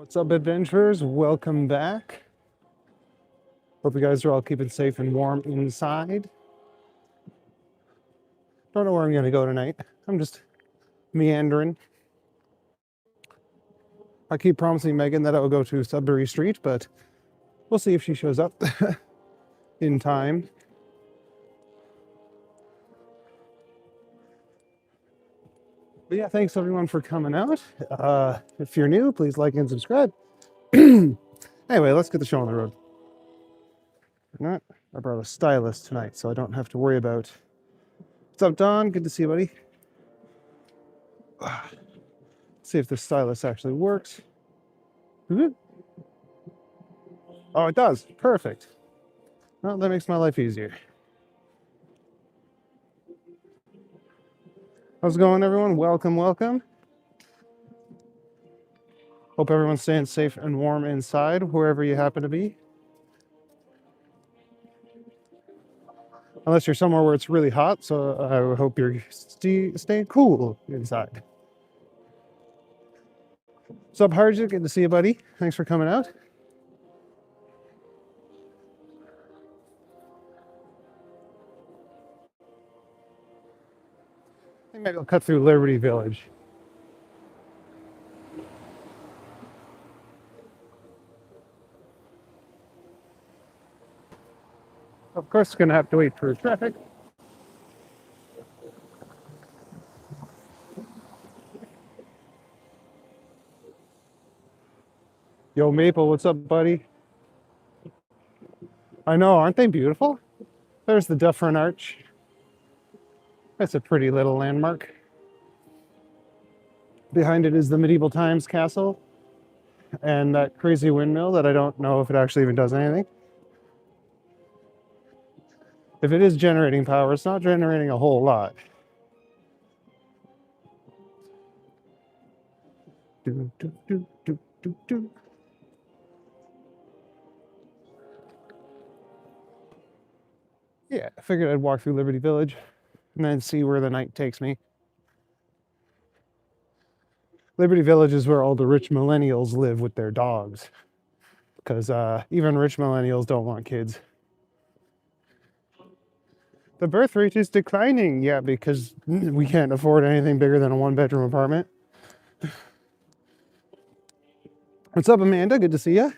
What's up, adventurers? Welcome back. Hope you guys are all keeping safe and warm inside. Don't know where I'm going to go tonight. I'm just meandering. I keep promising Megan that I will go to Sudbury Street, but we'll see if she shows up in time. But yeah, thanks everyone for coming out. If you're new, please like and subscribe. Anyway, let's get the show on the road. I brought a stylist tonight, so I don't have to worry about. What's up, Don? Good to see you, buddy. Let's see if the stylus actually works. Oh, it does. Perfect. Well, that makes my life easier. How's it going, everyone? Welcome, welcome. Hope everyone's staying safe and warm inside, wherever you happen to be. Unless you're somewhere where it's really hot, so I hope you're staying cool inside. What's up, Harjit? Good to see you, buddy. Thanks for coming out. I think maybe I'll cut through Liberty Village. Of course, gonna have to wait for traffic. Yo, Maple, what's up, buddy? I know, aren't they beautiful? There's the Dufferin Arch. That's a pretty little landmark. Behind it is the Medieval Times Castle and that crazy windmill that I don't know if it actually even does anything. If it is generating power, it's not generating a whole lot. Do, do, do, do, do, do. Yeah, I figured I'd walk through Liberty Village and then see where the night takes me. Liberty Village is where all the rich millennials live with their dogs, because even rich millennials don't want kids. The birth rate is declining. Yeah, because we can't afford anything bigger than a one-bedroom apartment. What's up, Amanda? Good to see you.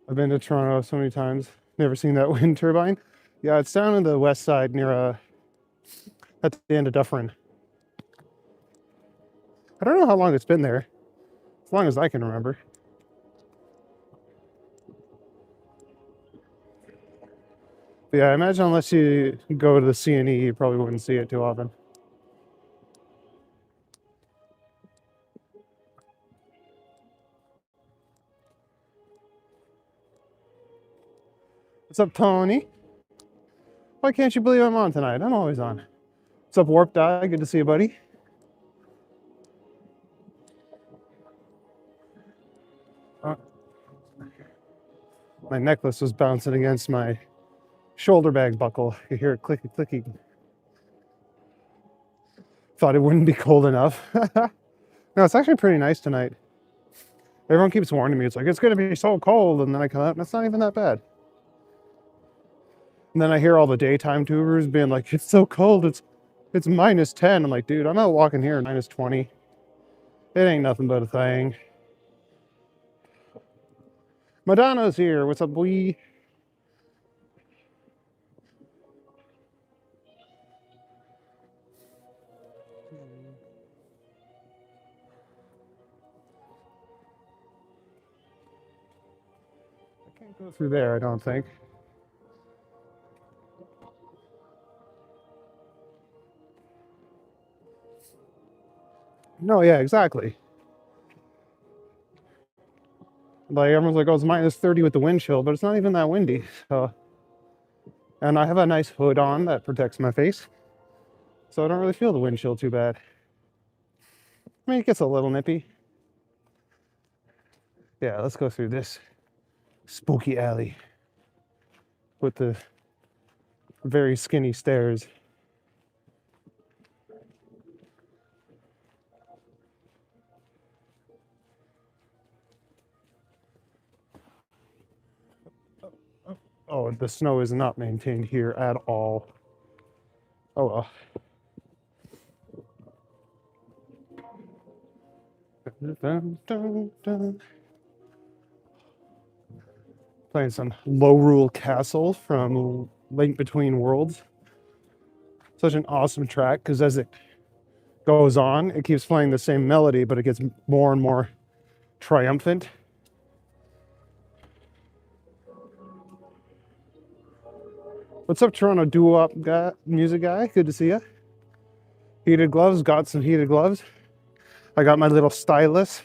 I've been to Toronto so many times. Never seen that wind turbine. Yeah, it's down on the west side near at the end of Dufferin. I don't know how long it's been there. As long as I can remember. But yeah, I imagine unless you go to the C&E, you probably wouldn't see it too often. What's up, Tony? Why can't you believe I'm on tonight? I'm always on. What's up, Warp Die? Good to see you, buddy. My necklace was bouncing against my shoulder bag buckle. You hear it clicky, clicky. Thought it wouldn't be cold enough. No, it's actually pretty nice tonight. Everyone keeps warning me. It's like, it's going to be so cold. And then I come out and it's not even that bad. And then I hear all the daytime tours being like, it's so cold. It's minus 10. I'm like, dude, I'm out walking here minus 20. It ain't nothing but a thing. Madonna's here. What's up, boy? I can't go through there, I don't think. No, yeah, exactly. Like, everyone's like, oh, it's minus 30 with the wind chill, but it's not even that windy. So, and I have a nice hood on that protects my face. so I don't really feel the wind chill too bad. I mean, it gets a little nippy. Yeah, let's go through this spooky alley with the very skinny stairs. Oh, the snow is not maintained here at all. Oh well. Dun, dun, dun. Playing some Low Rule Castle from Link Between Worlds. Such an awesome track because as it goes on, it keeps playing the same melody, but it gets more and more triumphant. What's up, Toronto doo-wop guy, music guy? Good to see you. Heated gloves, got some heated gloves. I got my little stylus,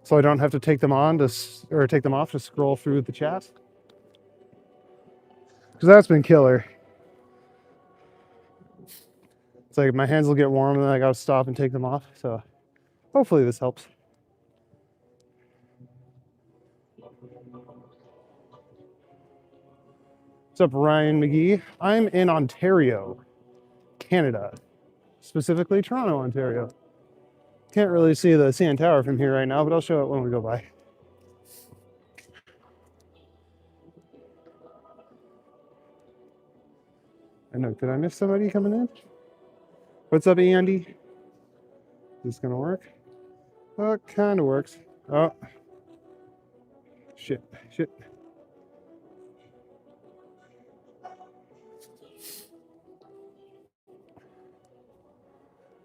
so I don't have to take them on to, or take them off to scroll through the chat. Because that's been killer. It's like my hands will get warm and then I gotta stop and take them off. So hopefully this helps. What's up, Ryan McGee? I'm in Ontario, Canada, specifically Toronto, Ontario. Can't really see the CN Tower from here right now, but I'll show it when we go by. I know, did I miss somebody coming in? What's up, Andy? Is this gonna work? Oh, it kind of works. Oh, shit.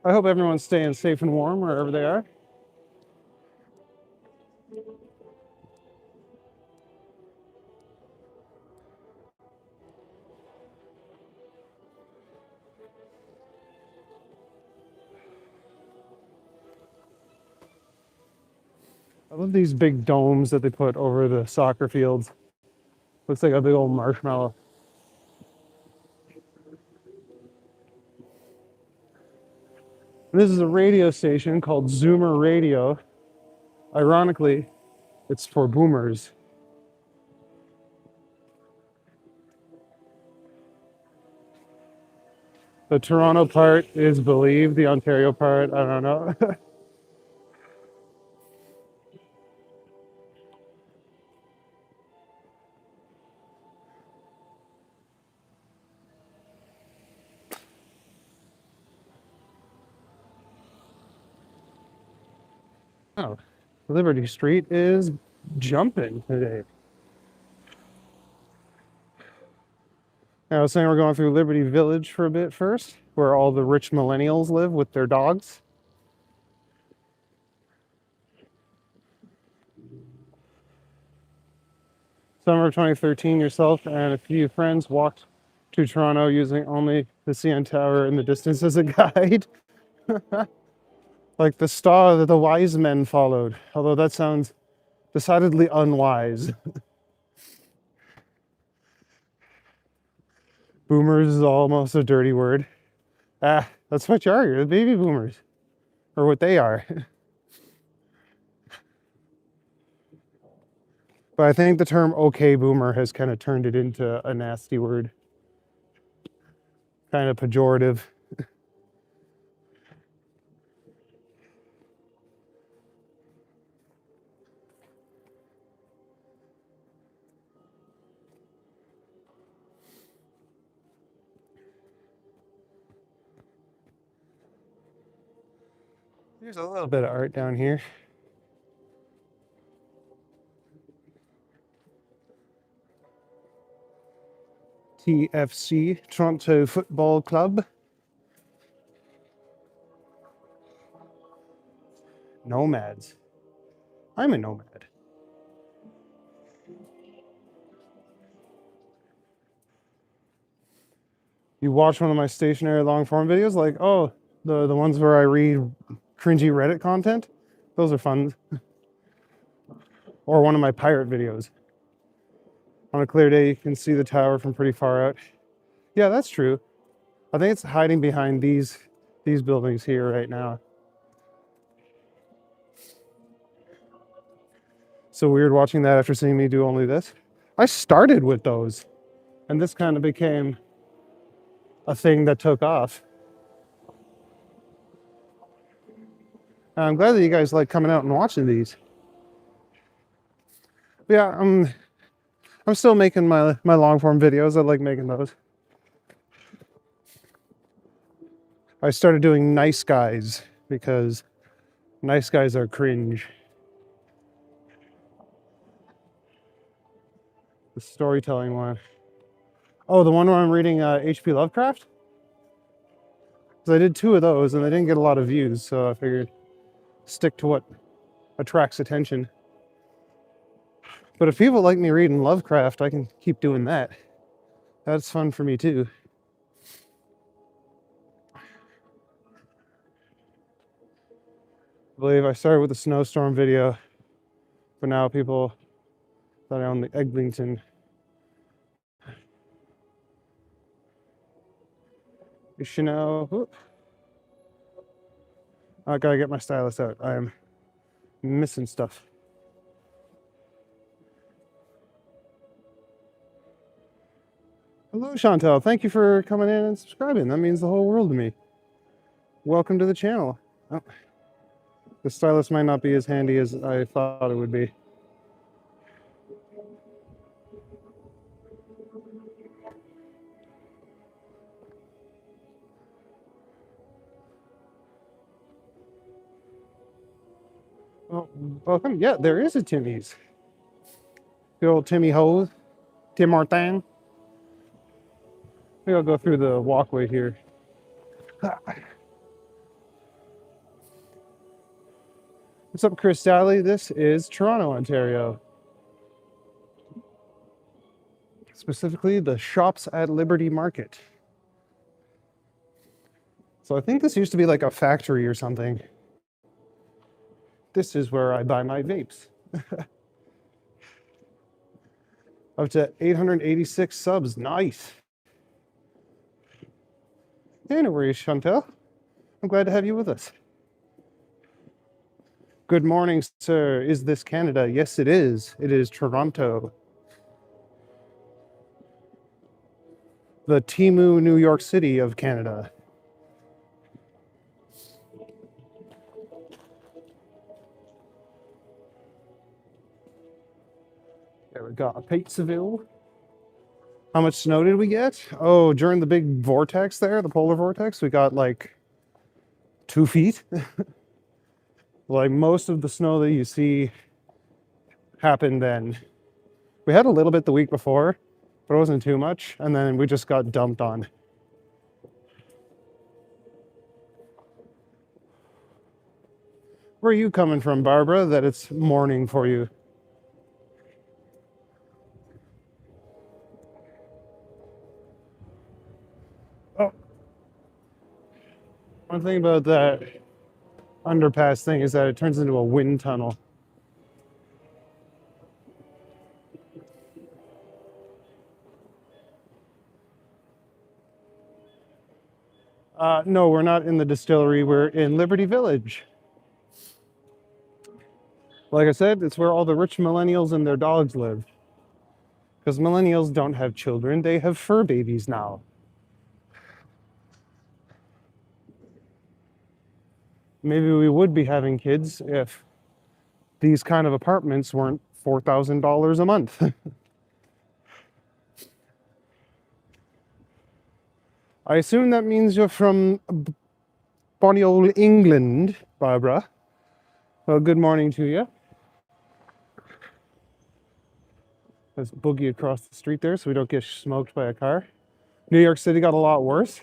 I hope everyone's staying safe and warm wherever they are. I love these big domes that they put over the soccer fields. Looks like a big old marshmallow. This is a radio station called Zoomer Radio. Ironically, it's for boomers. The Toronto part is Believe, the Ontario part, I don't know. Oh, Liberty Street is jumping today. I was saying we're going through Liberty Village for a bit first, where all the rich millennials live with their dogs. Summer of 2013, yourself and a few friends walked to Toronto using only the CN Tower in the distance as a guide. Like the star that the wise men followed, although that sounds decidedly unwise. Boomers is almost a dirty word. That's what you are. You're the baby boomers. Or what they are. But I think the term okay boomer has kind of turned it into a nasty word. Kind of pejorative. There's a little bit of art down here. TFC, Toronto Football Club. Nomads. I'm a nomad. You watch one of my stationary long form videos, like, oh, the ones where I read cringy Reddit content? Those are fun. Or one of my pirate videos. On a clear day, you can see the tower from pretty far out. Yeah, that's true. I think it's hiding behind these buildings here right now. So weird watching that after seeing me do only this. I started with those, and this kind of became a thing that took off. And I'm glad that you guys like coming out and watching these. But yeah, I'm still making my long form videos. I like making those. I started doing nice guys because nice guys are cringe. The storytelling one. Oh, the one where I'm reading H.P. Lovecraft? Because I did 2 of those and they didn't get a lot of views, so I figured stick to what attracts attention. But if people like me reading Lovecraft, I can keep doing that. That's fun for me too. I believe I started with a snowstorm video, but now people that I own the Eglinton. You should know. Whoop. I gotta get my stylus out. I am missing stuff. Hello, Chantel. Thank you for coming in and subscribing. That means the whole world to me. Welcome to the channel. Oh, the stylus might not be as handy as I thought it would be. Oh, welcome. Yeah, there is a Timmy's. The old Timmy Hose. Tim Martin. Maybe I'll go through the walkway here. What's up, Chris Daly? This is Toronto, Ontario. Specifically, the shops at Liberty Market. So I think this used to be like a factory or something. This is where I buy my vapes. Up to 886 subs. Nice. Hey, no worries, Chantel. I'm glad to have you with us. Good morning, sir. Is this Canada? Yes, it is. It is Toronto. The Timu, New York City of Canada. There we go. Pizzaville. How much snow did we get? Oh, during the big vortex there, the polar vortex, we got like 2 feet. Like most of the snow that you see happened then. We had a little bit the week before, but it wasn't too much. And then we just got dumped on. Where are you coming from, Barbara, that it's morning for you? Oh, one thing about that underpass thing is that it turns into a wind tunnel. No, we're not in the distillery. We're in Liberty Village. Like I said, it's where all the rich millennials and their dogs live. Because millennials don't have children, they have fur babies now. Maybe we would be having kids if these kind of apartments weren't $4,000 a month. I assume that means you're from bonny old England, Barbara. Well, good morning to you. Let's boogie across the street there so we don't get smoked by a car. New York City got a lot worse.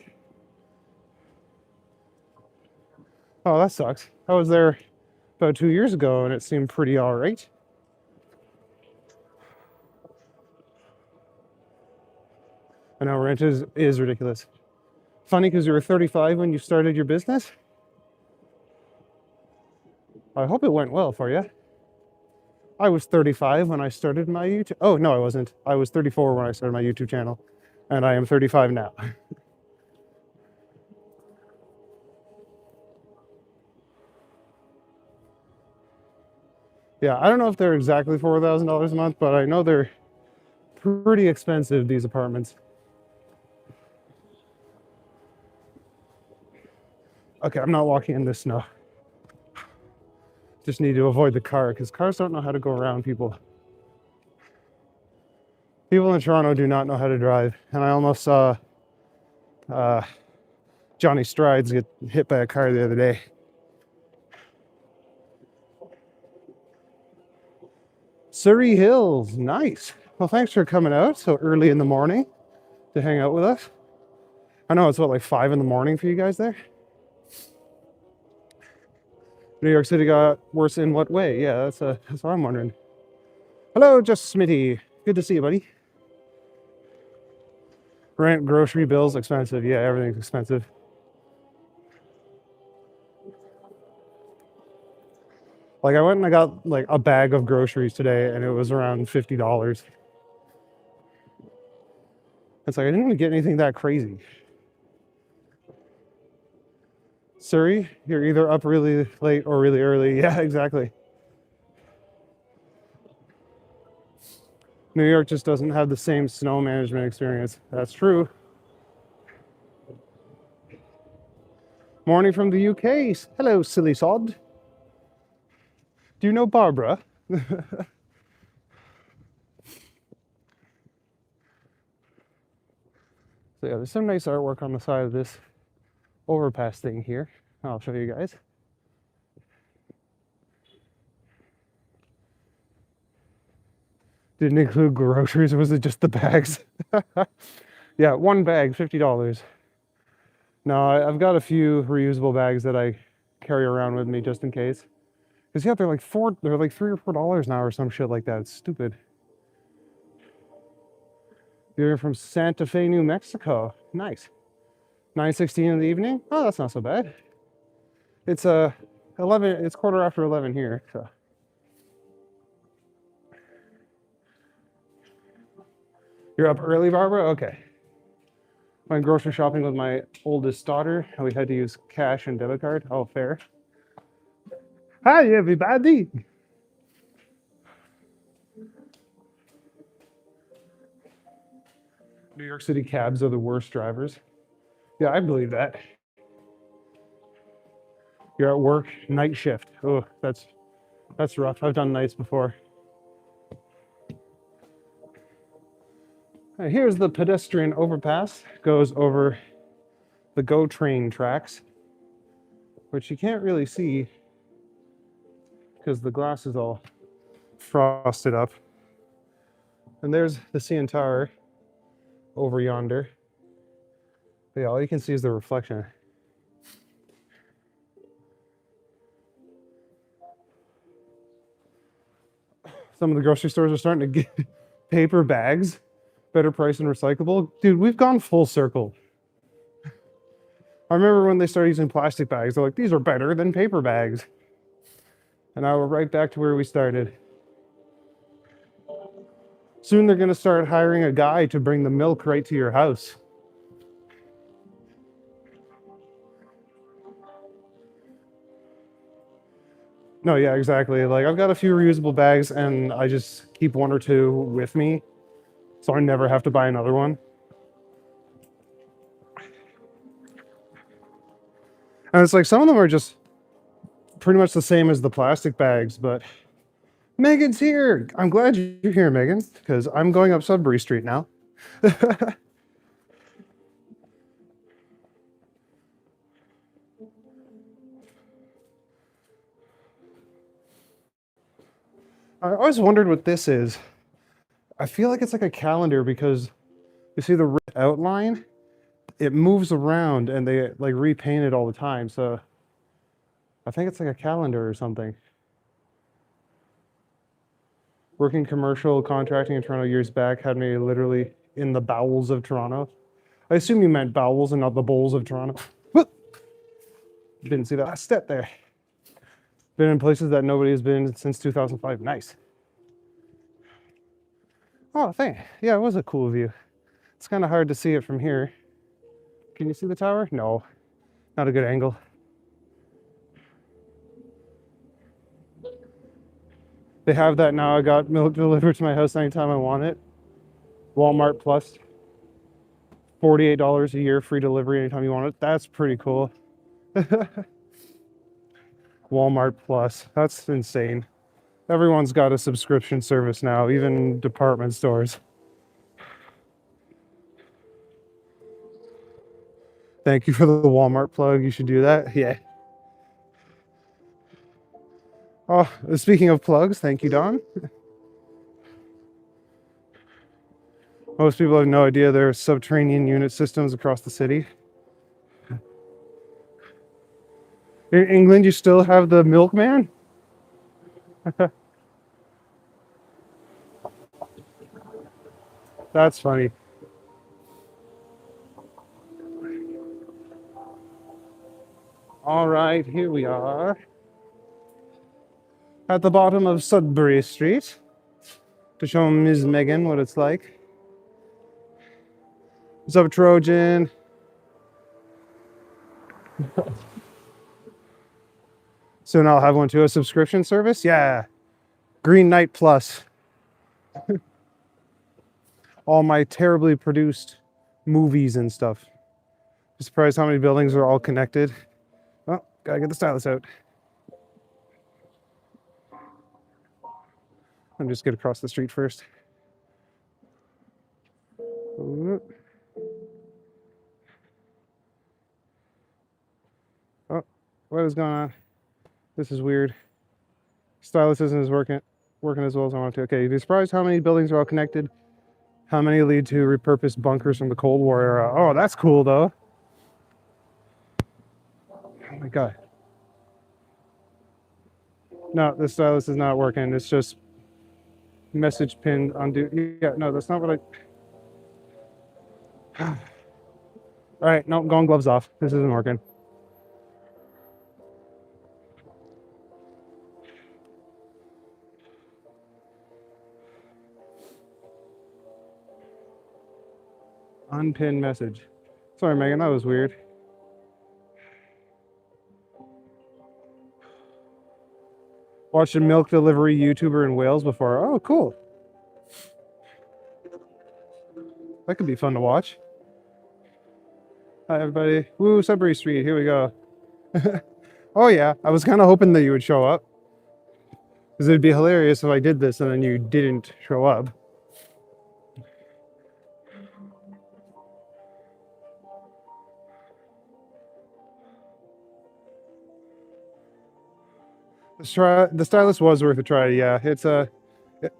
Oh, that sucks. I was there about 2 years ago and it seemed pretty all right. I know rent is ridiculous. Funny because you were 35 when you started your business. I hope it went well for you. I was 35 when I started my YouTube. Oh, no, I wasn't. I was 34 when I started my YouTube channel, and I am 35 now. Yeah, I don't know if they're exactly $4,000 a month, but I know they're pretty expensive, these apartments. Okay, I'm not walking in this snow. Just need to avoid the car because cars don't know how to go around people. People in Toronto do not know how to drive. And I almost saw uh, Johnny Strides get hit by a car the other day. Surrey Hills, nice. Well, thanks for coming out so early in the morning to hang out with us. I know it's what, like 5 in the morning for you guys there? New York City got worse in what way? Yeah, that's what I'm wondering. Hello, just Smitty. Good to see you, buddy. Rent, grocery bills, expensive. Yeah, everything's expensive. Like I went and I got like a bag of groceries today and it was around $50. It's like I didn't even get anything that crazy. Surrey, you're either up really late or really early. Yeah, exactly. New York just doesn't have the same snow management experience. That's true. Morning from the UK. Hello, silly sod. Do you know Barbara? So yeah, there's some nice artwork on the side of this overpass thing here. I'll show you guys. Didn't include groceries, or was it just the bags? Yeah, one bag, $50. No, I've got a few reusable bags that I carry around with me just in case. Because yeah, they're like $3 or $4 now or some shit like that. It's stupid. You're from Santa Fe, New Mexico. Nice. 9:16 in the evening? Oh, that's not so bad. It's 11, it's quarter after 11 here, so. You're up early, Barbara? Okay. Went grocery shopping with my oldest daughter. We had to use cash and debit card. Oh, fair. Hi, everybody. New York City cabs are the worst drivers. Yeah, I believe that. You're at work, night shift. Oh, that's rough. I've done nights before. Here's the pedestrian overpass. Goes over the GO train tracks, which you can't really see because the glass is all frosted up. And there's the CN Tower over yonder. But yeah, all you can see is the reflection. Some of the grocery stores are starting to get paper bags, better price and recyclable. Dude, we've gone full circle. I remember when they started using plastic bags, they're like, these are better than paper bags. And now we're right back to where we started. Soon they're going to start hiring a guy to bring the milk right to your house. No, yeah, exactly. Like I've got a few reusable bags and I just keep one or two with me so I never have to buy another one. And it's like some of them are just pretty much the same as the plastic bags, but Megan's here. I'm glad you're here, Megan, because I'm going up Sudbury Street now. I always wondered what this is. I feel like it's like a calendar because you see the red outline, it moves around and they like repaint it all the time. So I think it's like a calendar or something. Working commercial contracting in Toronto years back had me literally in the bowels of Toronto. I assume you meant bowels and not the bowls of Toronto. Whoop! Didn't see that last step there. Been in places that nobody has been since 2005. Nice. Oh, thanks. Yeah, it was a cool view. It's kind of hard to see it from here. Can you see the tower? No, not a good angle. They have that now. I got milk delivered to my house anytime I want it. Walmart Plus, $48 a year, free delivery anytime you want it. That's pretty cool. Walmart Plus, that's insane. Everyone's got a subscription service now, even department stores. Thank you for the Walmart plug. You should do that. Yeah. Oh, speaking of plugs, thank you, Don. Most people have no idea there are subterranean unit systems across the city. In England, you still have the milkman? That's funny. All right, here we are at the bottom of Sudbury Street to show Ms. Megan what it's like. What's up, Trojan? Soon I'll have one too, a subscription service? Yeah. Green Knight Plus. All my terribly produced movies and stuff. I'm surprised how many buildings are all connected. Oh, gotta get the stylus out. I'm just get across the street first. Oh, what is going on? This is weird. Stylus isn't working as well as I want to. Okay, you'd be surprised how many buildings are all connected. How many lead to repurposed bunkers from the Cold War era? Oh, that's cool though. Oh my god. No, the stylus is not working. It's just message pin undo. Yeah, no, that's not what I. All right, no, going gloves off. This isn't working. Unpinned message. Sorry, Megan, that was weird. Watched a milk delivery YouTuber in Wales before. Oh, cool. That could be fun to watch. Hi, everybody. Woo, Sudbury Street. Here we go. Oh, yeah. I was kind of hoping that you would show up. Because it'd be hilarious if I did this and then you didn't show up. The stylus was worth a try. Yeah, it's a.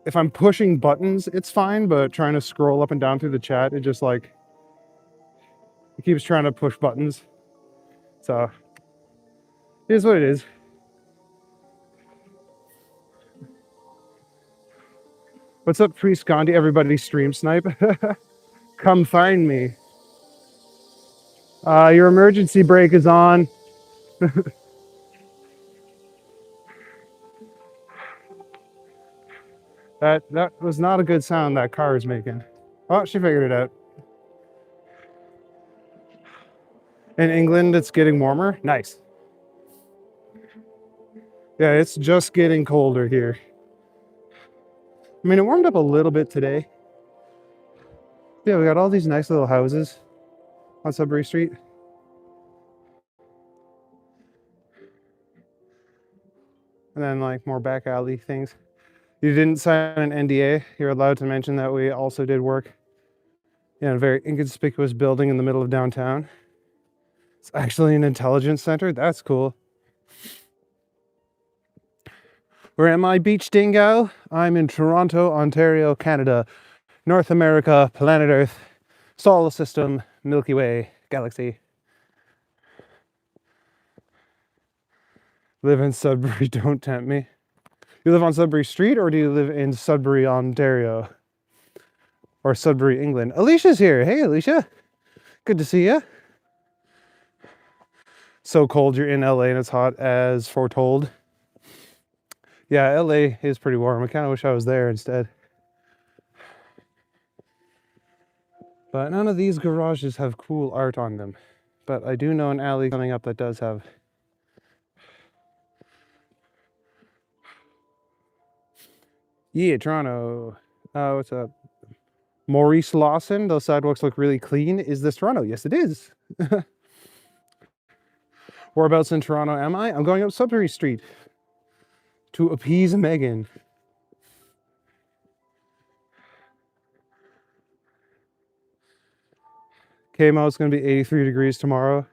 If I'm pushing buttons, it's fine, but trying to scroll up and down through the chat, it just like it keeps trying to push buttons. So it is what it is. What's up, Priest Gandhi? Everybody stream snipe. Come find me. Your emergency brake is on. That was not a good sound that car is making. Oh, she figured it out. In England, it's getting warmer. Nice. Yeah, it's just getting colder here. I mean, it warmed up a little bit today. Yeah, we got all these nice little houses on Sudbury Street. And then like more back alley things. You didn't sign an NDA. You're allowed to mention that we also did work in a very inconspicuous building in the middle of downtown. It's actually an intelligence center. That's cool. Where am I, Beach Dingo? I'm in Toronto, Ontario, Canada, North America, planet Earth, solar system, Milky Way, galaxy. Live in Sudbury, don't tempt me. You live on Sudbury Street, or do you live in Sudbury, Ontario? Or Sudbury, England? Alicia's here. Hey, Alicia. Good to see you. So cold you're in LA and it's hot as foretold. Yeah, LA is pretty warm. I kind of wish I was there instead. But none of these garages have cool art on them. But I do know an alley coming up that does have. Yeah, Toronto. What's up? Maurice Lawson. Those sidewalks look really clean. Is this Toronto? Yes, it is. Whereabouts in Toronto am I? I'm going up Sudbury Street to appease Megan. KMO is going to be 83 degrees tomorrow.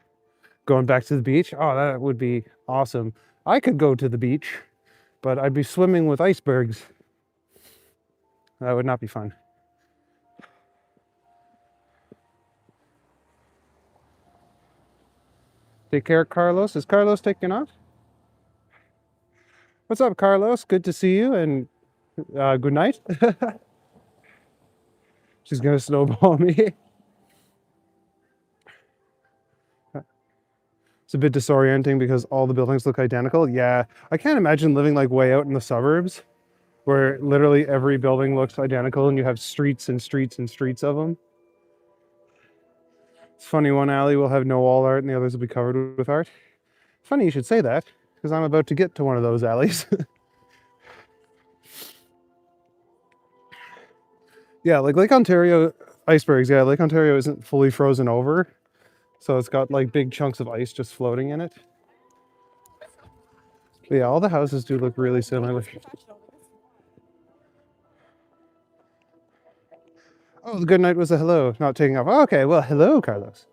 Going back to the beach. Oh, that would be awesome. I could go to the beach, but I'd be swimming with icebergs. That would not be fun. Take care, Carlos. Is Carlos taking off? What's up, Carlos? Good to see you, and good night. She's gonna snowball me. It's a bit disorienting because all the buildings look identical. Yeah, I can't imagine living like way out in the suburbs where literally every building looks identical and you have streets and streets and streets of them. It's funny, one alley will have no wall art and the others will be covered with art. Funny you should say that, because I'm about to get to one of those alleys. Yeah, like Lake Ontario icebergs. Yeah, Lake Ontario isn't fully frozen over, so it's got like big chunks of ice just floating in it. But yeah, all the houses do look really similar. Oh, the good night was a hello, not taking off. Okay, well, hello, Carlos.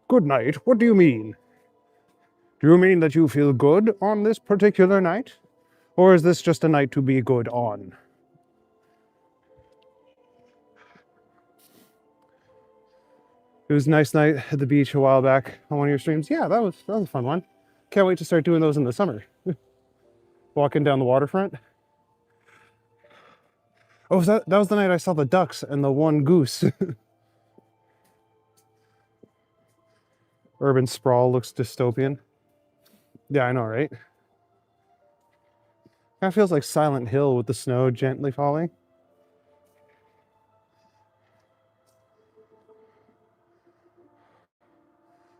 Good night? What do you mean? Do you mean that you feel good on this particular night? Or is this just a night to be good on? It was a nice night at the beach a while back on one of your streams. Yeah, that was a fun one. Can't wait to start doing those in the summer. Walking down the waterfront. Oh, that was the night I saw the ducks and the one goose. Urban sprawl looks dystopian. Yeah, I know, right? Kind of feels like Silent Hill with the snow gently falling.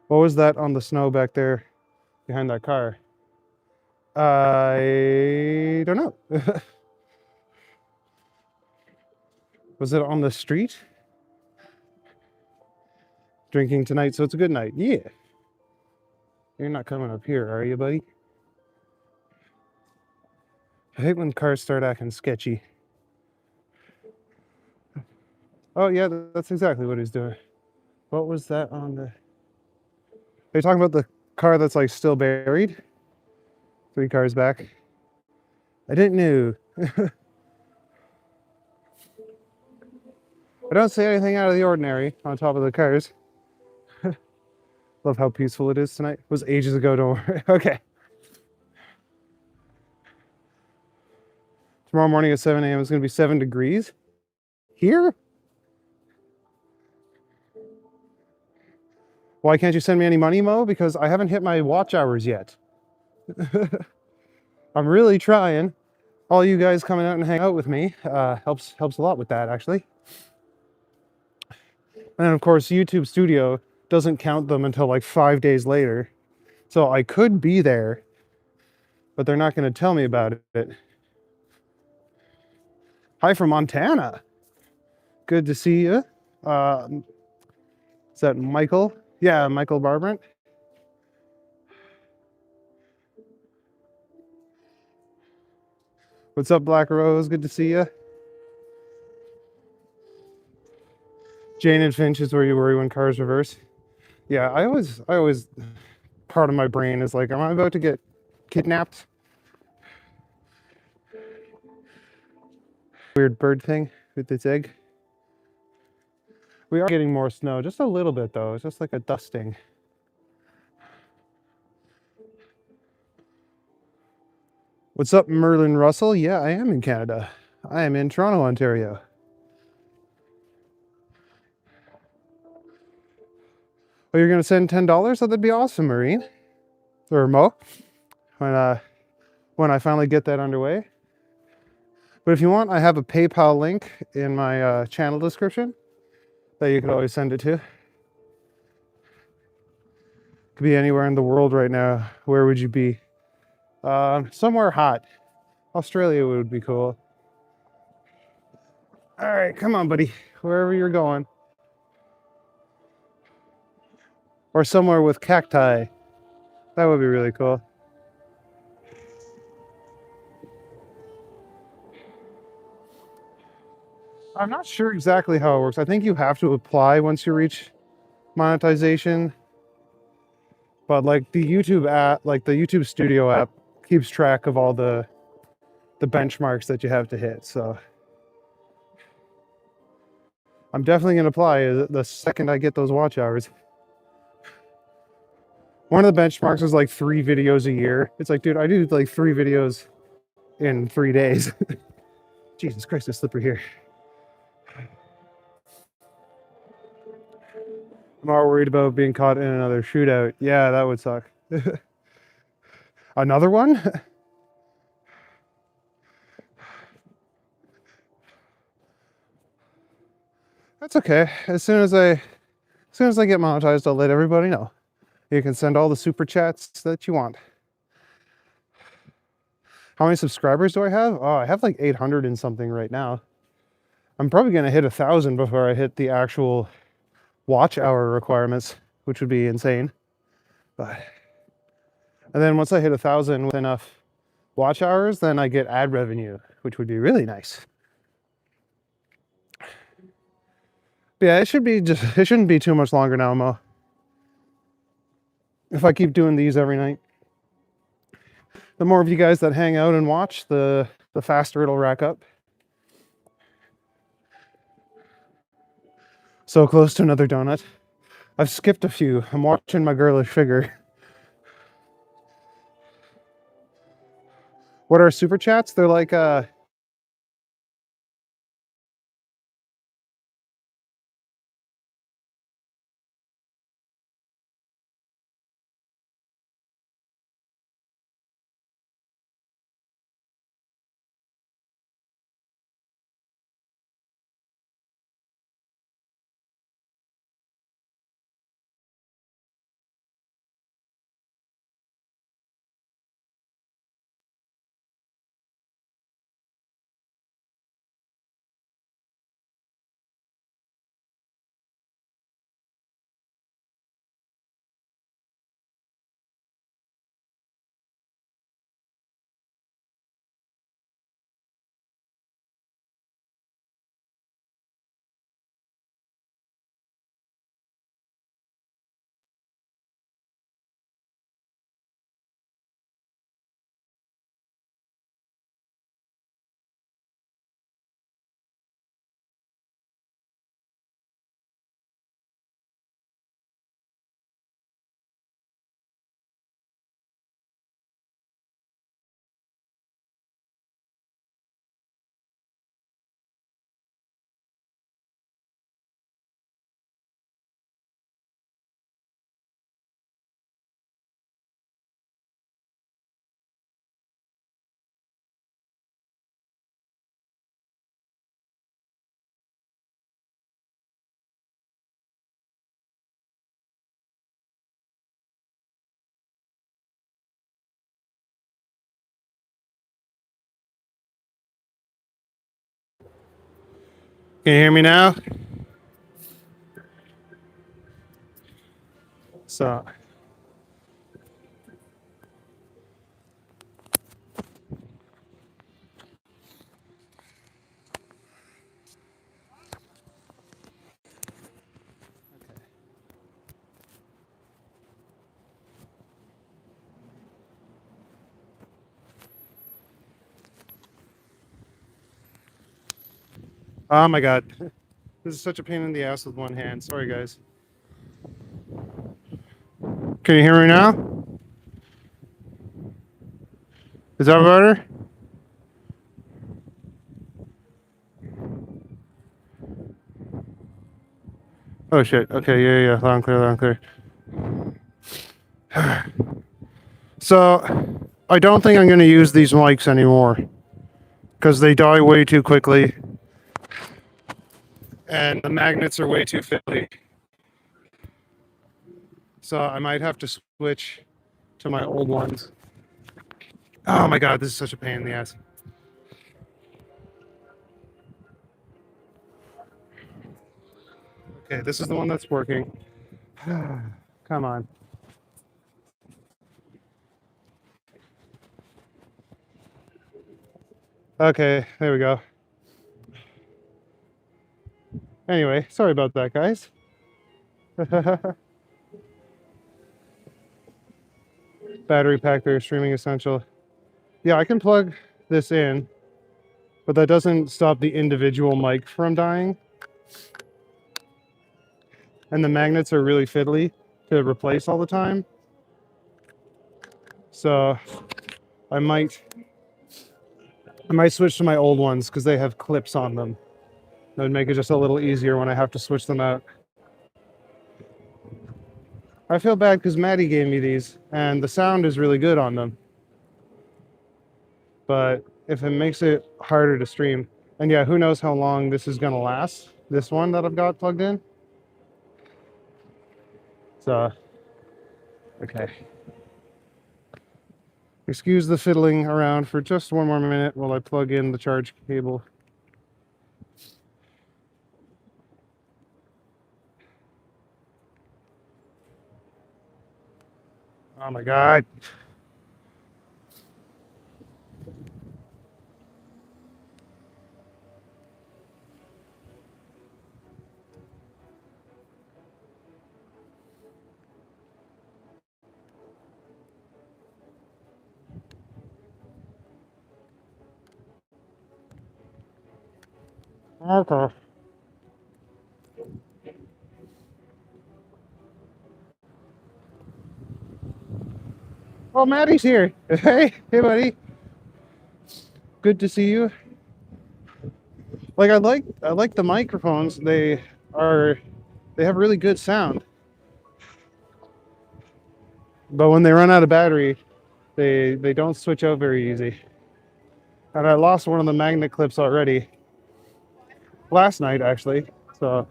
What was that on the snow back there behind that car? I don't know. Was it on the street? Drinking tonight, so it's a good night. Yeah. You're not coming up here, are you, buddy? I hate when cars start acting sketchy. Oh, yeah, that's exactly what he's doing. What was that on the... Are you talking about the car that's like still buried? 3 cars back. I didn't know. I don't see anything out of the ordinary on top of the cars. Love how peaceful it is tonight. It was ages ago, don't worry. Okay. Tomorrow morning at 7 a.m. is going to be 7 degrees. Here? Why can't you send me any money, Mo? Because I haven't hit my watch hours yet. I'm really trying. All you guys coming out and hang out with me helps a lot with that, actually. And then, of course, YouTube Studio doesn't count them until like 5 days later. So I could be there, but they're not going to tell me about it. Hi from Montana. Good to see you. Is that Michael? Yeah, Michael Barbrandt. What's up, Black Rose? Good to see you. Jane and Finch is where you worry when cars reverse. Yeah, I always, part of my brain is like, am I about to get kidnapped? Weird bird thing with its egg. We are getting more snow, just a little bit though. It's just like a dusting. What's up, Merlin Russell? Yeah, I am in Canada. I am in Toronto, Ontario. Oh, you're gonna send $10? Oh, that'd be awesome, Marine. Or Mo. When I finally get that underway. But if you want, I have a PayPal link in my channel description that you could always send it to. Could be anywhere in the world right now. Where would you be? Somewhere hot. Australia would be cool. All right, come on, buddy. Wherever you're going. Or somewhere with cacti. That would be really cool. I'm not sure exactly how it works. I think you have to apply once you reach monetization. But like the YouTube app, like the YouTube Studio app, keeps track of all the benchmarks that you have to hit. So I'm definitely gonna apply the second I get those watch hours. One of the benchmarks is like 3 videos a year. It's like, dude, I do like 3 videos in 3 days. Jesus Christ, it's slippery here. I'm all worried about being caught in another shootout. Yeah, that would suck. Another one? That's okay. As soon as I get monetized, I'll let everybody know. You can send all the super chats that you want. How many subscribers do I have? Oh, I have like 800 and something right now. I'm probably gonna hit 1,000 before I hit the actual watch hour requirements, which would be insane. But and then once I hit 1,000 with enough watch hours, then I get ad revenue, which would be really nice. But yeah, it shouldn't be too much longer now, Mo. If I keep doing these every night. The more of you guys that hang out and watch, the faster it'll rack up. So close to another donut. I've skipped a few. I'm watching my girlish figure. What are super chats? They're like can you hear me now? So oh my god. This is such a pain in the ass with one hand. Sorry guys. Can you hear me now? Is that better? Oh shit. Okay, yeah. Loud and clear, loud and clear. So I don't think I'm gonna use these mics anymore. Because they die way too quickly. And the magnets are way too fiddly. So I might have to switch to my old ones. Oh my god, this is such a pain in the ass. Okay, this is the one that's working. Come on. Okay, there we go. Anyway, sorry about that, guys. Battery pack there, streaming essential. Yeah, I can plug this in, but that doesn't stop the individual mic from dying. And the magnets are really fiddly to replace all the time. So I might switch to my old ones because they have clips on them. That would make it just a little easier when I have to switch them out. I feel bad because Maddie gave me these and the sound is really good on them. But if it makes it harder to stream, and yeah, who knows how long this is gonna last, this one that I've got plugged in. So, okay. Excuse the fiddling around for just one more minute while I plug in the charge cable. Oh my God. Okay. Oh, Maddie's here. Hey, hey, buddy. Good to see you. Like I like the microphones. They have really good sound. But when they run out of battery, they don't switch out very easy. And I lost one of the magnet clips already last night, actually. So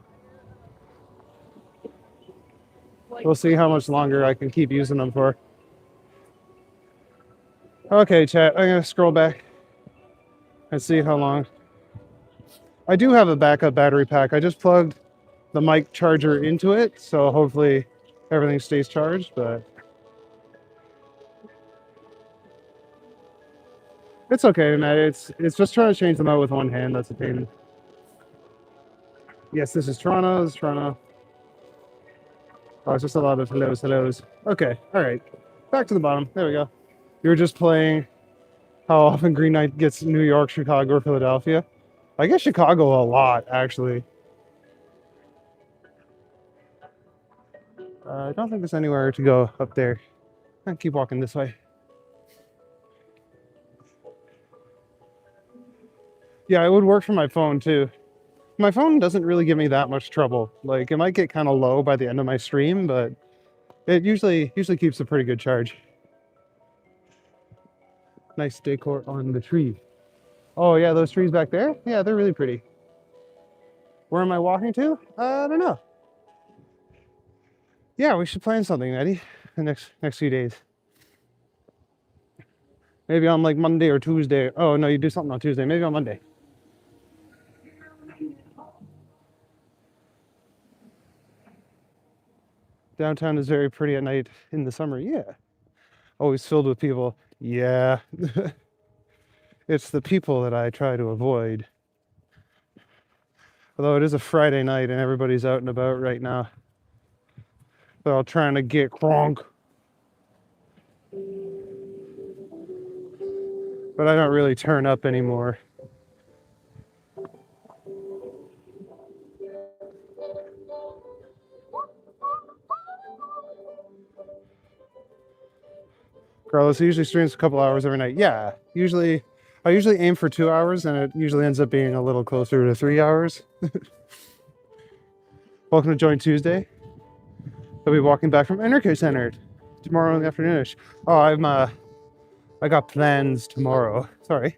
we'll see how much longer I can keep using them for. Okay, chat. I'm gonna scroll back and see how long. I do have a backup battery pack. I just plugged the mic charger into it, so hopefully everything stays charged, but it's okay, man. It's just trying to change them out with one hand. That's a pain. Yes, this is Toronto. This is Toronto. Oh, it's just a lot of hellos. Okay, all right. Back to the bottom. There we go. You were just playing how often Green Knight gets New York, Chicago, or Philadelphia. I guess Chicago a lot, actually. I don't think there's anywhere to go up there. I'll keep walking this way. Yeah, it would work for my phone too. My phone doesn't really give me that much trouble. Like it might get kind of low by the end of my stream, but it usually keeps a pretty good charge. Nice decor on the tree. Oh yeah, those trees back there? Yeah, they're really pretty. Where am I walking to? I don't know. Yeah, we should plan something, Eddie, the next few days. Maybe on like Monday or Tuesday. Oh no, you do something on Tuesday. Maybe on Monday. Downtown is very pretty at night in the summer. Yeah. Always filled with people. Yeah. It's the people that I try to avoid. Although it is a Friday night and everybody's out and about right now. They're all trying to get crunk. But I don't really turn up anymore. Carlos usually streams a couple hours every night. Yeah, I usually aim for 2 hours, and it usually ends up being a little closer to 3 hours. Welcome to Join Tuesday. I'll be walking back from Energy Center tomorrow in the afternoonish. Oh, I got plans tomorrow. Sorry.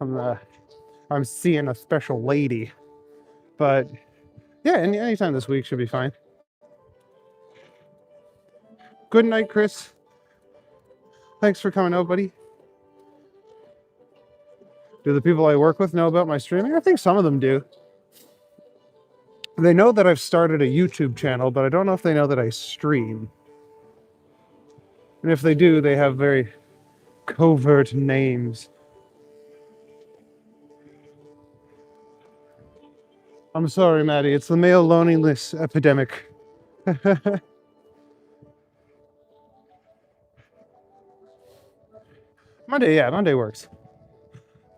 I'm seeing a special lady, but yeah, anytime this week should be fine. Good night, Chris. Thanks for coming out, buddy. Do the people I work with know about my streaming? I think some of them do. They know that I've started a YouTube channel, but I don't know if they know that I stream. And if they do, they have very covert names. I'm sorry, Maddie. It's the male loneliness epidemic. Monday, yeah, Monday works.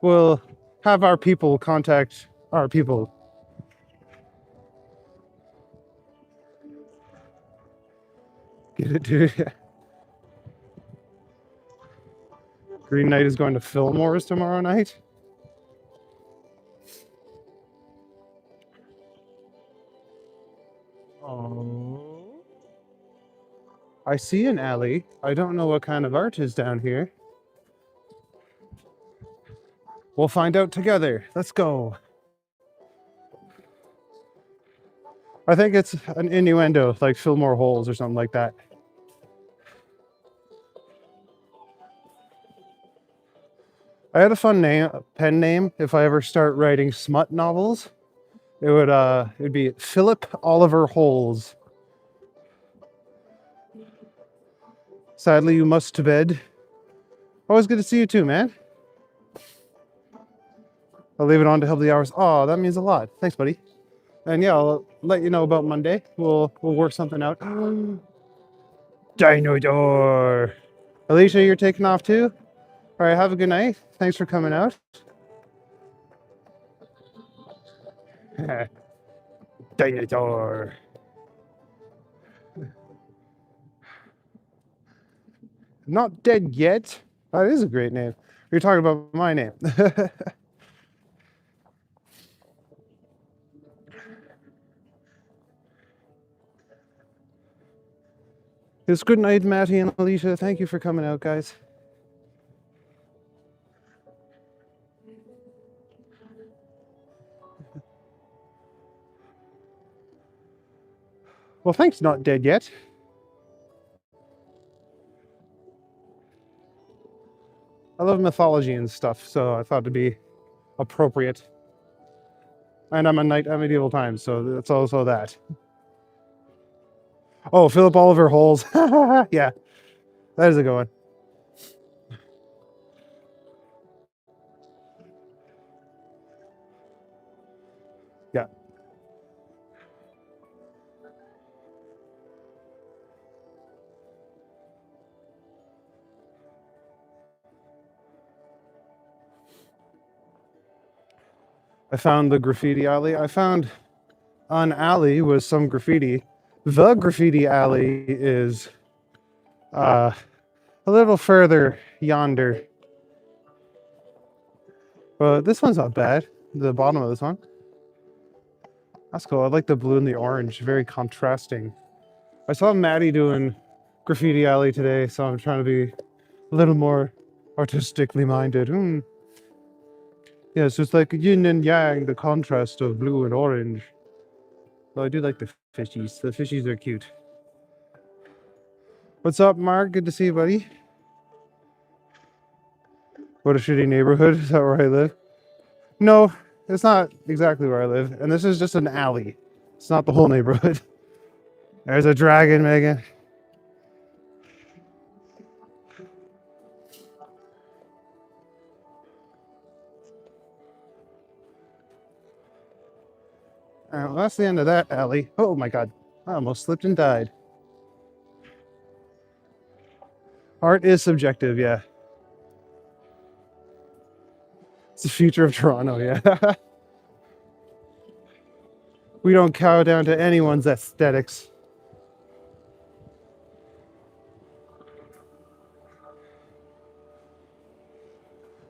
We'll have our people contact our people. Get it, dude? Green Knight is going to Fillmore's tomorrow night. Oh. I see an alley. I don't know what kind of art is down here. We'll find out together. Let's go. I think it's an innuendo, like Fillmore Holes or something like that. I had a fun pen name. If I ever start writing smut novels, it'd be Philip Oliver Holes. Sadly, you must to bed. Always good to see you too, man. I'll leave it on to help the hours. Oh, that means a lot. Thanks, buddy. And yeah, I'll let you know about Monday. We'll work something out. Dinosaur. Alicia, you're taking off too? All right, have a good night. Thanks for coming out. Dinosaur. Not dead yet. That is a great name. You're talking about my name. It's good night, Matty and Alicia. Thank you for coming out, guys. Well, thanks, not dead yet. I love mythology and stuff, so I thought it'd be appropriate. And I'm a knight at medieval times, so that's also that. Oh, Philip Oliver Holes. Yeah, that is a good one. Yeah. I found the graffiti alley. I found an alley with some graffiti. The graffiti alley is a little further yonder. But this one's not bad. The bottom of this one. That's cool. I like the blue and the orange. Very contrasting. I saw Maddie doing graffiti alley today, so I'm trying to be a little more artistically minded. Yeah, so it's like yin and yang, the contrast of blue and orange. Well, I do like the fishies. The fishies are cute. What's up, Mark? Good to see you, buddy. What a shitty neighborhood. Is that where I live? No, it's not exactly where I live. And this is just an alley. It's not the whole neighborhood. There's a dragon, Megan. All right, well, that's the end of that alley. Oh my God, I almost slipped and died. Art is subjective, yeah. It's the future of Toronto, yeah. We don't cow down to anyone's aesthetics.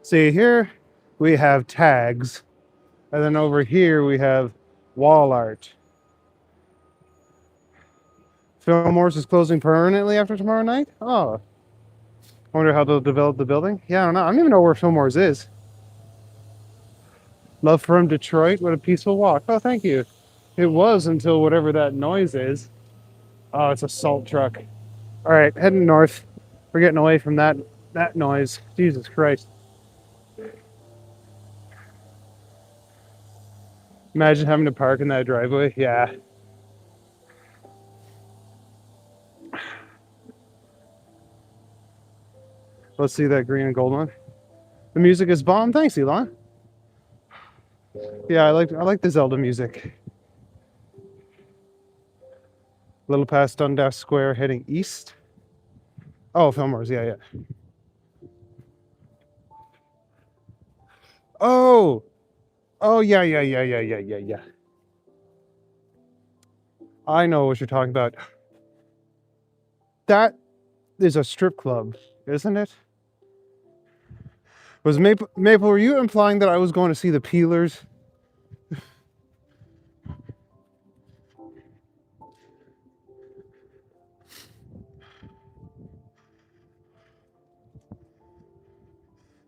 See, here we have tags, and then over here we have wall art. Fillmore's is closing permanently after tomorrow night? Oh. I wonder how they'll develop the building. Yeah, I don't know. I don't even know where Fillmore's is. Love from Detroit. What a peaceful walk. Oh, thank you. It was until whatever that noise is. Oh, it's a salt truck. All right, heading north. We're getting away from that noise. Jesus Christ. Imagine having to park in that driveway. Yeah. Let's see that green and gold one. The music is bomb. Thanks, Elon. Yeah, I like the Zelda music. A little past Dundas Square, heading east. Oh, Fillmore's. Yeah, yeah. Oh, oh, yeah, yeah, yeah, yeah, yeah, yeah, yeah. I know what you're talking about. That is a strip club, isn't it? Was Maple? Were you implying that I was going to see the Peelers?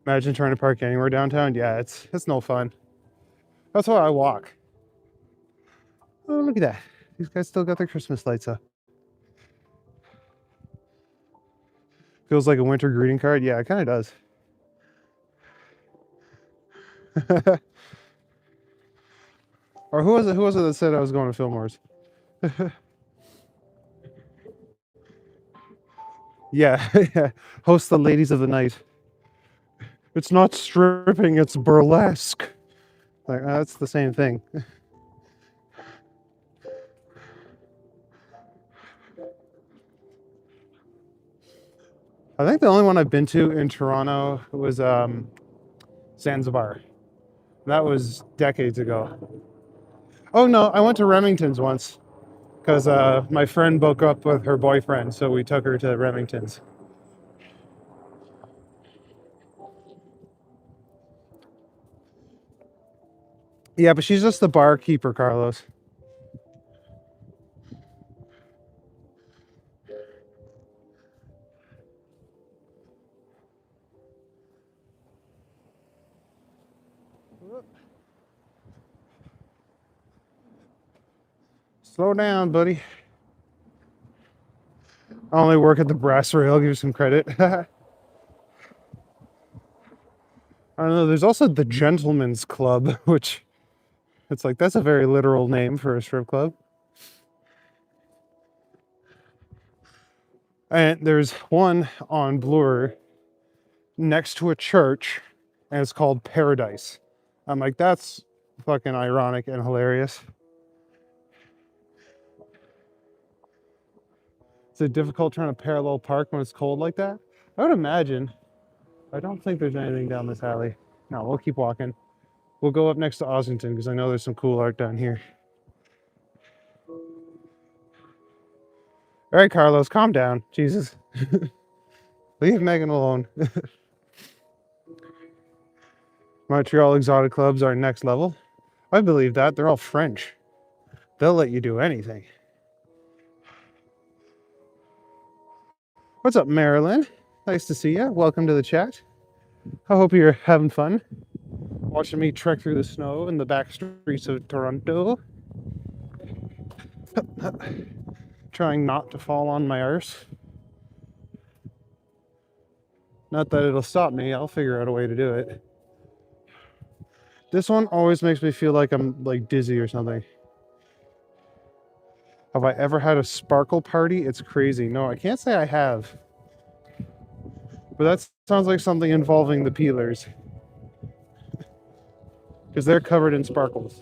Imagine trying to park anywhere downtown. Yeah, it's no fun. That's why I walk. Oh, look at that. These guys still got their Christmas lights up. Feels like a winter greeting card. Yeah, it kind of does. Or who was it? Who was it that said I was going to Fillmore's? Yeah, yeah. Host the ladies of the night. It's not stripping, it's burlesque. Like, that's the same thing. I think the only one I've been to in Toronto was Zanzibar. That was decades ago. Oh no, I went to Remington's once because my friend broke up with her boyfriend, so we took her to Remington's. Yeah, but she's just the barkeeper, Carlos. Slow down, buddy. I only work at the brass rail. I'll give you some credit. I don't know. There's also the Gentleman's Club, which it's like that's a very literal name for a strip club. And there's one on Bloor next to a church, and it's called Paradise. I'm like, that's fucking ironic and hilarious. Is it difficult trying to parallel park when it's cold like that? I would imagine. I don't think there's anything down this alley. No, we'll keep walking. We'll go up next to Ossington because I know there's some cool art down here. All right, Carlos, calm down. Jesus. Leave Megan alone. Montreal exotic clubs are next level. I believe that. They're all French. They'll let you do anything. What's up, Marilyn? Nice to see you. Welcome to the chat. I hope you're having fun watching me trek through the snow in the back streets of Toronto. Trying not to fall on my arse. Not that it'll stop me. I'll figure out a way to do it. This one always makes me feel like I'm like dizzy or something. Have I ever had a sparkle party? It's crazy. No, I can't say I have. But that sounds like something involving the Peelers. Because they're covered in sparkles.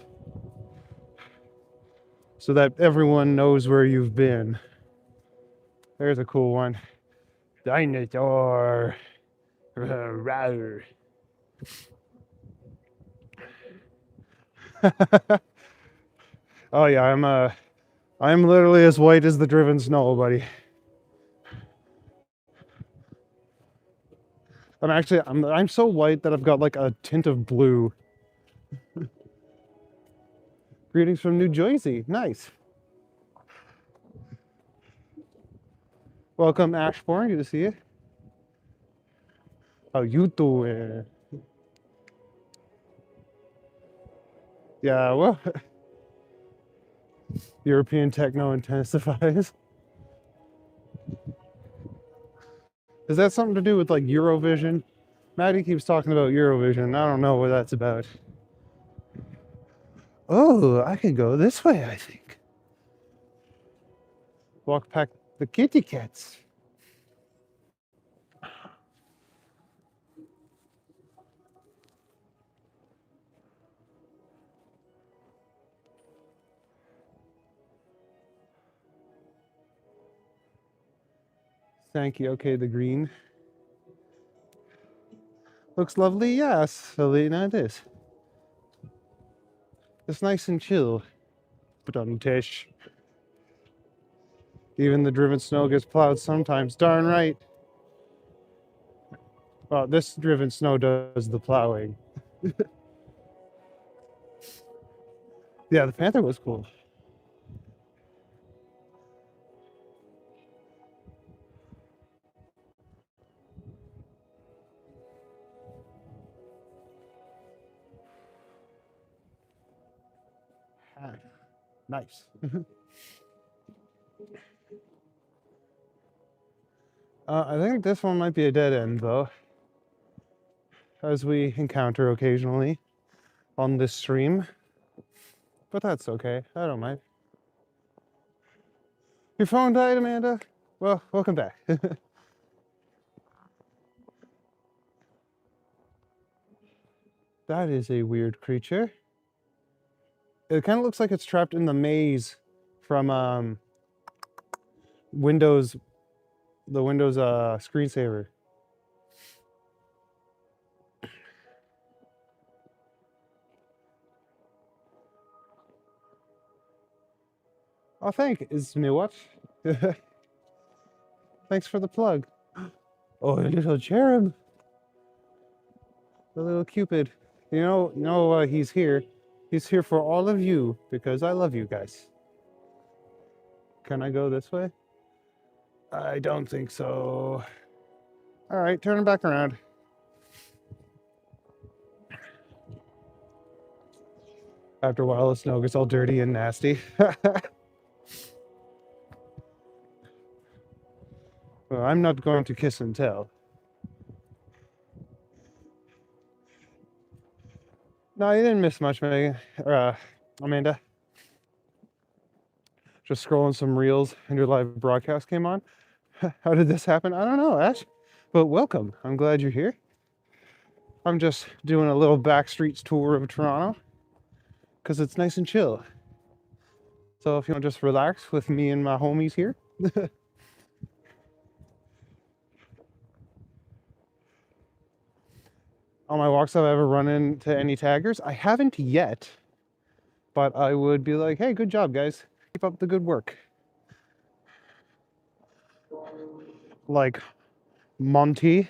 So that everyone knows where you've been. There's a cool one. Dinosaur. Oh yeah, I'm literally as white as the driven snow, buddy. I'm so white that I've got like a tint of blue. Greetings from New Jersey. Nice. Welcome, Ashbourne. Good to see you. How you doing? Yeah, well, European techno intensifies. Is that something to do with like Eurovision? Maddie keeps talking about Eurovision. I don't know what that's about. Oh, I could go this way, I think. Walk past the kitty cats. Thank you. Okay, the green. Looks lovely, yes. Selena, it is. It's nice and chill. But on Tish. Even the driven snow gets plowed sometimes. Darn right. Well, this driven snow does the plowing. Yeah, the Panther was cool. Ah, nice. I think this one might be a dead end, though, as we encounter occasionally on this stream. But that's okay. I don't mind. Your phone died, Amanda? Well, welcome back. That is a weird creature. It kind of looks like it's trapped in the maze from Windows, the Windows screensaver. Oh, is me what? Thanks for the plug. Oh, a little cherub, the little Cupid. He's here. He's here for all of you because I love you guys. Can I go this way? I don't think so. All right, turn it back around. After a while, the snow gets all dirty and nasty. Well, I'm not going to kiss and tell. No, you didn't miss much, Megan. Amanda. Just scrolling some reels and your live broadcast came on. How did this happen? I don't know, Ash. But welcome. I'm glad you're here. I'm just doing a little backstreets tour of Toronto because it's nice and chill. So if you want to just relax with me and my homies here. On my walks, have I ever run into any taggers? I haven't yet, but I would be like, hey, good job, guys. Keep up the good work. Like Monty,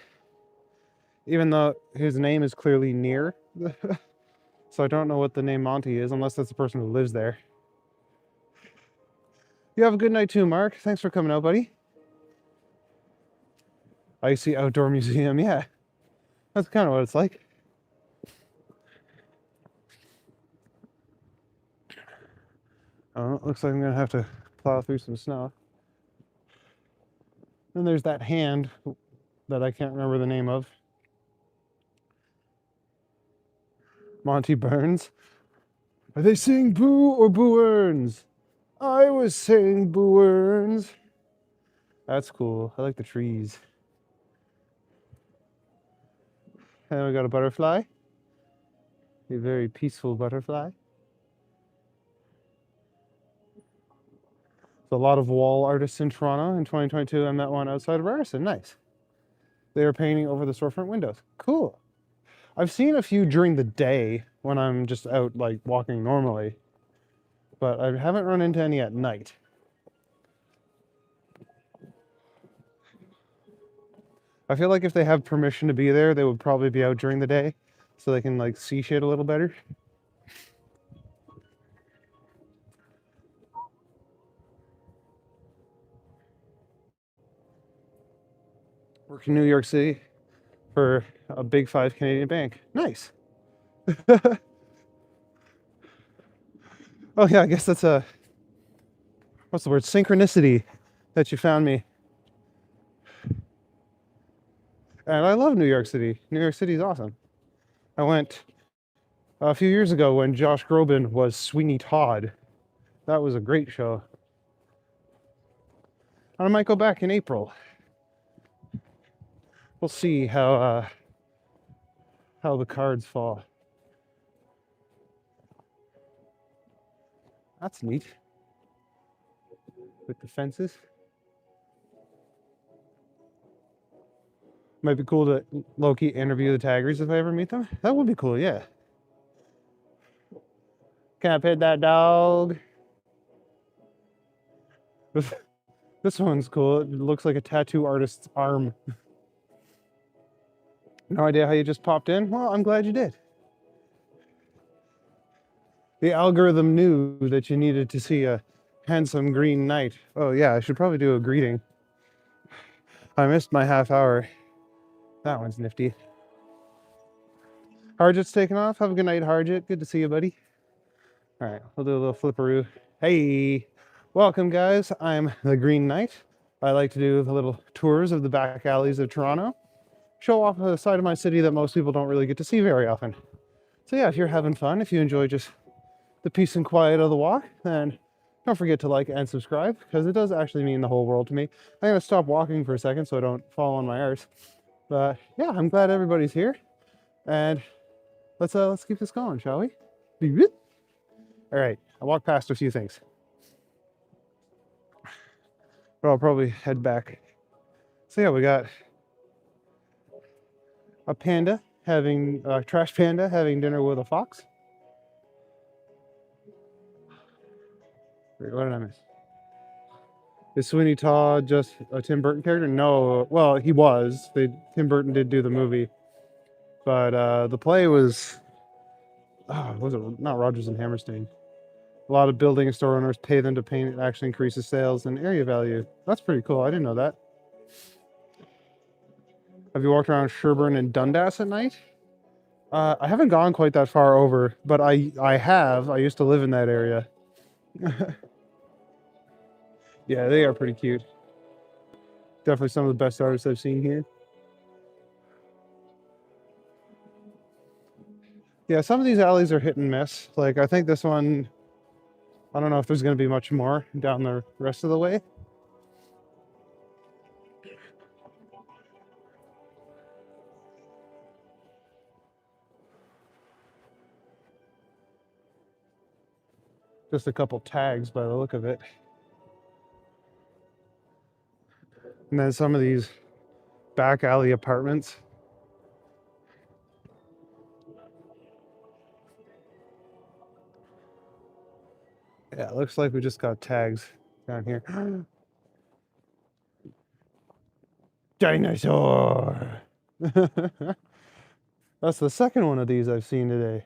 even though his name is clearly near. So I don't know what the name Monty is, unless that's the person who lives there. You have a good night too, Mark. Thanks for coming out, buddy. Icy Outdoor Museum, yeah. That's kind of what it's like. Oh, looks like I'm gonna have to plow through some snow. Then there's that hand that I can't remember the name of. Monty Burns. Are they saying boo or boo earns? I was saying boo earns. That's cool. I like the trees. And we got a butterfly. A very peaceful butterfly. A lot of wall artists in Toronto in 2022. I met one outside of Ryerson. Nice. They were painting over the storefront windows. Cool. I've seen a few during the day when I'm just out like walking normally, but I haven't run into any at night. I feel like if they have permission to be there, they would probably be out during the day so they can like see shit a little better. Work in New York City for a big 5 Canadian bank. Nice. Oh yeah, I guess that's what's the word? Synchronicity that you found me. And I love New York City. New York City is awesome. I went a few years ago when Josh Groban was Sweeney Todd. That was a great show. I might go back in April. We'll see how the cards fall. That's neat. With the fences. Might be cool to low-key interview the taggers if I ever meet them. That would be cool, yeah. Can I pet that dog? This one's cool. It looks like a tattoo artist's arm. No idea how you just popped in? Well, I'm glad you did. The algorithm knew that you needed to see a handsome green knight. Oh yeah, I should probably do a greeting. I missed my half hour. That one's nifty. Harjit's taking off. Have a good night, Harjit. Good to see you, buddy. All right, we'll do a little flipperoo. Hey, welcome, guys. I'm the Green Knight. I like to do the little tours of the back alleys of Toronto. Show off a side of my city that most people don't really get to see very often. So yeah, if you're having fun, if you enjoy just the peace and quiet of the walk, then don't forget to like and subscribe, because it does actually mean the whole world to me. I'm gonna stop walking for a second so I don't fall on my arse. But yeah, I'm glad everybody's here, and let's keep this going, shall we? All right, I walked past a few things, but I'll probably head back. So yeah, we got a panda having a trash panda having dinner with a fox. Wait, what did I miss? Is Sweeney Todd just a Tim Burton character? No, well, he was. Tim Burton did do the movie, but the play was it not Rodgers and Hammerstein? A lot of building and store owners pay them to paint. It actually increases sales and area value. That's pretty cool. I didn't know that. Have you walked around Sherbourne and Dundas at night? I haven't gone quite that far over, but I have. I used to live in that area. Yeah, they are pretty cute. Definitely some of the best artists I've seen here. Yeah, some of these alleys are hit and miss. Like, I think this one, I don't know if there's going to be much more down the rest of the way. Just a couple tags by the look of it. And then some of these back alley apartments. Yeah, it looks like we just got tags down here. Dinosaur! That's the second one of these I've seen today.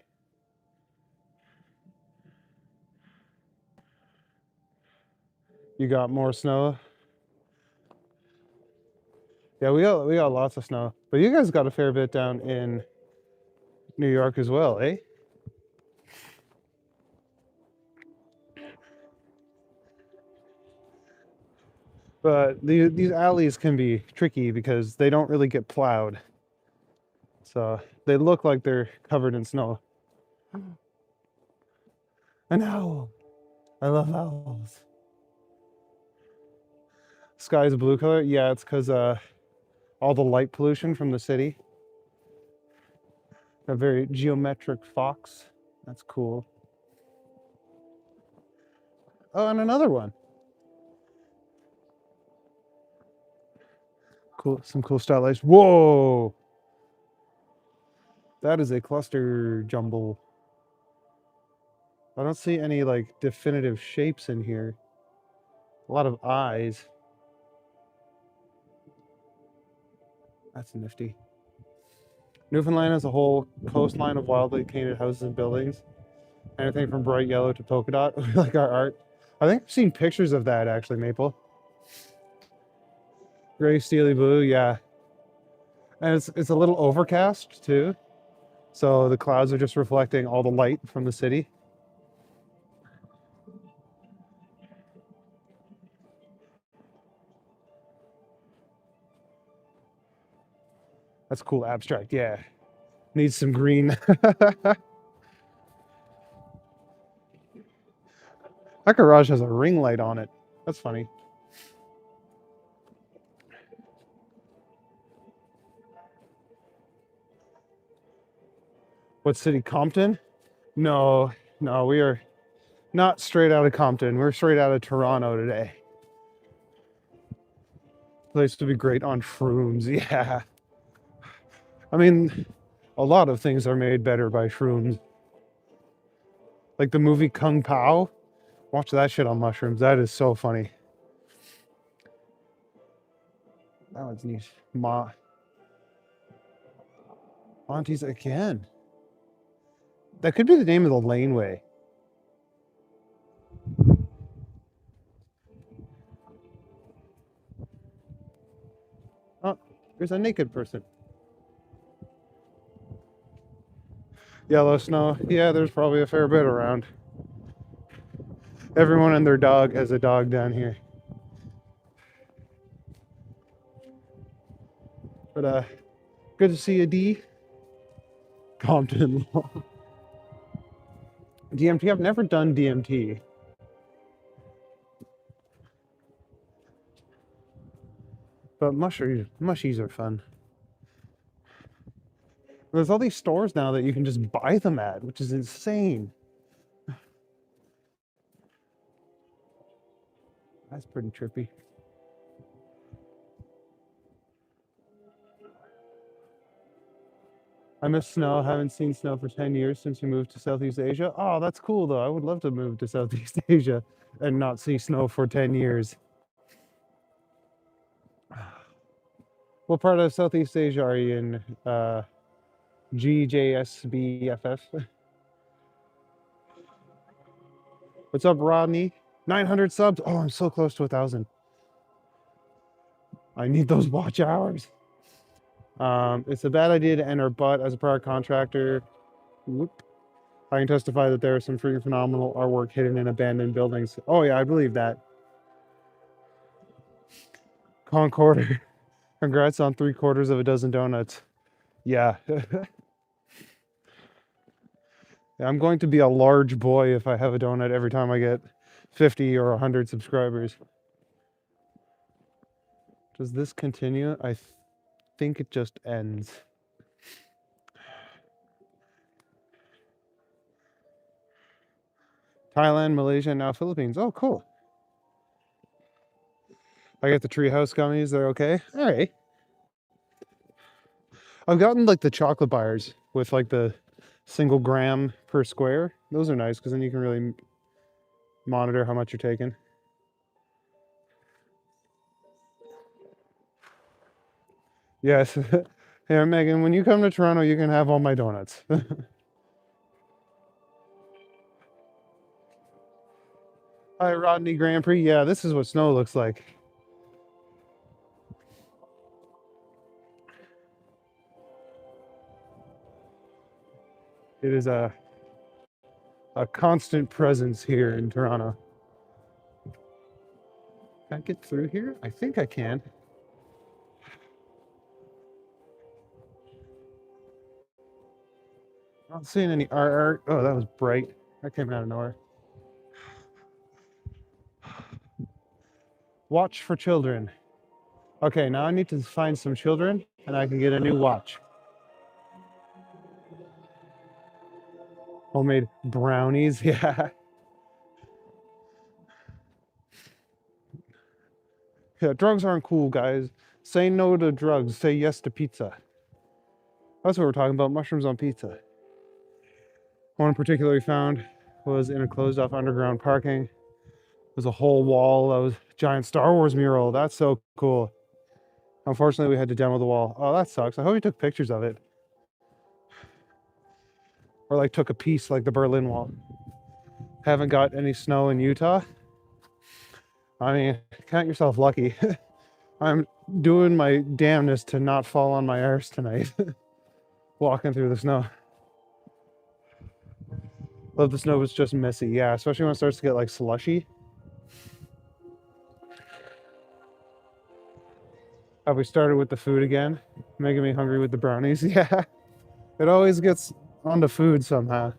You got more snow? Yeah, we got lots of snow. But you guys got a fair bit down in New York as well, eh? But these alleys can be tricky because they don't really get plowed. So they look like they're covered in snow. An owl. I love owls. Sky is a blue color. Yeah, it's because all the light pollution from the city. A very geometric fox. That's cool. Oh, and another one. Cool, some cool stylish. Whoa! That is a cluster jumble. I don't see any like definitive shapes in here. A lot of eyes. That's nifty. Newfoundland has a whole coastline of wildly painted houses and buildings. Anything from bright yellow to polka dot. We like our art. I think I've seen pictures of that actually, Maple. Gray, steely blue, yeah. And it's a little overcast too. So the clouds are just reflecting all the light from the city. That's cool abstract, yeah. Needs some green. That garage has a ring light on it. That's funny. What city? Compton? No, no, we are not straight out of Compton. We're straight out of Toronto today. Place would be great on shrooms. Yeah. I mean, a lot of things are made better by shrooms. Like the movie Kung Pao. Watch that shit on mushrooms. That is so funny. That one's neat. Monty's again. That could be the name of the laneway. Oh, there's a naked person. Yellow snow. Yeah, there's probably a fair bit around. Everyone and their dog has a dog down here. But good to see you, D. Compton. DMT. I've never done DMT. But mushies are fun. There's all these stores now that you can just buy them at, which is insane. That's pretty trippy. I miss snow. Haven't seen snow for 10 years since we moved to Southeast Asia. Oh, that's cool though. I would love to move to Southeast Asia and not see snow for 10 years. What part of Southeast Asia are you in? GJSBFF? What's up, Rodney? 900 subs. Oh, I'm so close to 1,000. I need those watch hours. It's a bad idea to enter, but as a prior contractor, whoop, I can testify that there is some freaking phenomenal artwork hidden in abandoned buildings. Oh yeah, I believe that. Concorder. Congrats on 3/4 of a dozen donuts. Yeah. I'm going to be a large boy if I have a donut every time I get 50 or 100 subscribers. Does this continue? I think it just ends. Thailand, Malaysia, now Philippines. Oh, cool. I get the treehouse gummies. They're okay. All right. I've gotten like the chocolate bars with like the single gram per square. Those are nice because then you can really monitor how much you're taking. Yes. Yeah, Megan, when you come to Toronto, you can have all my donuts. Hi, Rodney Grand Prix. Yeah, this is what snow looks like. It is a constant presence here in Toronto. Can I get through here? I think I can. Not seeing any art. Oh, that was bright. That came out of nowhere. Watch for children. Okay, now I need to find some children and I can get a new watch. Homemade brownies. Yeah. Yeah, drugs aren't cool, guys. Say no to drugs. Say yes to pizza. That's what we're talking about. Mushrooms on pizza. One in particular we found was in a closed off underground parking. There's a whole wall that was a giant Star Wars mural. That's so cool. Unfortunately, we had to demo the wall. Oh, that sucks. I hope you took pictures of it. Or like took a piece like the Berlin Wall. Haven't got any snow in Utah. I mean, count yourself lucky. I'm doing my damnedest to not fall on my arse tonight. Walking through the snow. Love the snow was just messy. Yeah, especially when it starts to get like slushy. Have we started with the food again? Making me hungry with the brownies. Yeah. It always gets onto food somehow.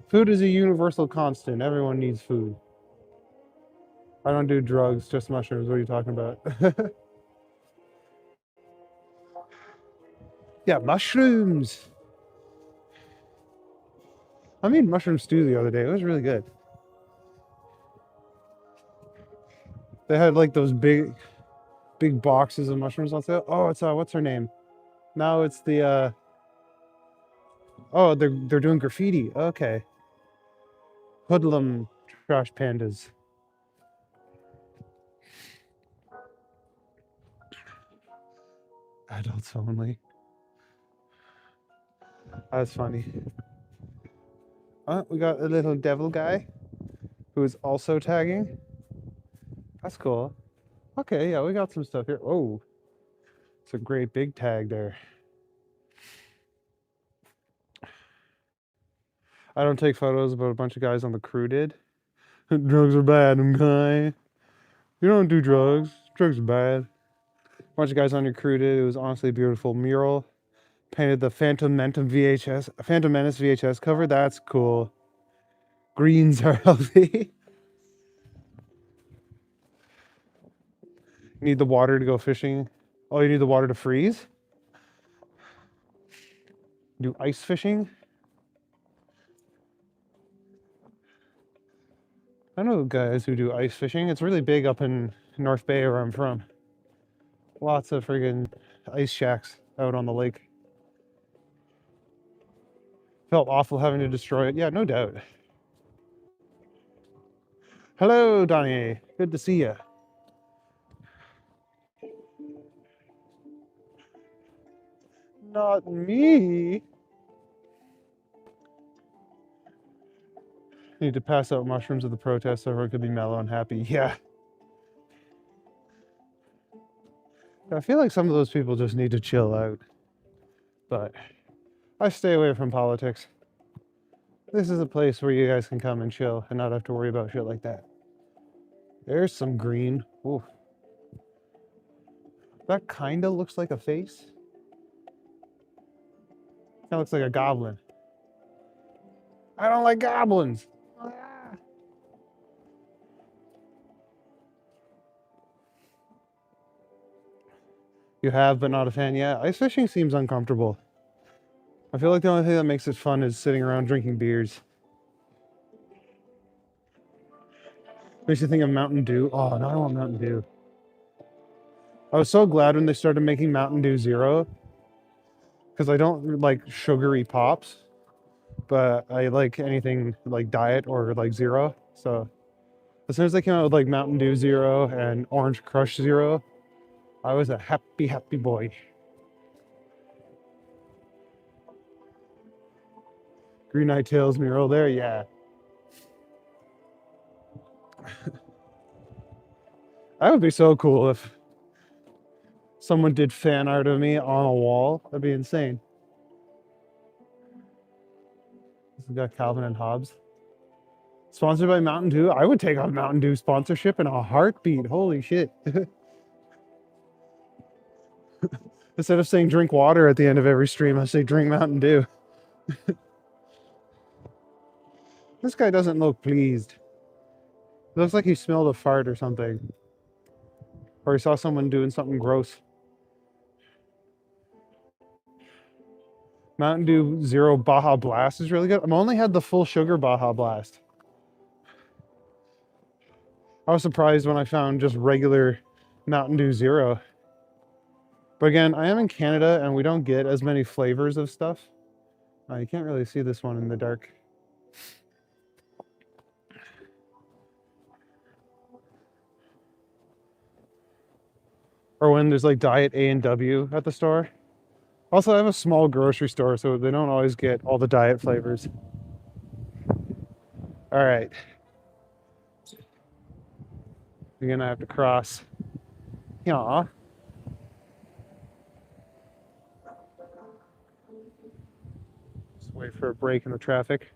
Food is a universal constant. Everyone needs food. I don't do drugs, just mushrooms. What are you talking about? Yeah, mushrooms. I made mushroom stew the other day. It was really good. They had like those big boxes of mushrooms on sale. Oh, it's what's her name? Now it's the oh, they're doing graffiti. Okay. Hoodlum trash pandas. Adults only. That's funny. Oh, we got a little devil guy who is also tagging. That's cool. Okay, yeah, we got some stuff here. Oh, it's a great big tag there. I don't take photos, but a bunch of guys on the crew did. Drugs are bad, okay? You don't do drugs. Drugs are bad. A bunch of guys on your crew did. It was honestly a beautiful mural. Painted the Phantom Menace VHS cover. That's cool. Greens are healthy. You need the water to go fishing. Oh, you need the water to freeze? Do ice fishing? I know guys who do ice fishing. It's really big up in North Bay where I'm from. Lots of friggin' ice shacks out on the lake. Felt awful having to destroy it. Yeah, no doubt. Hello, Donnie. Good to see you. Not me. Need to pass out mushrooms at the protest so everyone could be mellow and happy. Yeah. I feel like some of those people just need to chill out. But I stay away from politics. This is a place where you guys can come and chill and not have to worry about shit like that. There's some green. Ooh. That kind of looks like a face. That looks like a goblin. I don't like goblins. You have, but not a fan. Yeah, ice fishing seems uncomfortable. I feel like the only thing that makes it fun is sitting around drinking beers. Makes you think of Mountain Dew. Oh, no, I want Mountain Dew. I was so glad when they started making Mountain Dew Zero, because I don't like sugary pops, but I like anything like diet or like zero. So as soon as they came out with like Mountain Dew Zero and Orange Crush Zero, I was a happy, happy boy. Green Eye Tails mural there, yeah. That would be so cool if someone did fan art of me on a wall. That'd be insane. This has got Calvin and Hobbes. Sponsored by Mountain Dew. I would take off Mountain Dew sponsorship in a heartbeat. Holy shit. Instead of saying drink water at the end of every stream, I say drink Mountain Dew. This guy doesn't look pleased. It looks like he smelled a fart or something. Or he saw someone doing something gross. Mountain Dew Zero Baja Blast is really good. I've only had the full sugar Baja Blast. I was surprised when I found just regular Mountain Dew Zero. But again, I am in Canada and we don't get as many flavors of stuff. You can't really see this one in the dark. Or when there's like Diet A&W at the store. Also, I have a small grocery store, so they don't always get all the diet flavors. All right. You're gonna have to cross. Yeah. Just wait for a break in the traffic.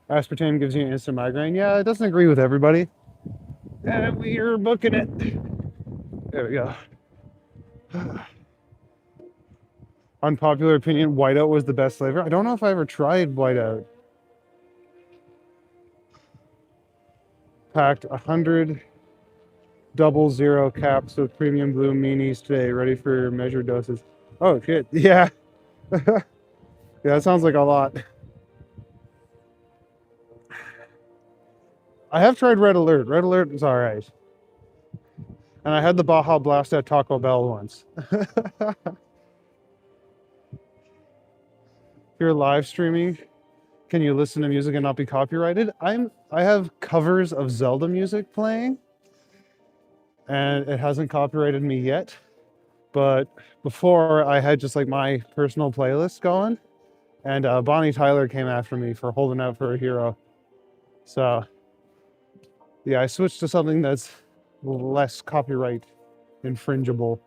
Aspartame gives you an instant migraine. Yeah, it doesn't agree with everybody. And we're booking it. There we go. Unpopular opinion, whiteout was the best flavor. I don't know if I ever tried whiteout. Packed 100 00 caps of premium blue minis today, ready for measured doses. Oh shit, yeah. Yeah, that sounds like a lot. I have tried Red Alert. Red Alert is all right. And I had the Baja Blast at Taco Bell once. If you're live streaming, can you listen to music and not be copyrighted? I have covers of Zelda music playing, and it hasn't copyrighted me yet. But before, I had just like my personal playlist going, and Bonnie Tyler came after me for holding out for a hero. So yeah, I switched to something that's less copyright infringible.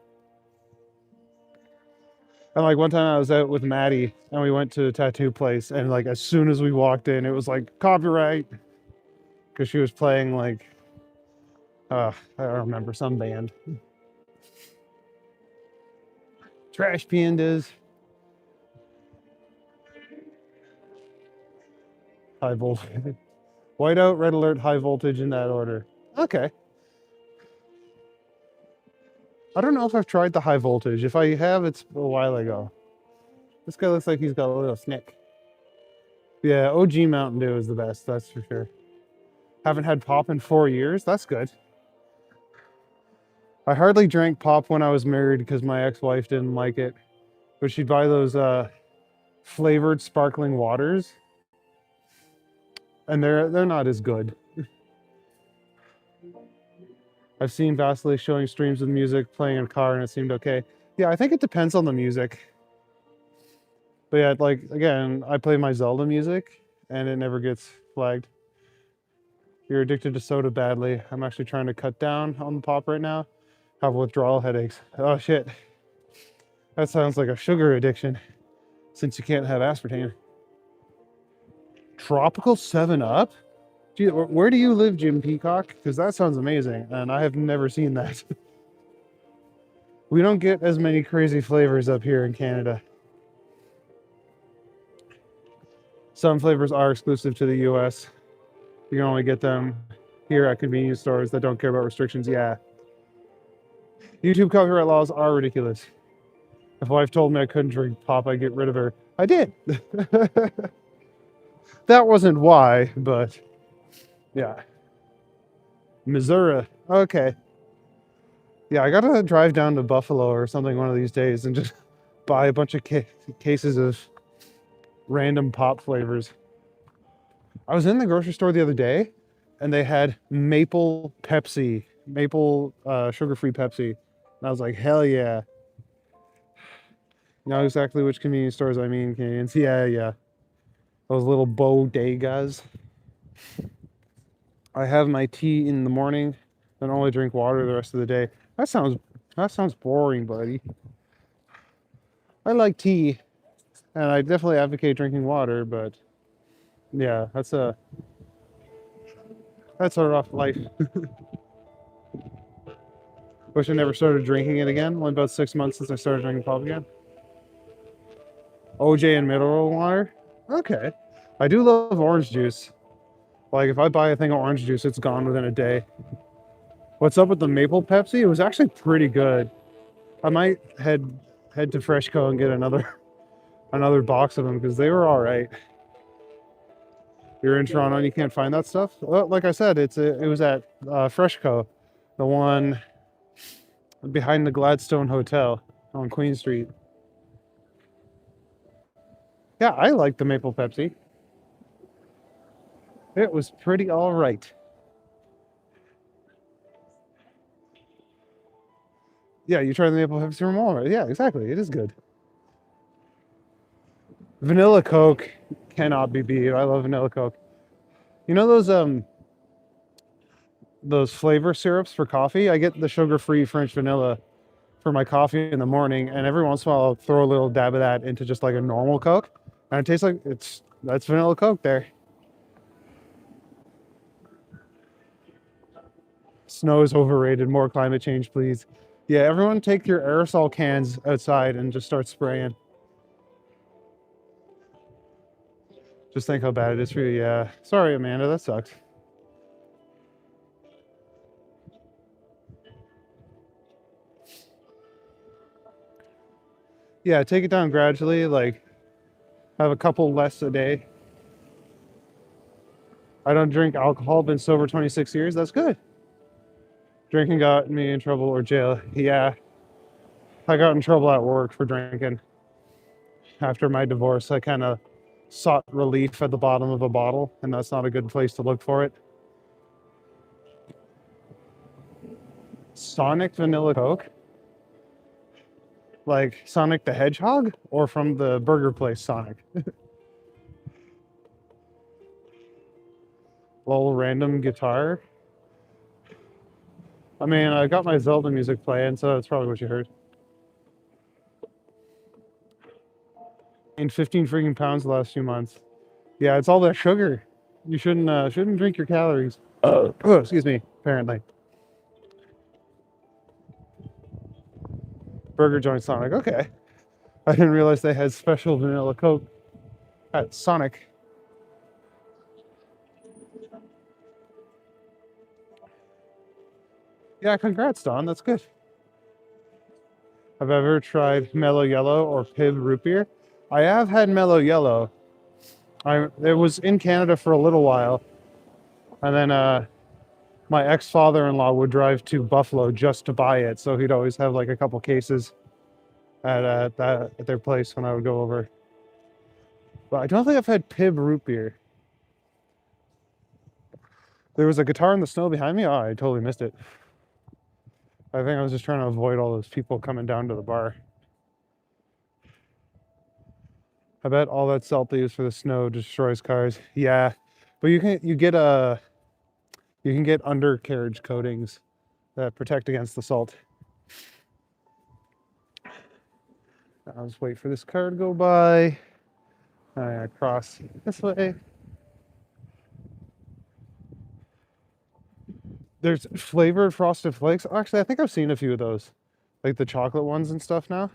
And like one time I was out with Maddie and we went to a tattoo place, and like as soon as we walked in, it was like copyright, because she was playing like I don't remember, some band. Trash Pandas. High voltage. Whiteout, Red Alert, High Voltage in that order. Okay. I don't know if I've tried the High Voltage. If I have, it's a while ago. This guy looks like he's got a little snick. Yeah, OG Mountain Dew is the best, that's for sure. Haven't had pop in 4 years. That's good. I hardly drank pop when I was married because my ex-wife didn't like it. But she'd buy those flavored sparkling waters, and they're not as good. I've seen Vasily showing streams of music playing in a car, and it seemed okay. Yeah, I think it depends on the music. But yeah, like again, I play my Zelda music and it never gets flagged. You're addicted to soda badly. I'm actually trying to cut down on the pop right now. Have withdrawal headaches. Oh shit. That sounds like a sugar addiction, since you can't have aspartame. Tropical 7-Up? Gee, where do you live, Jim Peacock? Because that sounds amazing, and I have never seen that. We don't get as many crazy flavors up here in Canada. Some flavors are exclusive to the US. You can only get them here at convenience stores that don't care about restrictions. Yeah. YouTube copyright laws are ridiculous. If wife told me I couldn't drink pop, I'd get rid of her. I did. That wasn't why, but yeah. Missouri. Okay. Yeah, I gotta drive down to Buffalo or something one of these days and just buy a bunch of cases of random pop flavors. I was in the grocery store the other day and they had maple Pepsi, maple sugar-free Pepsi. And I was like, hell yeah. You know exactly which convenience stores I mean, Canadians. Yeah. Those little bodegas. I have my tea in the morning and only drink water the rest of the day. That sounds boring, buddy. I like tea, and I definitely advocate drinking water, but yeah, that's a rough life. Wish I never started drinking it again. Only about 6 months since I started drinking pop again. OJ and mineral water? Okay. I do love orange juice. Like, if I buy a thing of orange juice, it's gone within a day. What's up with the maple Pepsi? It was actually pretty good. I might head to Freshco and get another box of them, because they were all right. You're in Toronto and you can't find that stuff? Well, like I said, it was at Freshco, the one behind the Gladstone Hotel on Queen Street. Yeah, I like the maple Pepsi. It was pretty all right. Yeah, you tried the maple Pepsi from Walmart. Yeah, exactly. It is good. Vanilla Coke cannot be beat. I love vanilla Coke. You know those flavor syrups for coffee? I get the sugar-free French vanilla for my coffee in the morning, and every once in a while I'll throw a little dab of that into just like a normal Coke, and it tastes like that's vanilla Coke there. Snow is overrated. More climate change, please. Yeah, everyone take your aerosol cans outside and just start spraying. Just think how bad it is for you. Yeah. Sorry, Amanda. That sucks. Yeah, take it down gradually. Like, have a couple less a day. I don't drink alcohol. Been sober 26 years. That's good. Drinking got me in trouble or jail. Yeah, I got in trouble at work for drinking. After my divorce, I kind of sought relief at the bottom of a bottle, and that's not a good place to look for it. Sonic Vanilla Coke? Like Sonic the Hedgehog? Or from the burger place Sonic? Little random guitar? I mean, I got my Zelda music playing, so that's probably what you heard. Gained 15 freaking pounds the last few months. Yeah, it's all that sugar. You shouldn't drink your calories. Oh, excuse me. Apparently, burger joint Sonic. Okay, I didn't realize they had special vanilla Coke at Sonic. Yeah, congrats, Don. That's good. Have I ever tried Mellow Yellow or Pib root beer? I have had Mellow Yellow. It was in Canada for a little while, and then my ex-father-in-law would drive to Buffalo just to buy it, so he'd always have like a couple cases at their place when I would go over. But I don't think I've had Pib root beer. There was a guitar in the snow behind me. Oh, I totally missed it. I think I was just trying to avoid all those people coming down to the bar. I bet all that salt they use for the snow destroys cars. Yeah, but you can get undercarriage coatings that protect against the salt. I'll just wait for this car to go by. I cross this way. There's flavored Frosted Flakes. Actually, I think I've seen a few of those, like the chocolate ones and stuff now.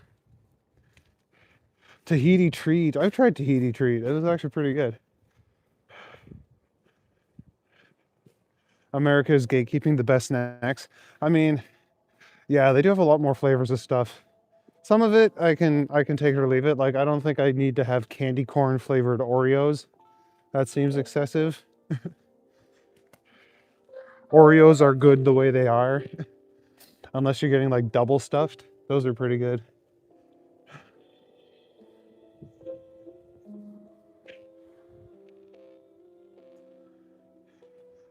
Tahiti Treat. I've tried Tahiti Treat. It was actually pretty good. America is gatekeeping the best snacks. I mean, yeah, they do have a lot more flavors of stuff. Some of it I can take or leave it. Like, I don't think I need to have candy corn flavored Oreos. That seems excessive. Oreos are good the way they are. Unless you're getting like double stuffed. Those are pretty good.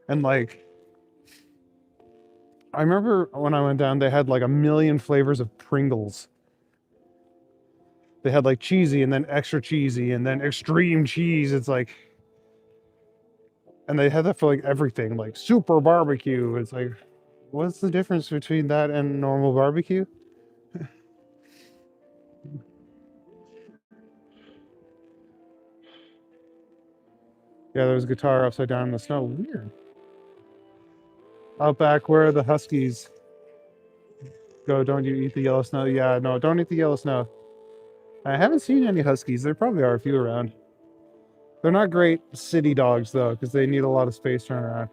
And like, I remember when I went down, they had like a million flavors of Pringles. They had like cheesy and then extra cheesy and then extreme cheese. It's like, and they had that for like everything, like super barbecue. It's like, what's the difference between that and normal barbecue? Yeah, there was a guitar upside down in the snow. Weird. Out back where the Huskies go, don't you eat the yellow snow? Yeah, no, don't eat the yellow snow. I haven't seen any Huskies. There probably are a few around. They're not great city dogs, though, because they need a lot of space to run around.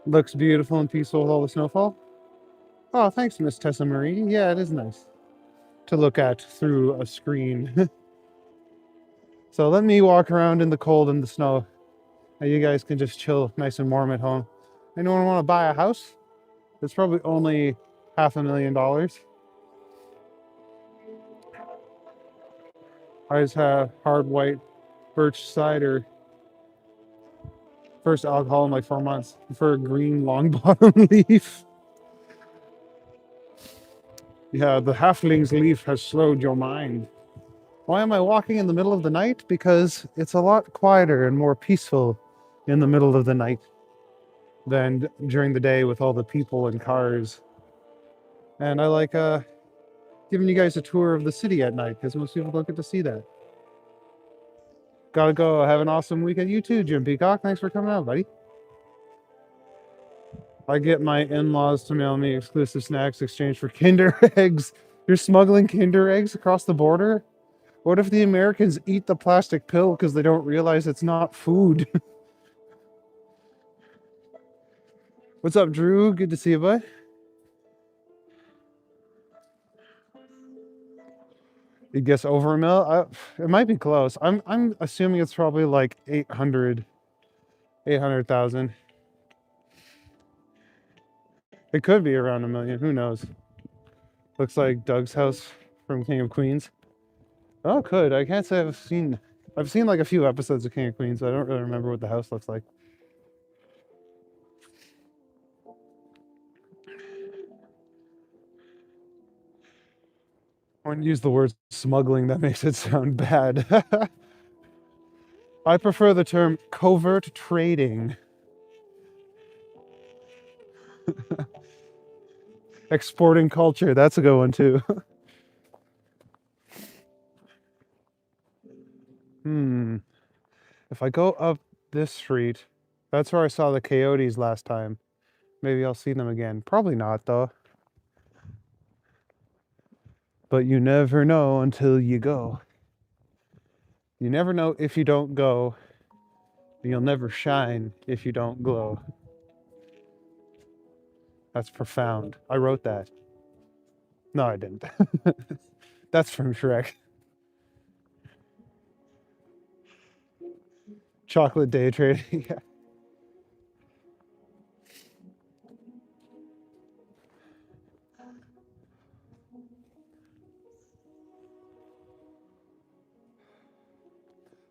Looks beautiful and peaceful with all the snowfall. Oh, thanks, Miss Tessa Marie. Yeah, it is nice to look at through a screen. So let me walk around in the cold and the snow. And you guys can just chill nice and warm at home. Anyone want to buy a house? It's probably only $500,000. I just have hard white birch cider. First alcohol in like 4 months for a green long bottom leaf. Yeah, the halfling's leaf has slowed your mind. Why am I walking in the middle of the night? Because it's a lot quieter and more peaceful in the middle of the night than during the day with all the people and cars. And I like giving you guys a tour of the city at night because most people don't get to see that. Gotta go. Have an awesome weekend. You too, Jim Peacock. Thanks for coming out, buddy. I get my in-laws to mail me exclusive snacks in exchange for Kinder eggs. You're smuggling Kinder eggs across the border? What if the Americans eat the plastic pill because they don't realize it's not food? What's up, Drew? Good to see you, bud. You guess over a mil? It might be close. I'm assuming it's probably like 800,000. It could be around a million. Who knows? Looks like Doug's house from King of Queens. Oh, could. I can't say I've seen like a few episodes of King of Queens, so I don't really remember what the house looks like. When you use the word smuggling, that makes it sound bad. I prefer the term covert trading. Exporting culture, that's a good one too. If I go up this street, that's where I saw the coyotes last time. Maybe I'll see them again. Probably not though. But you never know until you go. You never know if you don't go. You'll never shine if you don't glow. That's profound. I wrote that. No, I didn't. That's from Shrek. Chocolate day trading. Yeah.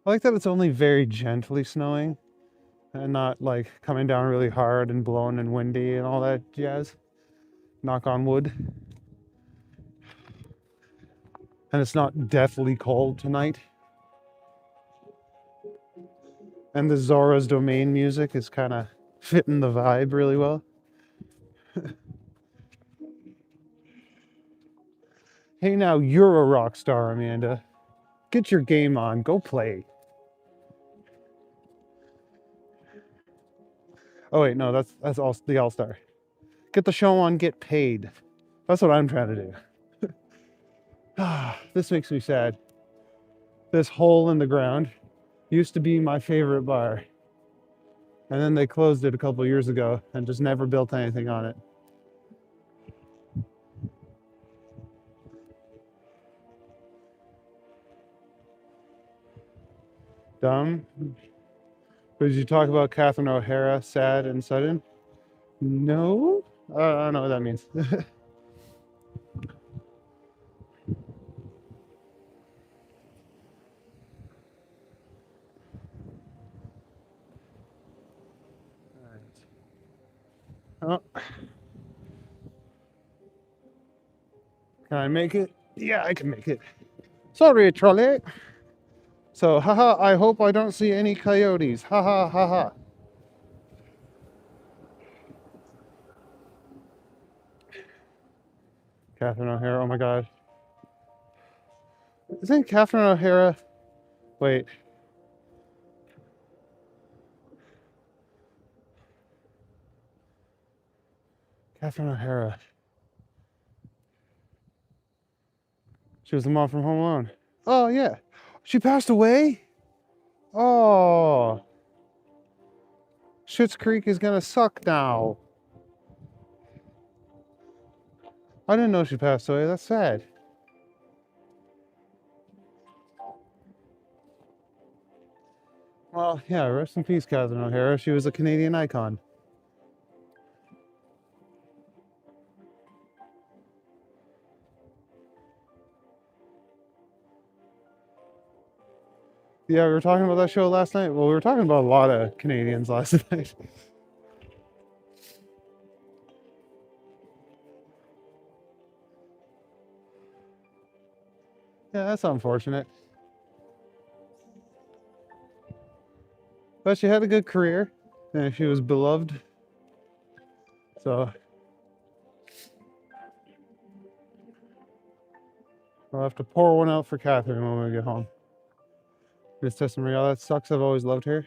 I like that it's only very gently snowing and not like coming down really hard and blowing and windy and all that jazz. Knock on wood. And it's not deathly cold tonight. And the Zora's Domain music is kind of fitting the vibe really well. Hey, now you're a rock star, Amanda. Get your game on. Go play. Oh wait, no, that's all the All-Star. Get the show on, get paid. That's what I'm trying to do. This makes me sad. This hole in the ground used to be my favorite bar. And then they closed it a couple years ago and just never built anything on it. Dumb. Did you talk about Catherine O'Hara, sad and sudden? No? I don't know what that means. Oh. Can I make it? Yeah, I can make it. Sorry, trolley. So, haha, I hope I don't see any coyotes. Haha, haha. Catherine O'Hara, oh my god. Isn't Catherine O'Hara... Wait. Catherine O'Hara. She was the mom from Home Alone. Oh, yeah. She passed away? Oh. Schitt's Creek is gonna suck now. I didn't know she passed away. That's sad. Well, yeah, rest in peace, Catherine O'Hara. She was a Canadian icon. Yeah, we were talking about that show last night. Well, we were talking about a lot of Canadians last night. Yeah, that's unfortunate. But she had a good career and she was beloved. So I'll have to pour one out for Catherine when we get home. Miss Tessa Marie, that sucks. I've always loved her.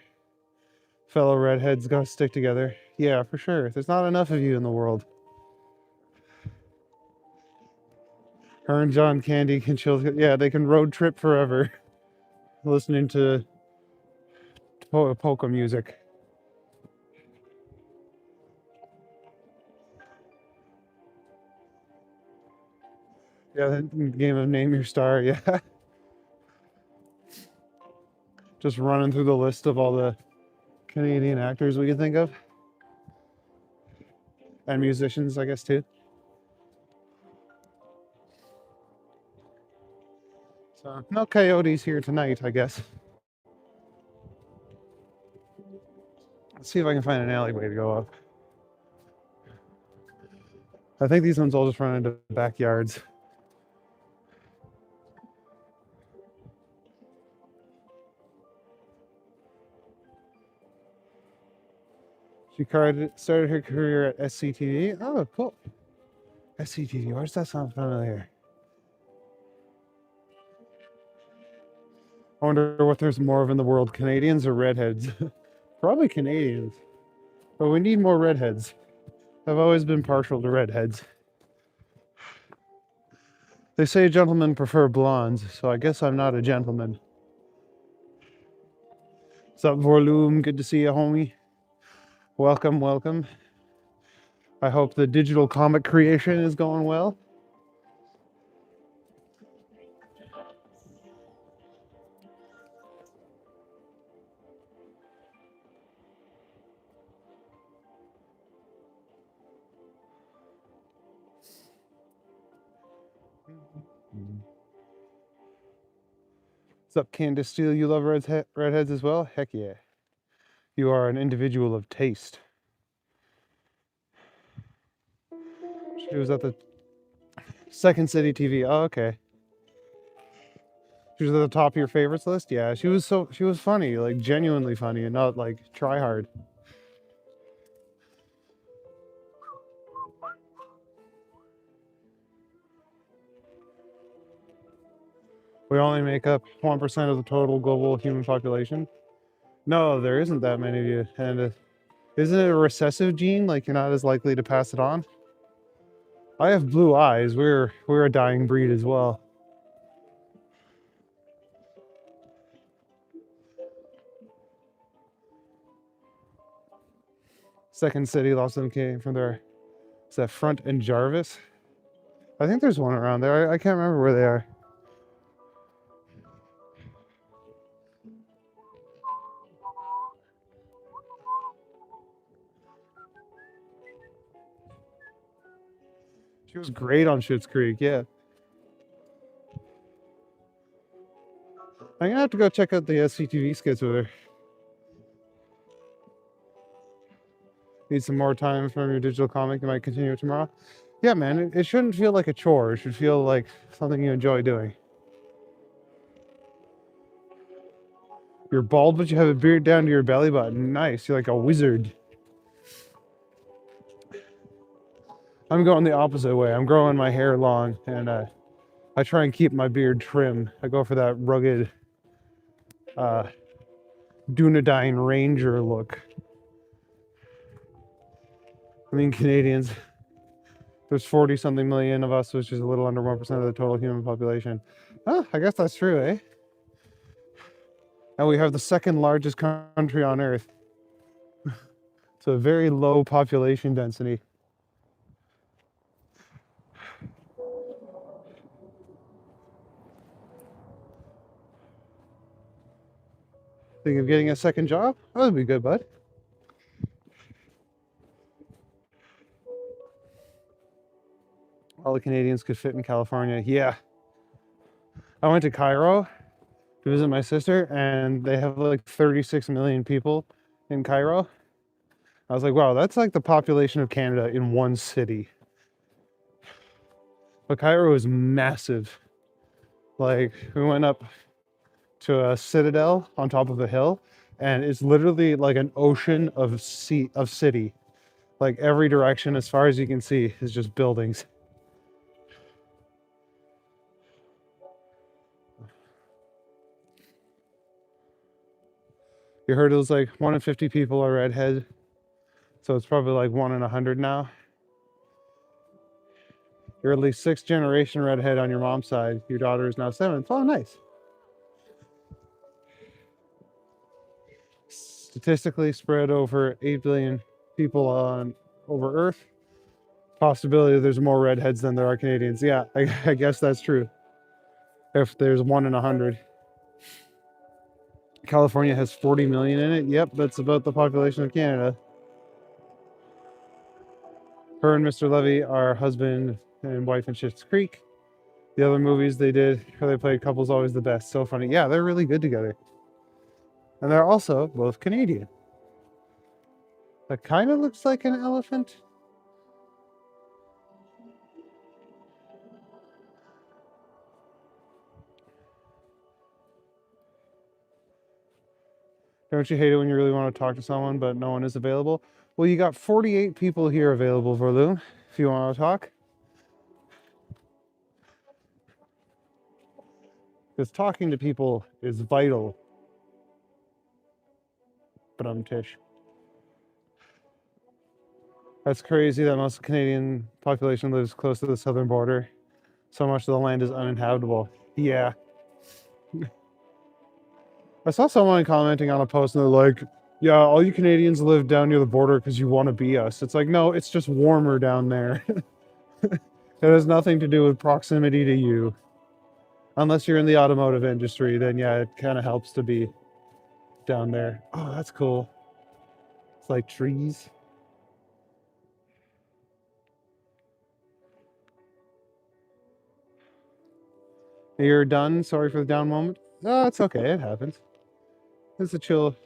Fellow redheads gotta stick together. Yeah, for sure. There's not enough of you in the world. Her and John Candy can chill. Yeah, they can road trip forever listening to polka music. Yeah, the game of Name Your Star. Yeah, just running through the list of all the Canadian actors we can think of, and musicians, I guess, too. So no coyotes here tonight, I guess. Let's see if I can find an alleyway to go up. I think these ones all just run into backyards. She started her career at SCTV. Oh, cool. SCTV, why does that sound familiar? I wonder what there's more of in the world, Canadians or redheads? Probably Canadians. But we need more redheads. I've always been partial to redheads. They say gentlemen prefer blondes, so I guess I'm not a gentleman. What's up, Vorloom? Good to see you, homie. Welcome, welcome. I hope the digital comic creation is going well. What's up, Candace Steele? You love redheads as well? Heck yeah. You are an individual of taste. She was at the Second City TV. Oh, okay. She was at the top of your favorites list? Yeah, she was funny, like genuinely funny and not like try hard. We only make up 1% of the total global human population. No, there isn't that many of you. And isn't it a recessive gene? Like you're not as likely to pass it on? I have blue eyes. We're a dying breed as well. Second City, lots of them came from there. Is that Front and Jarvis? I think there's one around there. I can't remember where they are. She was great on Schitt's Creek, yeah. I'm gonna have to go check out the SCTV skits with her. Need some more time from your digital comic. You might continue tomorrow. Yeah, man, it shouldn't feel like a chore. It should feel like something you enjoy doing. You're bald, but you have a beard down to your belly button. Nice. You're like a wizard. I'm going the opposite way. I'm growing my hair long, and I try and keep my beard trim. I go for that rugged Dunedain Ranger look. I mean, Canadians, there's 40 something million of us, which is a little under 1% of the total human population. Oh, I guess that's true, eh? And we have the second largest country on earth. It's a very low population density. Think of getting a second job? That would be good, bud. All the Canadians could fit in California. Yeah. I went to Cairo to visit my sister, and they have like 36 million people in Cairo. I was like, wow, that's like the population of Canada in one city. But Cairo is massive. Like, we went up to a citadel on top of a hill, and it's literally like an ocean of city. Like every direction, as far as you can see, is just buildings. You heard it was like 1 in 50 people are redhead, so it's probably like 1 in 100 now. You're at least 6th generation redhead on your mom's side. Your daughter is now 7th. Oh, nice. Statistically spread over 8 billion people on over Earth. Possibility there's more redheads than there are Canadians. Yeah, I guess that's true. If there's 1 in 100. California has 40 million in it. Yep, that's about the population of Canada. Her and Mr. Levy are husband and wife in Schitt's Creek. The other movies they did where they played couples always the best. So funny. Yeah, they're really good together. And they're also both Canadian. That kind of looks like an elephant. Don't you hate it when you really want to talk to someone but no one is available? Well, you got 48 people here available, Verloon, if you want to talk. Because talking to people is vital. But Tish. That's crazy that most of the Canadian population lives close to the southern border. So much of the land is uninhabitable. Yeah. I saw someone commenting on a post and they're like, yeah, all you Canadians live down near the border because you want to be us. It's like, no, it's just warmer down there. It has nothing to do with proximity to you. Unless you're in the automotive industry, then yeah, it kind of helps to be down there. Oh, that's cool. It's like trees. You're done? Sorry for the down moment. Oh, it's okay. It happens. It's a chill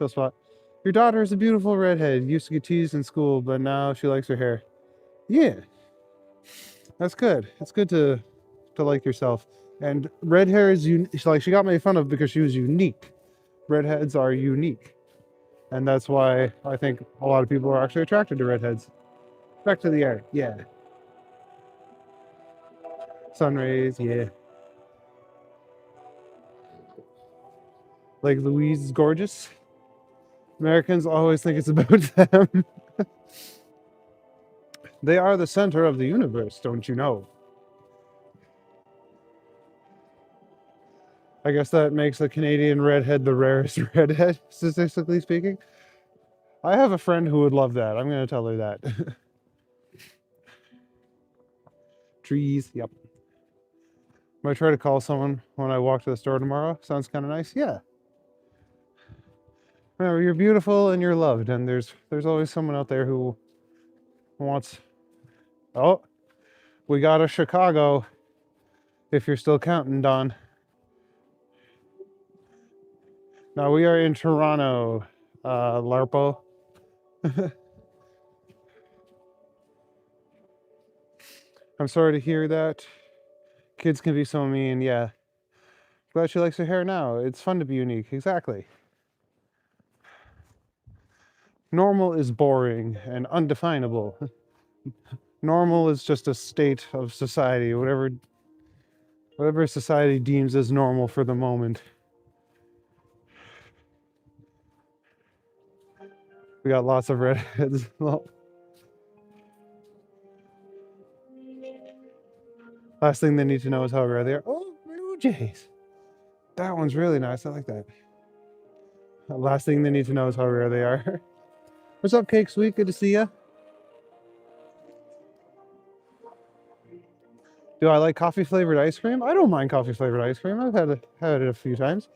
spot. Your daughter is a beautiful redhead. Used to get teased in school, but now she likes her hair. Yeah. That's good. It's good to like yourself. And red hair is like she got made fun of because she was unique. Redheads are unique. And that's why I think a lot of people are actually attracted to redheads. Back to the air. Yeah. Sun rays, yeah. Lake Louise is gorgeous. Americans always think it's about them. They are the center of the universe, don't you know? I guess that makes the Canadian redhead the rarest redhead, statistically speaking. I have a friend who would love that. I'm going to tell her that. Trees, yep. Might try to call someone when I walk to the store tomorrow. Sounds kind of nice. Yeah. Remember, you're beautiful and you're loved, and there's always someone out there who wants. Oh, we got a Chicago. If you're still counting, Don. Now we are in Toronto, Larpo. I'm sorry to hear that. Kids can be so mean. Yeah. Glad she likes her hair now. It's fun to be unique. Exactly. Normal is boring and undefinable. Normal is just a state of society, whatever society deems as normal for the moment. We got lots of redheads. Last thing they need to know is how rare they are. Oh, blue jays. That one's really nice. I like that. Last thing they need to know is how rare they are. What's up, Cake Sweet? Good to see you. Do I like coffee flavored ice cream? I don't mind coffee flavored ice cream. I've had it a few times.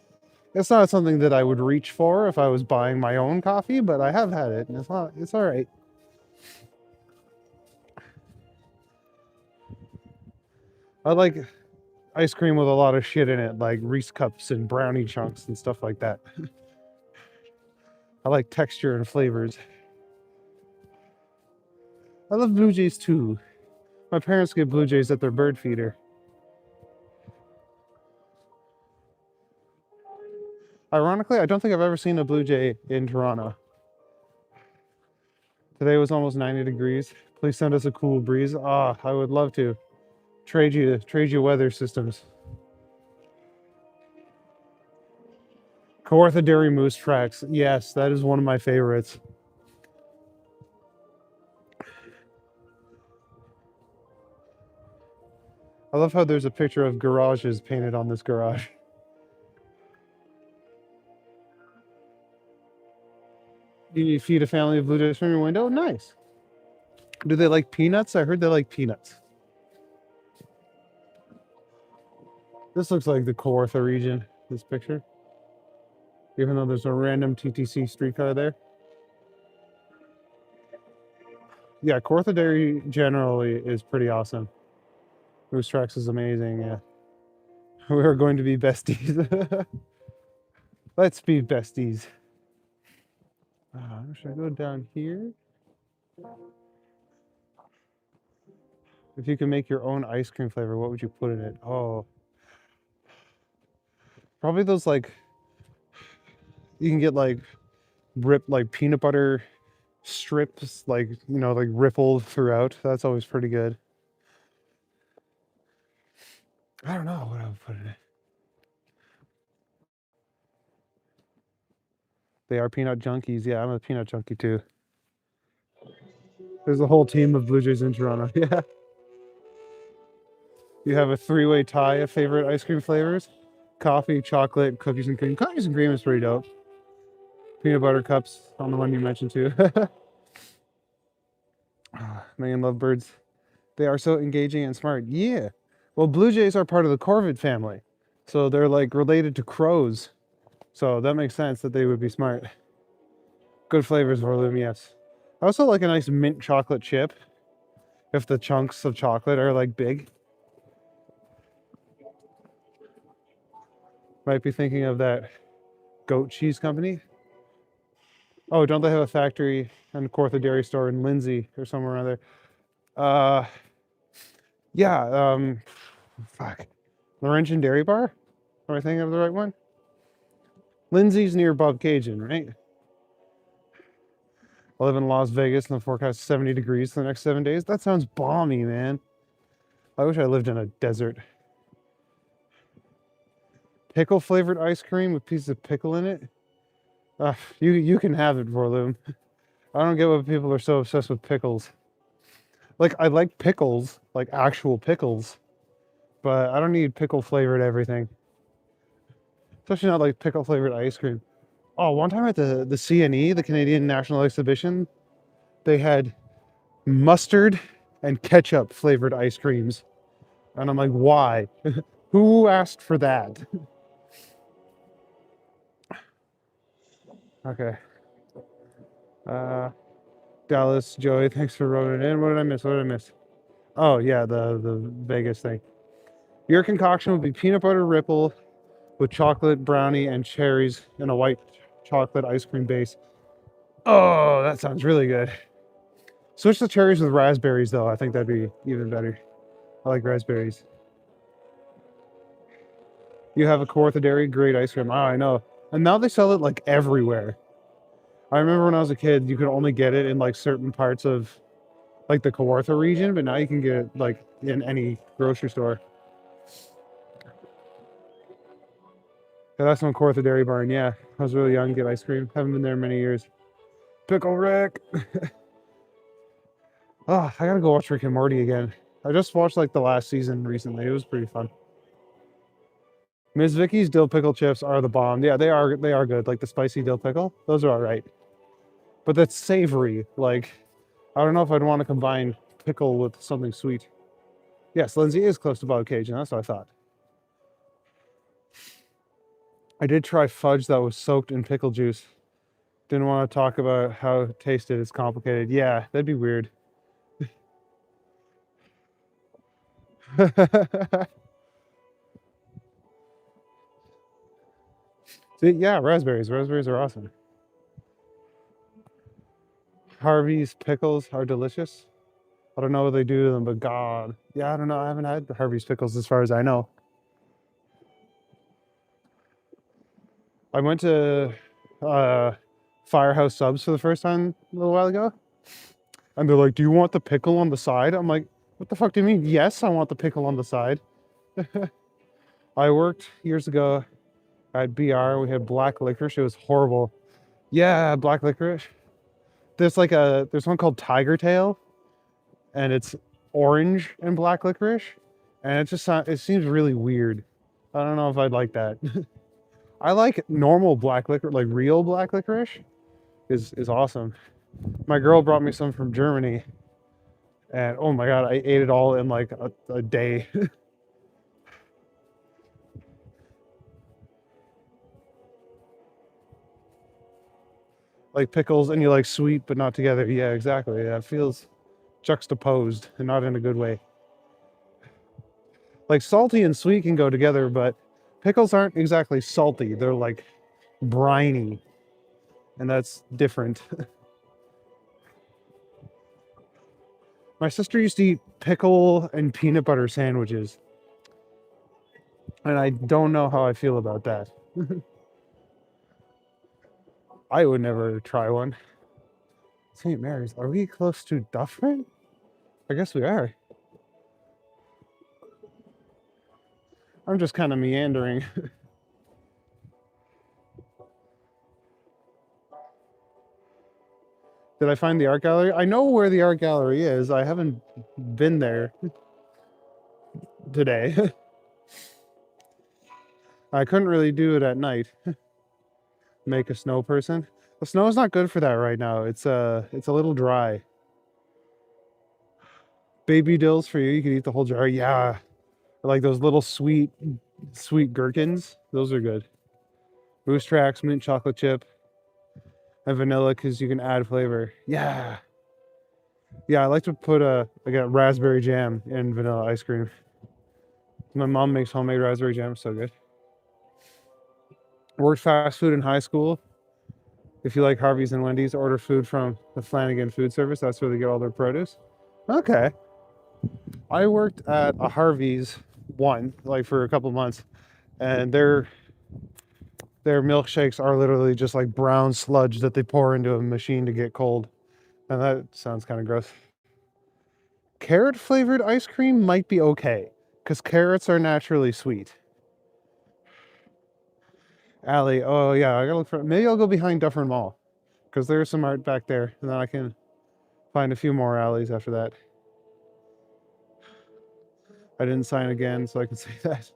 It's not something that I would reach for if I was buying my own coffee, but I have had it, and it's all right. I like ice cream with a lot of shit in it, like Reese cups and brownie chunks and stuff like that. I like texture and flavors. I love Blue Jays too. My parents get Blue Jays at their bird feeder. Ironically, I don't think I've ever seen a Blue Jay in Toronto. Today was almost 90 degrees. Please send us a cool breeze. Ah, I would love to. Trade you weather systems. Kawartha Dairy Moose tracks. Yes, that is one of my favorites. I love how there's a picture of garages painted on this garage. You feed a family of blue jays from your window? Nice. Do they like peanuts? I heard they like peanuts. This looks like the Kawartha region, this picture. Even though there's a random TTC streetcar there. Yeah, Kawartha Dairy generally is pretty awesome. Moose Tracks is amazing, yeah. We're going to be besties. Let's be besties. Should I go down here? If you can make your own ice cream flavor, what would you put in it? Oh, probably those like, you can get like ripped like peanut butter strips, like, you know, like rippled throughout. That's always pretty good. I don't know what I would put in it. They are peanut junkies. Yeah, I'm a peanut junkie too. There's a whole team of Blue Jays in Toronto. Yeah. You have a three-way tie of favorite ice cream flavors: coffee, chocolate, cookies and cream. Cookies and cream is pretty dope. Peanut butter cups on the one you mentioned too. Megan Lovebirds. They are so engaging and smart. Yeah. Well, Blue Jays are part of the corvid family. So they're like related to crows. So that makes sense that they would be smart. Good flavors for them, yes. I also like a nice mint chocolate chip. If the chunks of chocolate are like big. Might be thinking of that goat cheese company. Oh, don't they have a factory and Kawartha Dairy Store in Lindsay or somewhere around there? Yeah, fuck. Laurentian Dairy Bar? Am I thinking of the right one? Lindsay's near Bob Cajun, right? I live in Las Vegas and the forecast is 70 degrees for the next 7 days. That sounds balmy, man. I wish I lived in a desert. Pickle flavored ice cream with pieces of pickle in it? You can have it, Vorloom. I don't get why people are so obsessed with pickles. Like, I like pickles, like actual pickles, but I don't need pickle flavored everything. Especially not like pickle flavored ice cream. Oh, one time at the CNE, the Canadian National Exhibition, they had mustard and ketchup flavored ice creams. And I'm like, why? Who asked for that? Okay. Dallas, Joey, thanks for rolling in. What did I miss? What did I miss? Oh, yeah, the Vegas thing. Your concoction would be peanut butter ripple with chocolate, brownie, and cherries in a white chocolate ice cream base. Oh, that sounds really good. Switch the cherries with raspberries, though. I think that'd be even better. I like raspberries. You have a Kawartha Dairy, great ice cream. Oh, I know. And now they sell it like everywhere. I remember when I was a kid, you could only get it in like certain parts of like the Kawartha region, but now you can get it like in any grocery store. Yeah, that's one Kawartha Dairy Barn. Yeah, I was really young to get ice cream. Haven't been there in many years. Pickle Rick. Oh, I gotta go watch Rick and Morty again. I just watched like the last season recently. It was pretty fun. Miss Vicky's dill pickle chips are the bomb. Yeah, they are good. Like the spicy dill pickle, those are all right. But that's savory. Like, I don't know if I'd want to combine pickle with something sweet. Yes, Lindsay is close to Bob Cajun. That's what I thought. I did try fudge that was soaked in pickle juice. Didn't want to talk about how it tasted. It's complicated. Yeah, that'd be weird. See, yeah, raspberries. Raspberries are awesome. Harvey's pickles are delicious. I don't know what they do to them, but God. Yeah, I don't know. I haven't had Harvey's pickles as far as I know. I went to Firehouse Subs for the first time a little while ago. And they're like, do you want the pickle on the side? I'm like, what the fuck do you mean? Yes, I want the pickle on the side. I worked years ago at BR. We had black licorice. It was horrible. Yeah, black licorice. There's one called Tiger Tail, and it's orange and black licorice. and it seems really weird. I don't know if I'd like that. I like normal black liquor, like real black licorice is awesome. My girl brought me some from Germany, and oh my god, I ate it all in like a day. Like pickles, and you like sweet but not together. Yeah, exactly. Yeah, it feels juxtaposed and not in a good way. Like salty and sweet can go together, but pickles aren't exactly salty. They're like briny, and that's different. My sister used to eat pickle and peanut butter sandwiches, and I don't know how I feel about that. I would never try one. St. Mary's. Are we close to Dufferin? I guess we are. I'm just kind of meandering. Did I find the art gallery? I know where the art gallery is. I haven't been there today. I couldn't really do it at night. Make a snow person. The snow is not good for that right now. It's a little dry. Baby dills for you. You can eat the whole jar. Yeah. Like those little sweet gherkins. Those are good. Moose tracks, mint chocolate chip, and vanilla because you can add flavor. Yeah. Yeah, I like to put I got raspberry jam in vanilla ice cream. My mom makes homemade raspberry jam, so good. Worked fast food in high school. If you like Harvey's and Wendy's, order food from the Flanagan Food Service. That's where they get all their produce. Okay. I worked at a Harvey's like for a couple months, and their milkshakes are literally just like brown sludge that they pour into a machine to get cold. And that sounds kind of gross. Carrot flavored ice cream might be okay, because carrots are naturally sweet. Alley. Oh yeah, I gotta look for. Maybe I'll go behind Dufferin Mall, because there's some art back there, and then I can find a few more alleys after that. I didn't sign again, so I can say that.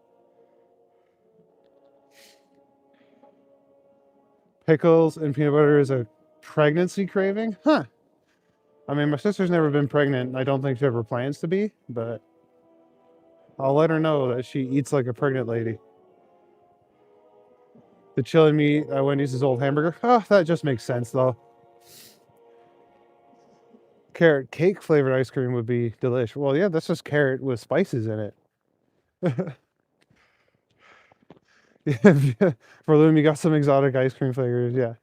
Pickles and peanut butter is a pregnancy craving? Huh. I mean, my sister's never been pregnant, and I don't think she ever plans to be, but I'll let her know that she eats like a pregnant lady. The chili meat at Wendy's old hamburger. Oh, that just makes sense, though. Carrot cake flavored ice cream would be delicious. Well, yeah, that's just carrot with spices in it. For Loom, you got some exotic ice cream flavors, yeah.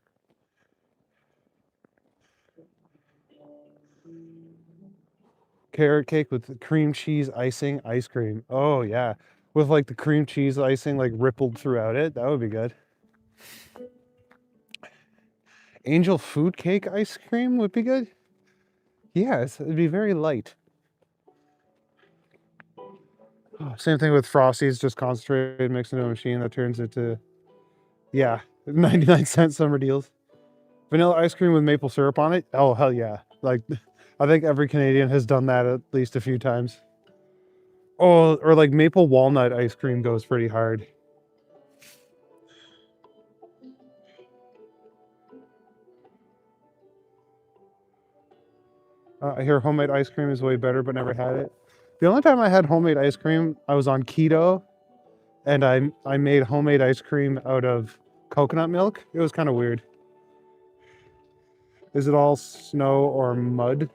Carrot cake with cream cheese icing ice cream. Oh, yeah. With like the cream cheese icing like rippled throughout it. That would be good. Angel food cake ice cream would be good. Yes, it'd be very light. Oh, same thing with Frosties, just concentrated mixed into a machine that turns into, yeah, 99-cent summer deals. Vanilla ice cream with maple syrup on it. Oh, hell yeah. Like, I think every Canadian has done that at least a few times. Oh, or like maple walnut ice cream goes pretty hard. I hear homemade ice cream is way better, but never had it. The only time I had homemade ice cream, I was on keto, and I made homemade ice cream out of coconut milk. It was kind of weird. Is it all snow or mud?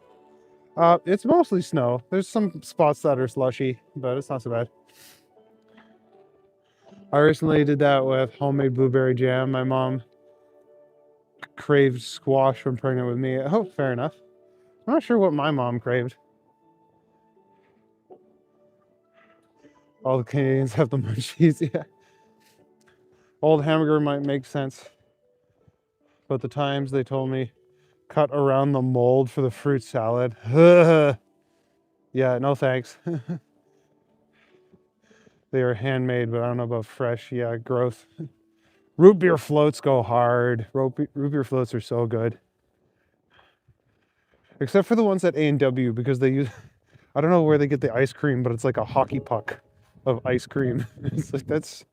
It's mostly snow. There's some spots that are slushy, but it's not so bad. I recently did that with homemade blueberry jam. My mom craved squash when pregnant with me. Oh, fair enough. I'm not sure what my mom craved. All the Canadians have the munchies, yeah. Old hamburger might make sense, but the times they told me cut around the mold for the fruit salad. Yeah, no thanks. They are handmade, but I don't know about fresh. Yeah, gross. Root beer floats go hard. Root beer floats are so good. Except for the ones at A&W, because they use... I don't know where they get the ice cream, but it's like a hockey puck of ice cream. It's like, that's,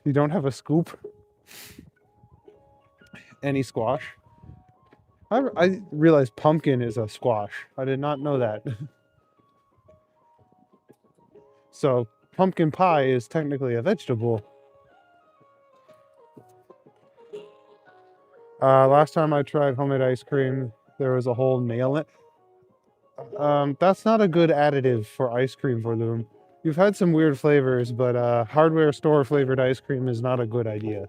you don't have a scoop? Any squash? I realized pumpkin is a squash. I did not know that. So pumpkin pie is technically a vegetable. Last time I tried homemade ice cream, there was a whole nail in it. That's not a good additive for ice cream for them. You've had some weird flavors, but hardware store flavored ice cream is not a good idea.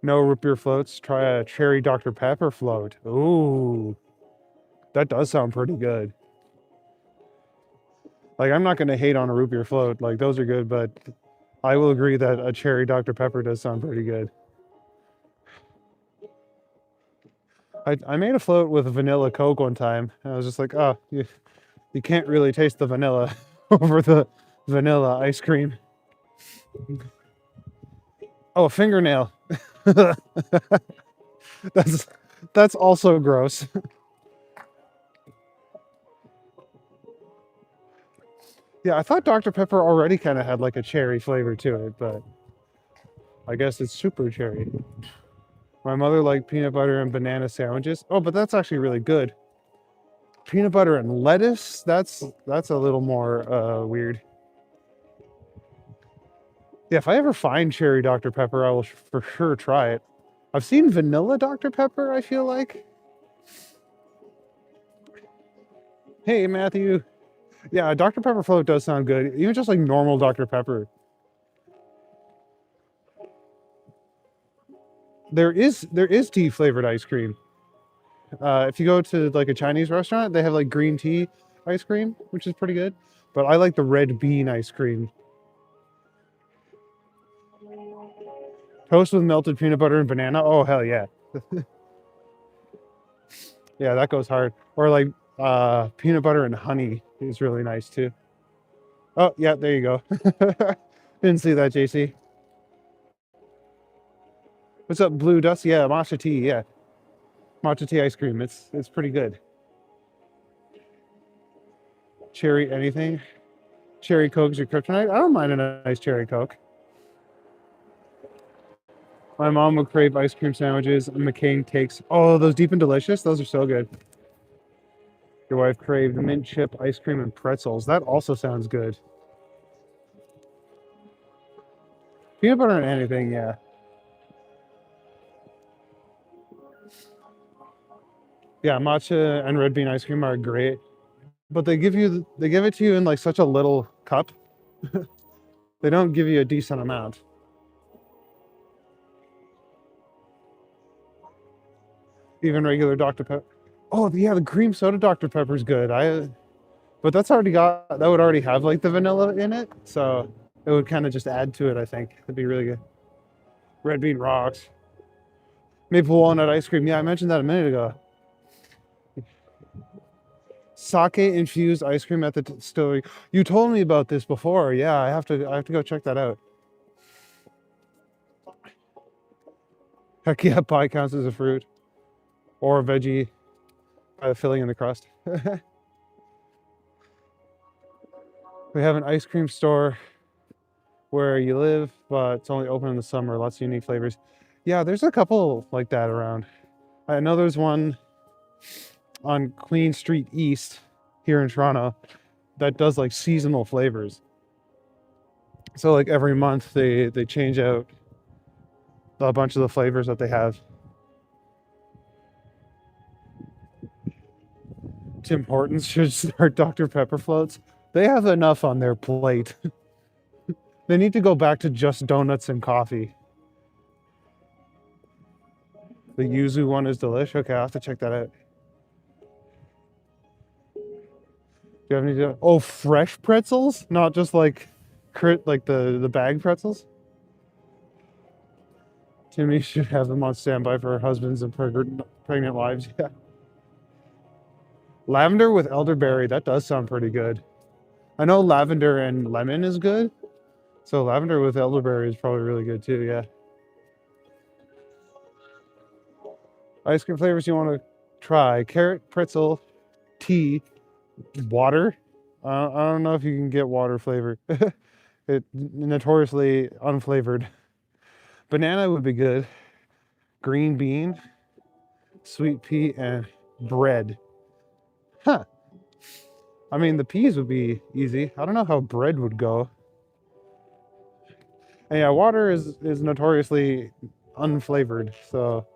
No root beer floats. Try a cherry Dr. Pepper float. Ooh, that does sound pretty good. Like, I'm not going to hate on a root beer float. Like, those are good, but I will agree that a cherry Dr. Pepper does sound pretty good. I made a float with vanilla Coke one time. And I was just like, oh, you can't really taste the vanilla over the vanilla ice cream. Oh, a fingernail. That's also gross. Yeah, I thought Dr. Pepper already kind of had like a cherry flavor to it, but I guess it's super cherry. My mother liked peanut butter and banana sandwiches. Oh, but that's actually really good. Peanut butter and lettuce, that's a little more weird. Yeah, if I ever find cherry Dr. Pepper, I will for sure try it. I've seen vanilla Dr. Pepper, I feel like. Hey, Matthew. Yeah, Dr. Pepper float does sound good. Even just like normal Dr. Pepper. There is tea flavored ice cream. If you go to like a Chinese restaurant, they have like green tea ice cream, which is pretty good. But I like the red bean ice cream. Toast with melted peanut butter and banana. Oh, hell yeah. Yeah, that goes hard. Or like peanut butter and honey is really nice too. Oh, yeah, there you go. Didn't see that, JC. What's up, Blue Dust? Yeah, matcha tea, yeah. Matcha tea ice cream. It's pretty good. Cherry anything? Cherry Coke's your kryptonite? I don't mind a nice cherry Coke. My mom would crave ice cream sandwiches and McCain cakes. Oh, those deep and delicious? Those are so good. Your wife craved mint chip ice cream and pretzels. That also sounds good. Peanut butter and anything, yeah. Yeah, matcha and red bean ice cream are great. But they give it to you in like such a little cup. They don't give you a decent amount. Even regular Dr. Pepper. Oh yeah, the cream soda Dr. Pepper's good. But that would already have like the vanilla in it, so it would kind of just add to it. I think it'd be really good. Red bean rocks. Maple walnut ice cream. Yeah, I mentioned that a minute ago. Sake infused ice cream at the distillery. You told me about this before. Yeah, I have to go check that out. Heck yeah, pie counts as a fruit or a veggie by the filling in the crust. We have an ice cream store where you live, but it's only open in the summer. Lots of unique flavors. Yeah, there's a couple like that around. I know there's one on Queen Street East here in Toronto that does like seasonal flavors. So like every month they change out a bunch of the flavors that they have. Tim Hortons should start Dr. Pepper floats. They have enough on their plate. They need to go back to just donuts and coffee. The yuzu one is delish. Okay, I'll have to check that out. Do you have any? Oh, fresh pretzels, not just like the bag pretzels. Timmy should have them on standby for her husbands and pregnant wives. Yeah. Lavender with elderberry. That does sound pretty good. I know lavender and lemon is good. So lavender with elderberry is probably really good too, yeah. Ice cream flavors you want to try. Carrot, pretzel, tea, water. I don't know if you can get water flavor. It notoriously unflavored. Banana would be good. Green bean, sweet pea, and bread. Huh. I mean, the peas would be easy. I don't know how bread would go. And yeah, water is notoriously unflavored, so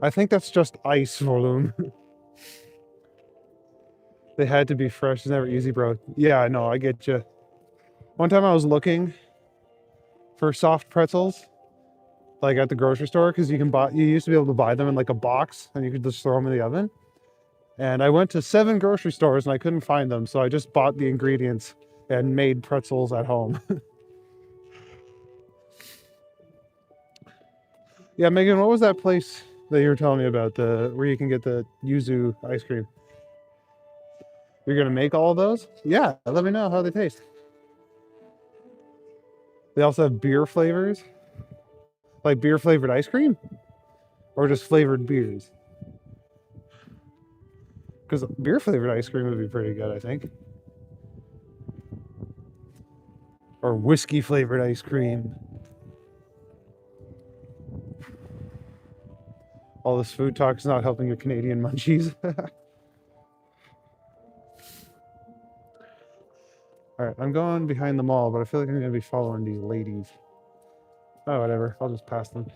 I think that's just ice volume. They had to be fresh. It's never easy, bro. Yeah, I know. I get you. One time I was looking for soft pretzels, like at the grocery store, because you used to be able to buy them in like a box, and you could just throw them in the oven. And I went to 7 grocery stores and I couldn't find them, so I just bought the ingredients and made pretzels at home. Yeah, Megan, what was that place that you were telling me about, where you can get the yuzu ice cream? You're gonna make all of those? Yeah, let me know how they taste. They also have beer flavors, like beer flavored ice cream, or just flavored beers. Because beer flavored ice cream would be pretty good, I think. Or whiskey flavored ice cream. All this food talk is not helping your Canadian munchies. All right, I'm going behind the mall, but I feel like I'm going to be following these ladies. Oh, whatever. I'll just pass them.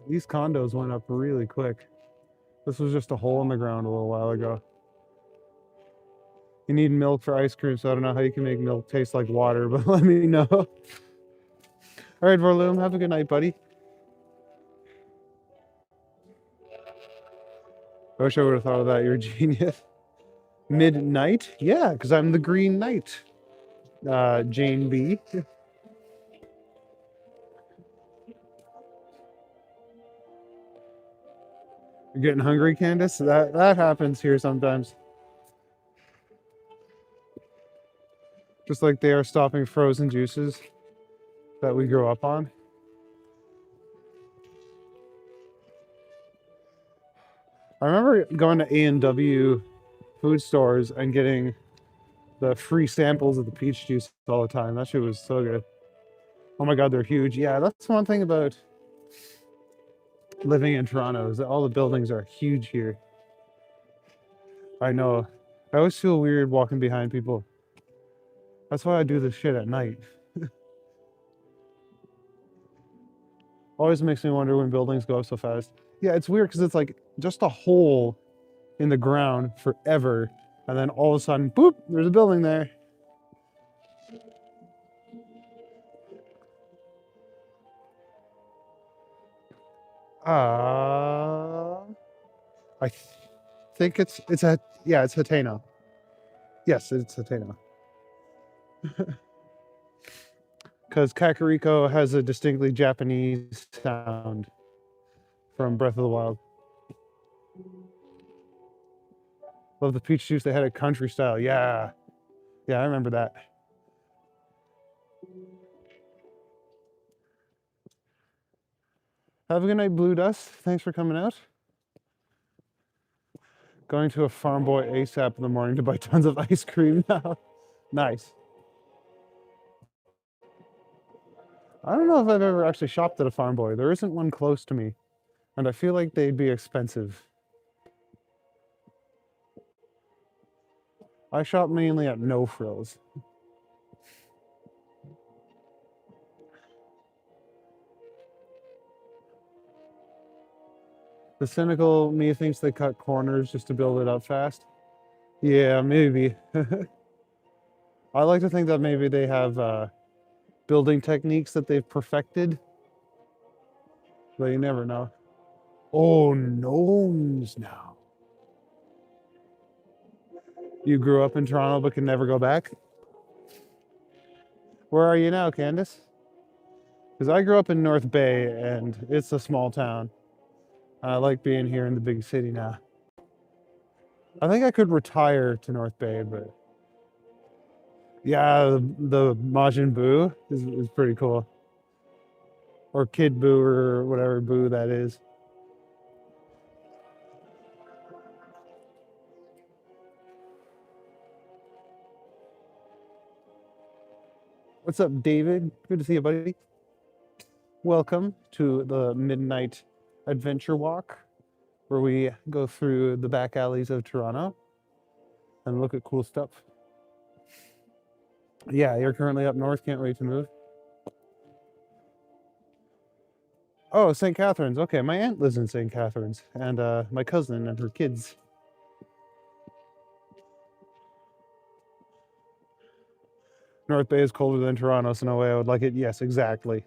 These condos went up really quick. This was just a hole in the ground a little while ago. You need milk for ice cream, so I don't know how you can make milk taste like water, but let me know. All right, Vorloom, have a good night, buddy. I wish I would have thought of that. You're a genius. Midnight? Yeah, because I'm the Green Knight. Jane B. You're getting hungry, Candace? That happens here sometimes. Just like they are stopping frozen juices that we grew up on. I remember going to A&W food stores and getting the free samples of the peach juice all the time. That shit was so good. Oh my God, they're huge. Yeah, that's one thing about living in Toronto is that all the buildings are huge here. I know. I always feel weird walking behind people. That's why I do this shit at night. Always makes me wonder when buildings go up so fast. Yeah, it's weird because it's like just a hole in the ground forever, and then all of a sudden, boop, there's a building there. I think it's Hateno. Yes, it's Hateno. Because Kakariko has a distinctly Japanese sound from Breath of the Wild. Love the peach juice. They had a country style. Yeah. Yeah, I remember that. Have a good night, Blue Dust. Thanks for coming out. Going to a Farm Boy ASAP in the morning to buy tons of ice cream now. Nice. I don't know if I've ever actually shopped at a Farm Boy. There isn't one close to me, and I feel like they'd be expensive. I shop mainly at No Frills. The cynical me thinks they cut corners just to build it up fast. Yeah, maybe. I like to think that maybe they have building techniques that they've perfected, but you never know. Oh, gnomes now. You grew up in Toronto but can never go back? Where are you now, Candace? Because I grew up in North Bay and it's a small town. I like being here in the big city now. I think I could retire to North Bay, but yeah, the Majin Buu is pretty cool. or Kid Boo or whatever Boo that is. What's up, David? Good to see you, buddy. Welcome to the Midnight Adventure Walk, where we go through the back alleys of Toronto and look at cool stuff. Yeah, you're currently up north. Can't wait to move. Oh, St. Catharines. Okay, my aunt lives in St. Catharines, and my cousin and her kids. North Bay is colder than Toronto, so no way I would like it. Yes, exactly.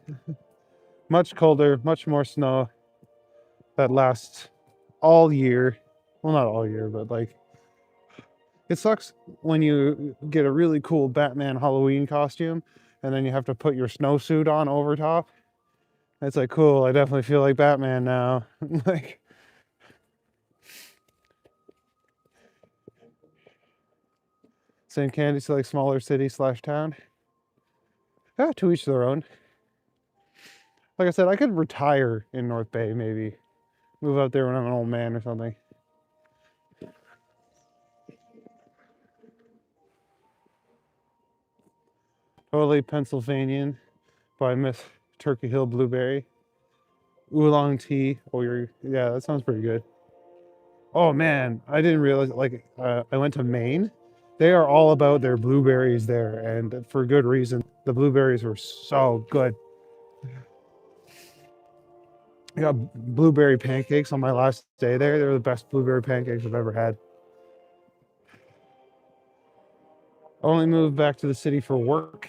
Much colder, much more snow that lasts all year. Well, not all year, but like, it sucks when you get a really cool Batman Halloween costume and then you have to put your snowsuit on over top. It's like, cool, I definitely feel like Batman now. Like, St. Candy's like smaller city / town. Yeah, to each their own. Like I said, I could retire in North Bay, maybe. Move out there when I'm an old man or something. Totally Pennsylvanian by Miss Turkey Hill Blueberry. Oolong tea. Oh, yeah, that sounds pretty good. Oh man, I didn't realize, like, I went to Maine. They are all about their blueberries there, and for good reason. The blueberries were so good. I got blueberry pancakes on my last day there. They were the best blueberry pancakes I've ever had. Only moved back to the city for work.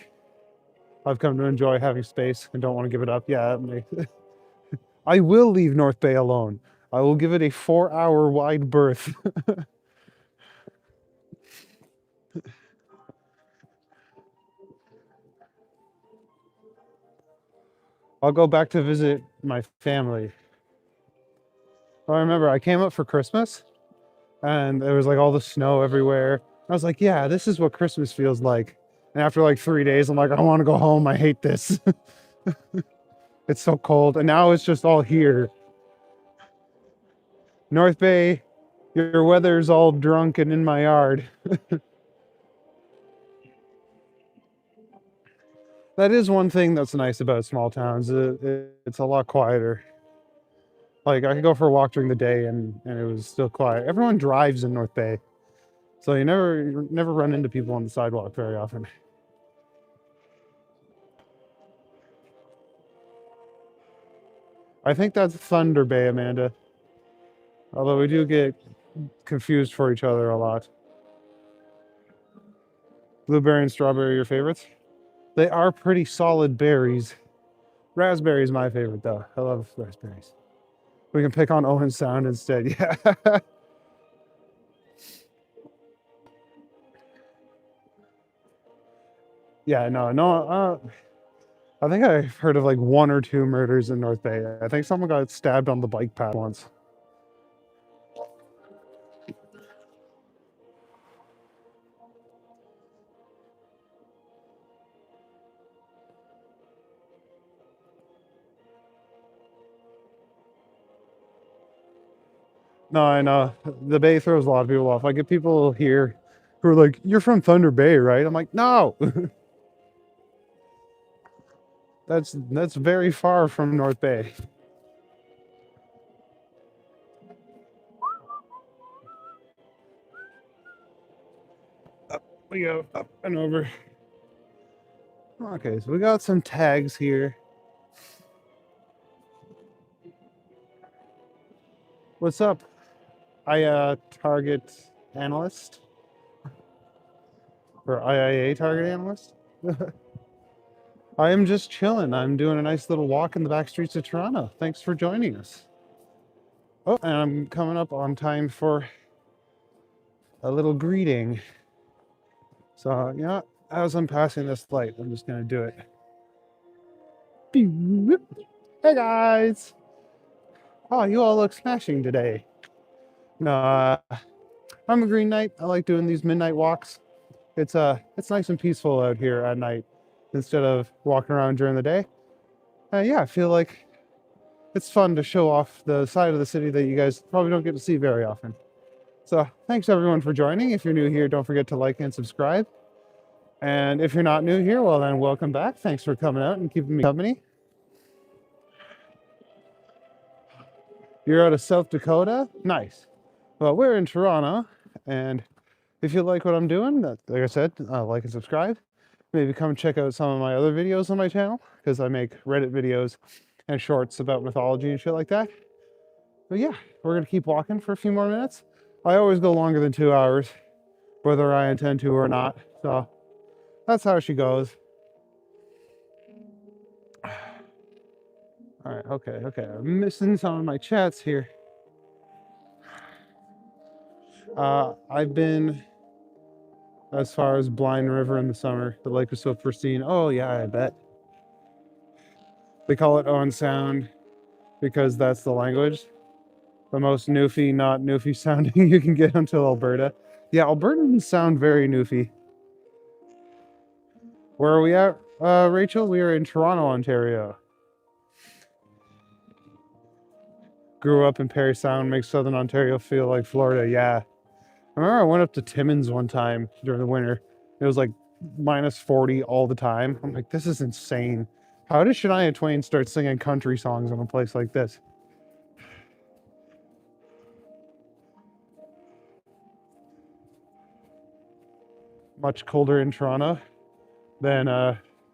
I've come to enjoy having space and don't want to give it up. Yeah, I will leave North Bay alone. I will give it a 4-hour wide berth. I'll go back to visit my family. I remember I came up for Christmas and there was like all the snow everywhere. I was like, yeah, this is what Christmas feels like. And after like 3 days, I'm like, I don't want to go home. I hate this. It's so cold. And now it's just all here. North Bay, your weather's all drunk and in my yard. That is one thing that's nice about small towns. It's a lot quieter. Like I could go for a walk during the day and it was still quiet. Everyone drives in North Bay. So you never run into people on the sidewalk very often. I think that's Thunder Bay, Amanda. Although we do get confused for each other a lot. Blueberry and strawberry are your favorites? They are pretty solid berries. Raspberry is my favorite though. I love raspberries. We can pick on Owen Sound instead. Yeah. Yeah, no. I think I've heard of like 1 or 2 murders in North Bay. I think someone got stabbed on the bike path once. No, I know. The Bay throws a lot of people off. I get people here who are like, "You're from Thunder Bay, right?" I'm like, "No." That's very far from North Bay. Up we go, up and over. Okay, so we got some tags here. What's up? Target analyst or IIA target analyst. I am just chilling. I'm doing a nice little walk in the back streets of Toronto. Thanks for joining us. Oh, and I'm coming up on time for a little greeting. So, yeah, as I'm passing this light, I'm just going to do it. Hey, guys. Oh, you all look smashing today. No, I'm a Green Knight. I like doing these midnight walks. It's nice and peaceful out here at night instead of walking around during the day. Yeah, I feel like it's fun to show off the side of the city that you guys probably don't get to see very often. So thanks everyone for joining. If you're new here, don't forget to like and subscribe. And if you're not new here, well then welcome back. Thanks for coming out and keeping me company. You're out of South Dakota? Nice. Well, we're in Toronto, and if you like what I'm doing, like I said, like and subscribe. Maybe come check out some of my other videos on my channel, because I make Reddit videos and shorts about mythology and shit like that. But yeah, we're gonna keep walking for a few more minutes. I always go longer than 2 hours, whether I intend to or not. So that's how she goes. All right, okay. I'm missing some of my chats here. I've been as far as Blind River in the summer. The lake was so pristine. Oh yeah, I bet. They call it Owen Sound because that's the language. The most Newfie, not Newfie sounding you can get until Alberta. Yeah, Albertans sound very Newfie. Where are we at, Rachel? We are in Toronto, Ontario. Grew up in Parry Sound, makes Southern Ontario feel like Florida. Yeah. I remember I went up to Timmins one time during the winter. It was like minus 40 all the time. I'm like, this is insane. How did Shania Twain start singing country songs in a place like this? Much colder in Toronto than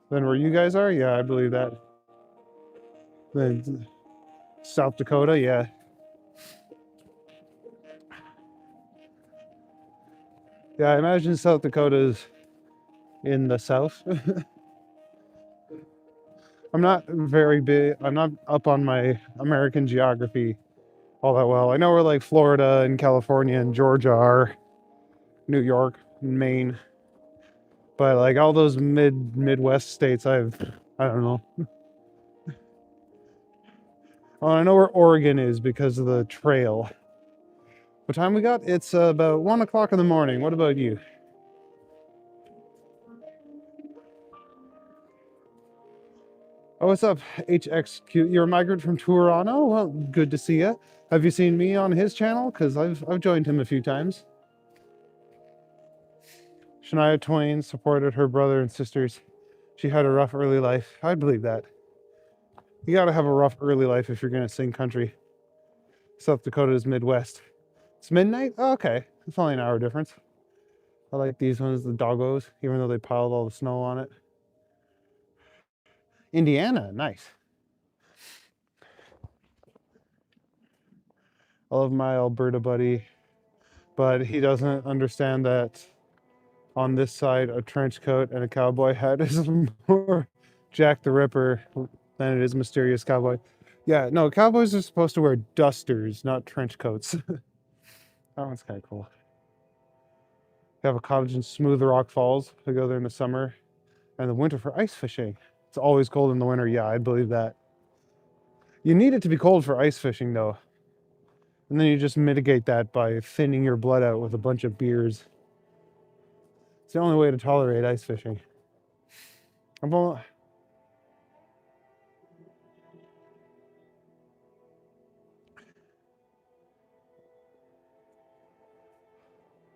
where you guys are. Yeah, I believe that. Then South Dakota, yeah. Yeah, I imagine South Dakota is in the south. I'm not very big. I'm not up on my American geography all that well. I know where like Florida and California and Georgia are, New York, Maine, but like all those Midwest states, I don't know. Oh, I know where Oregon is because of the trail. What time we got? It's about 1 o'clock in the morning. What about you? Oh, what's up, HXQ? You're a migrant from Toronto? Well, good to see you. Have you seen me on his channel? Because I've joined him a few times. Shania Twain supported her brother and sisters. She had a rough early life. I believe that. You gotta have a rough early life if you're gonna sing country. South Dakota is Midwest. It's midnight? Oh, okay. It's only an hour difference. I like these ones, the doggos, even though they piled all the snow on it. Indiana, nice. I love my Alberta buddy, but he doesn't understand that on this side, a trench coat and a cowboy hat is more Jack the Ripper than it is Mysterious Cowboy. Yeah, no, cowboys are supposed to wear dusters, not trench coats. That one's kind of cool. We have a cottage in Smooth Rock Falls. I go there in the summer and the winter for ice fishing. It's always cold in the winter. Yeah, I believe that. You need it to be cold for ice fishing, though. And then you just mitigate that by thinning your blood out with a bunch of beers. It's the only way to tolerate ice fishing.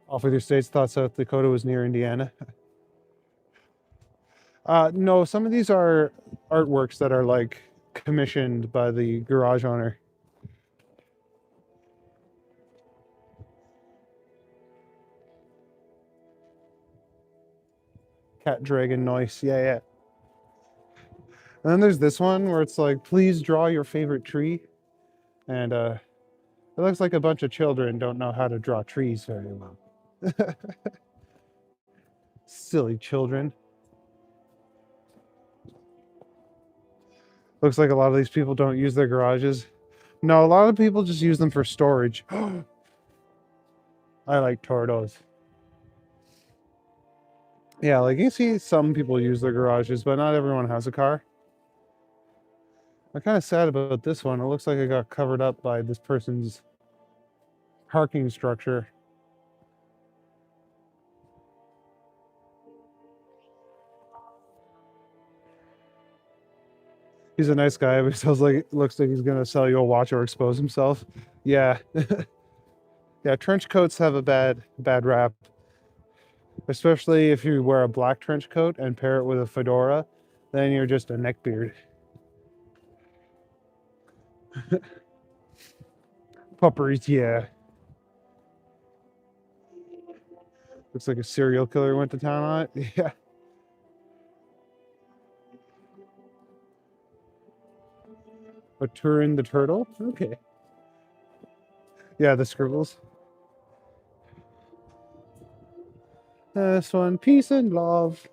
Off with your states. Thought South Dakota was near Indiana. No, some of these are artworks that are like commissioned by the garage owner. Cat dragon noise. Yeah. And then there's this one where it's like, please draw your favorite tree. And it looks like a bunch of children don't know how to draw trees very well. Silly children. Looks like a lot of these people don't use their garages. No, a lot of people just use them for storage. I like tortoise. Yeah, like you see some people use their garages, but not everyone has a car. I'm kind of sad about this one. It looks like it got covered up by this person's parking structure. He's a nice guy, but he looks like he's gonna sell you a watch or expose himself. Yeah. Yeah, trench coats have a bad rap, especially if you wear a black trench coat and pair it with a fedora, then you're just a neckbeard. Puppers, yeah. Looks like a serial killer went to town on it. Yeah. A Turin the turtle? Okay. Yeah, the scribbles. This one, peace and love.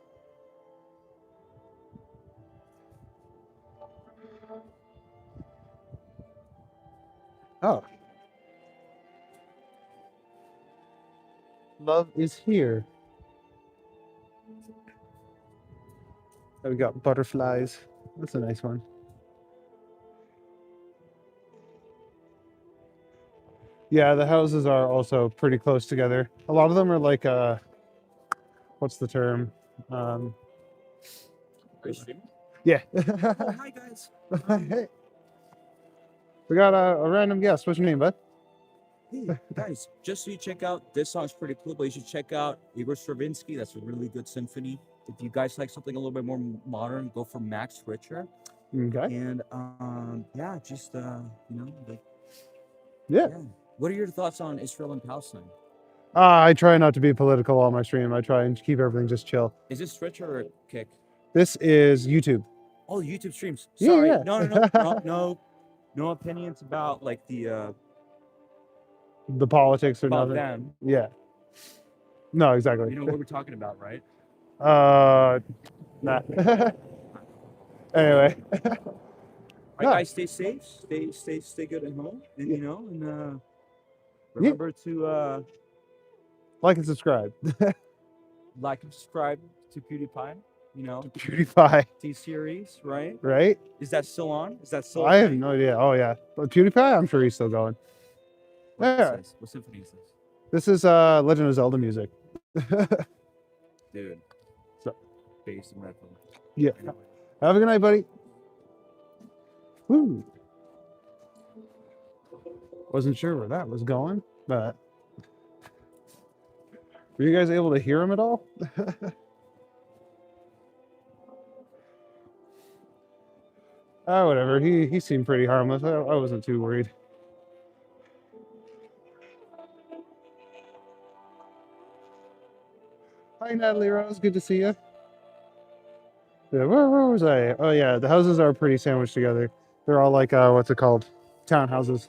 Oh. Love is here. Oh, we got butterflies. That's a nice one. Yeah, the houses are also pretty close together. A lot of them are like what's the term? Um Are you streaming? yeah. Oh, hi guys. Hey. We got a random guest. What's your name, bud? Hey guys, just so you check out, this song's pretty cool, but you should check out Igor Stravinsky. That's a really good symphony. If you guys like something a little bit more modern, go for Max Richter. Okay. And yeah, just like Yeah. What are your thoughts on Israel and Palestine? I try not to be political on my stream. I try and keep everything just chill. Is this Richter or Kick? This is YouTube. Oh, YouTube streams. Yeah, Sorry, yeah. no opinions about like the The politics or about nothing. them. Yeah. No, exactly. You know what we're talking about, right? Nah. Anyway. All right, guys, stay safe, stay good at home, and and remember to Like and subscribe. like and subscribe to PewDiePie. PewDiePie. T-Series, right? Right? Is that still on? Is that still? I have no idea. Oh yeah. But PewDiePie, I'm sure he's still going. Yeah. What symphony is this? This is Legend of Zelda music. Dude. So. Bass and metal. Yeah. Anyway. Have a good night, buddy. Woo. Wasn't sure where that was going, but were you guys able to hear him at all? Whatever. He seemed pretty harmless. I wasn't too worried. Hi, Natalie Rose. Good to see you. Yeah, where was I? Oh, yeah. The houses are pretty sandwiched together. They're all like, what's it called? Townhouses.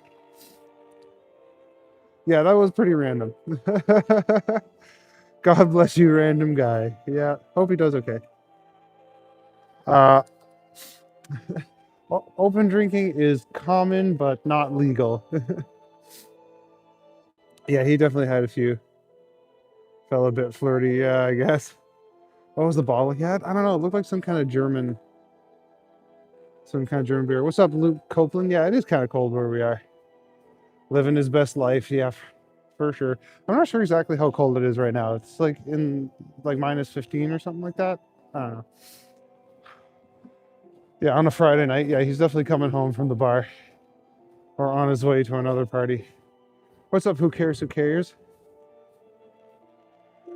Yeah, that was pretty random. God bless you, random guy. Yeah, hope he does okay. Open drinking is common, but not legal. Yeah, he definitely had a few. Felt a bit flirty, yeah, I guess. What was the bottle he had? I don't know. It looked like some kind of German beer. What's up, Luke Copeland? Yeah, it is kind of cold where we are. Living his best life, yeah, for sure. I'm not sure exactly how cold it is right now. It's like in like minus 15 or something like that. I don't know. Yeah, on a Friday night. Yeah, he's definitely coming home from the bar or on his way to another party. What's up? Who cares? Who cares?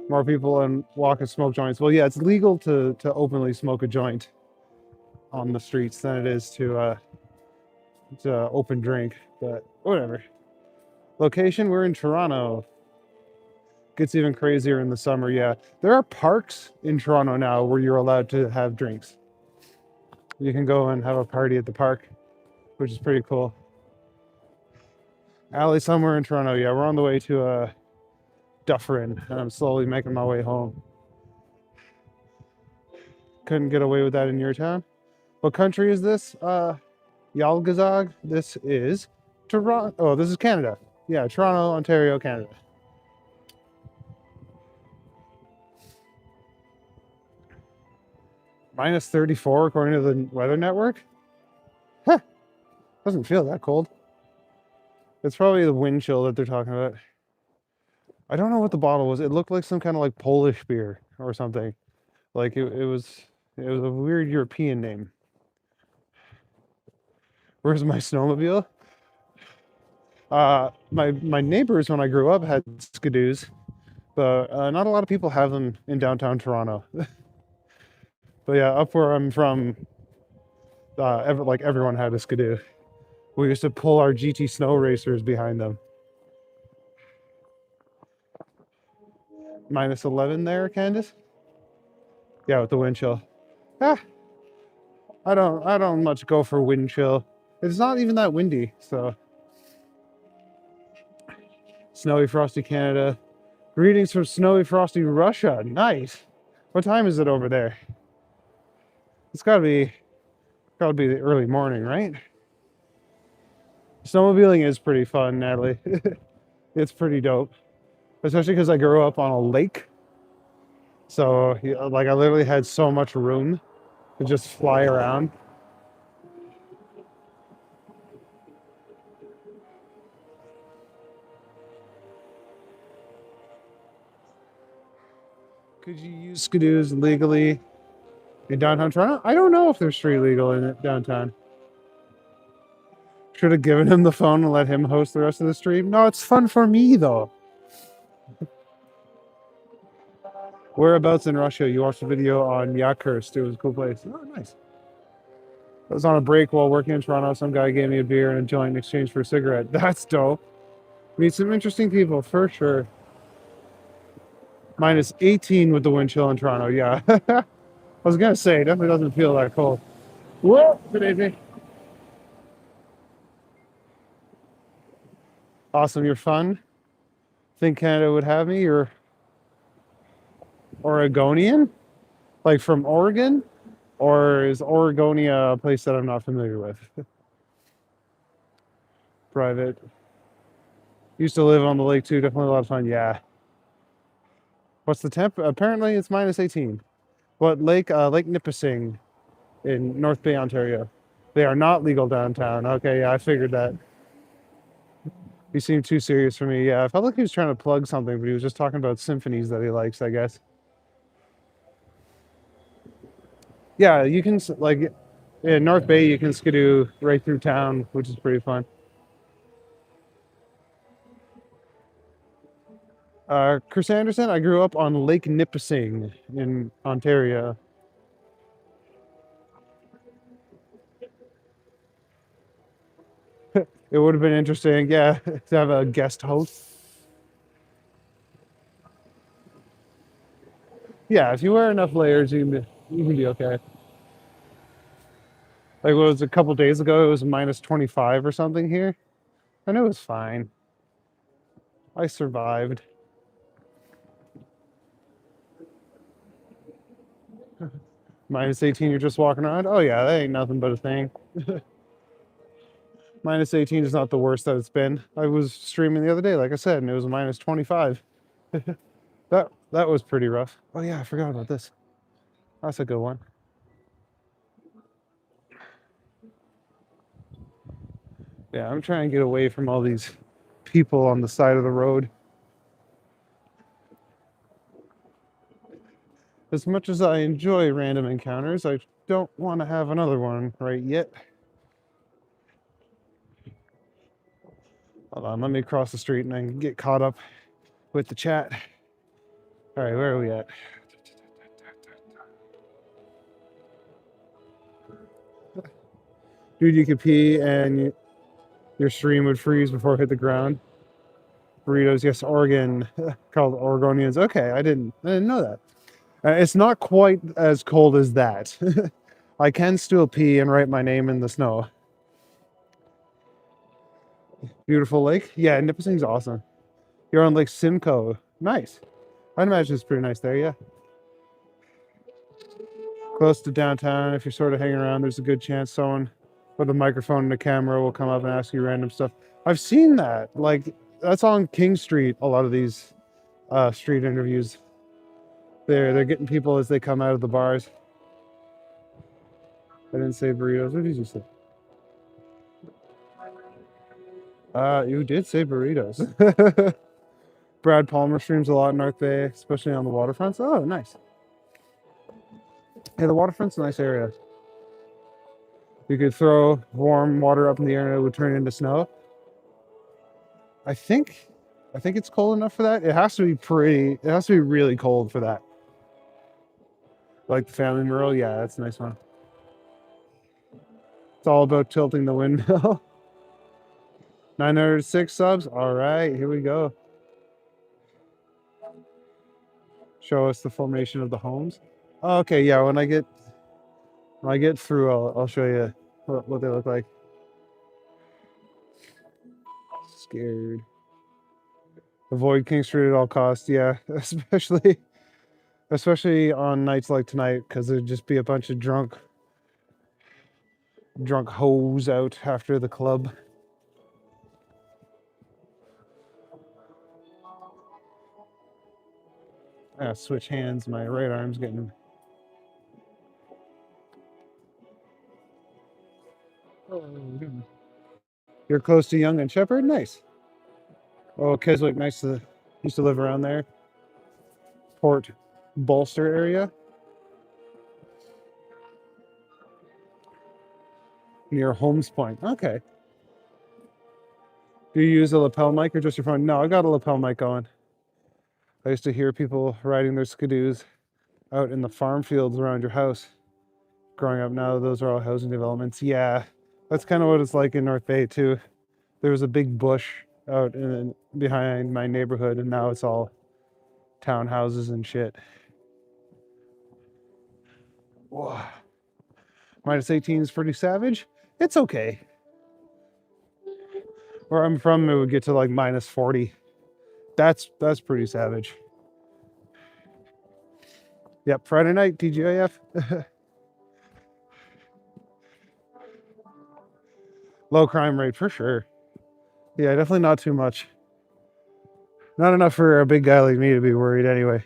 More people and walk and smoke joints. Well, yeah, it's legal to openly smoke a joint on the streets than it is to open drink, but whatever. Location, we're in Toronto. Gets even crazier in the summer, yeah. There are parks in Toronto now where you're allowed to have drinks. You can go and have a party at the park, which is pretty cool. Alley somewhere in Toronto, yeah. We're on the way to Dufferin, and I'm slowly making my way home. Couldn't get away with that in your town. What country is this? Yalgazog. This is Toronto. Oh, this is Canada. Yeah, Toronto, Ontario, Canada. Minus 34 according to the weather network. Huh. Doesn't feel that cold. It's probably the wind chill that they're talking about. I don't know what the bottle was. It looked like some kind of like Polish beer or something. Like it was a weird European name. Where's my snowmobile? My neighbors when I grew up had skidoos, but not a lot of people have them in downtown Toronto. But yeah, up where I'm from, like everyone had a skidoo. We used to pull our GT snow racers behind them. -11 there, Candace? Yeah, with the wind chill. Ah, I don't much go for wind chill. It's not even that windy, so. Snowy Frosty Canada. Greetings from Snowy Frosty Russia. Nice. What time is it over there? It's gotta be the early morning, right? Snowmobiling is pretty fun, Natalie. It's pretty dope. Especially because I grew up on a lake. So, like, I literally had so much room to just fly around. Could you use skidoos legally in downtown Toronto? I don't know if they're street legal in downtown. Should have given him the phone and let him host the rest of the stream. No, it's fun for me, though. Whereabouts in Russia? You watched the video on Yakursk. It was a cool place. Oh, nice. I was on a break while working in Toronto. Some guy gave me a beer and a joint in exchange for a cigarette. That's dope. Meet some interesting people, for sure. -18 with the wind chill in Toronto. Yeah. I was going to say, it definitely doesn't feel that cold. Whoa, good evening. Awesome. You're fun. Think Canada would have me? You're Oregonian? Like from Oregon? Or is Oregonia a place that I'm not familiar with? Private. Used to live on the lake too. Definitely a lot of fun. Yeah. What's the temp? Apparently it's -18. What lake? Lake Nipissing in North Bay, Ontario. They are not legal downtown. Okay, yeah, I figured that. He seemed too serious for me. Yeah, I felt like he was trying to plug something, but he was just talking about symphonies that he likes, I guess. Yeah, you can, like, in North Bay, you can skidoo right through town, which is pretty fun. Chris Anderson, I grew up on Lake Nipissing in Ontario. It would have been interesting, yeah, to have a guest host. Yeah, if you wear enough layers, you can be okay. Like, what was it, a couple days ago? It was -25 or something here, and it was fine. I survived. -18, you're just walking around. Oh yeah, that ain't nothing but a thing. -18 is not the worst that it's been. I was streaming the other day, like I said, and it was -25. That was pretty rough. Oh yeah, I forgot about this. That's a good one. Yeah, I'm trying to get away from all these people on the side of the road. As much as I enjoy random encounters, I don't want to have another one right yet. Hold on, let me cross the street and I can get caught up with the chat. All right, where are we at? Dude, you could pee and your stream would freeze before it hit the ground. Burritos, yes, Oregon, called Oregonians. Okay, I didn't know that. It's not quite as cold as that. I can still pee and write my name in the snow. Beautiful lake. Yeah, Nipissing's awesome. You're on Lake Simcoe. Nice. I'd imagine it's pretty nice there, yeah. Close to downtown. If you're sort of hanging around, there's a good chance someone with a microphone and a camera will come up and ask you random stuff. I've seen that. Like, that's on King Street, a lot of these street interviews. They're getting people as they come out of the bars. I didn't say burritos. What did you say? You did say burritos. Brad Palmer streams a lot in North Bay, especially on the waterfronts. Oh, nice. Yeah, the waterfront's a nice area. You could throw warm water up in the air and it would turn into snow. I think it's cold enough for that. It has to be really cold for that. Like the family mural, yeah, that's a nice one. It's all about tilting the windmill. 906 subs. All right, here we go. Show us the formation of the homes. Okay, yeah. When I get through, I'll show you what they look like. Scared. Avoid King Street at all costs. Yeah, especially on nights like tonight, because there'd just be a bunch of drunk hoes out after the club. Switch hands. My right arm's getting. Oh, goodness. You're close to Young and Shepherd? Nice. Oh, Keswick, nice to used to live around there. Port Bolster area. Near Holmes Point. Okay. Do you use a lapel mic or just your phone? No, I got a lapel mic going. I used to hear people riding their skidoos out in the farm fields around your house. Growing up now, those are all housing developments. Yeah, that's kind of what it's like in North Bay too. There was a big bush out behind my neighborhood, and now it's all townhouses and shit. Whoa. -18 is pretty savage. It's okay. Where I'm from, it would get to like -40. That's pretty savage. Yep, Friday night, TGIF. Low crime rate for sure. Yeah, definitely not too much. Not enough for a big guy like me to be worried anyway.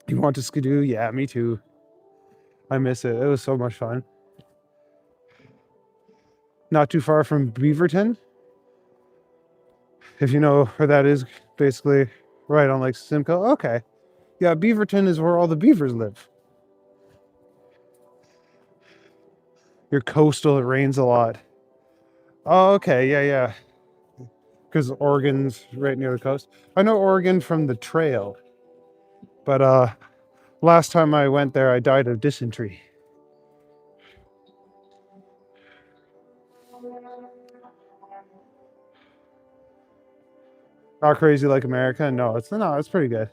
You want to skidoo? Yeah, me too. I miss it. It was so much fun. Not too far from Beaverton. If you know where that is, basically right on Lake Simcoe. Okay. Yeah, Beaverton is where all the beavers live. You're coastal, it rains a lot. Oh, okay, yeah. Because Oregon's right near the coast. I know Oregon from the trail. But last time I went there, I died of dysentery. Not crazy like America. No, it's pretty good.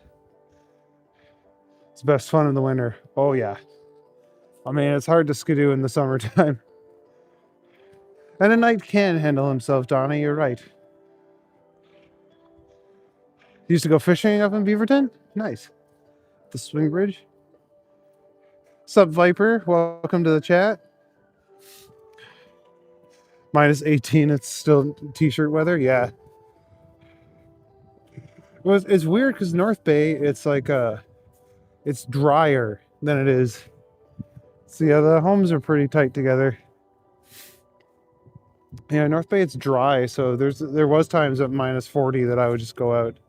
It's the best fun in the winter. Oh yeah. I mean, it's hard to skidoo in the summertime. And a knight can handle himself, Donnie. You're right. You used to go fishing up in Beaverton? Nice. The swing bridge. Sup, Viper? Welcome to the chat. -18. It's still t-shirt weather. Yeah. Well, it's weird because North Bay, it's like it's drier than it is. See, yeah, the homes are pretty tight together. Yeah, North Bay, it's dry, so there was times at -40 that I would just go out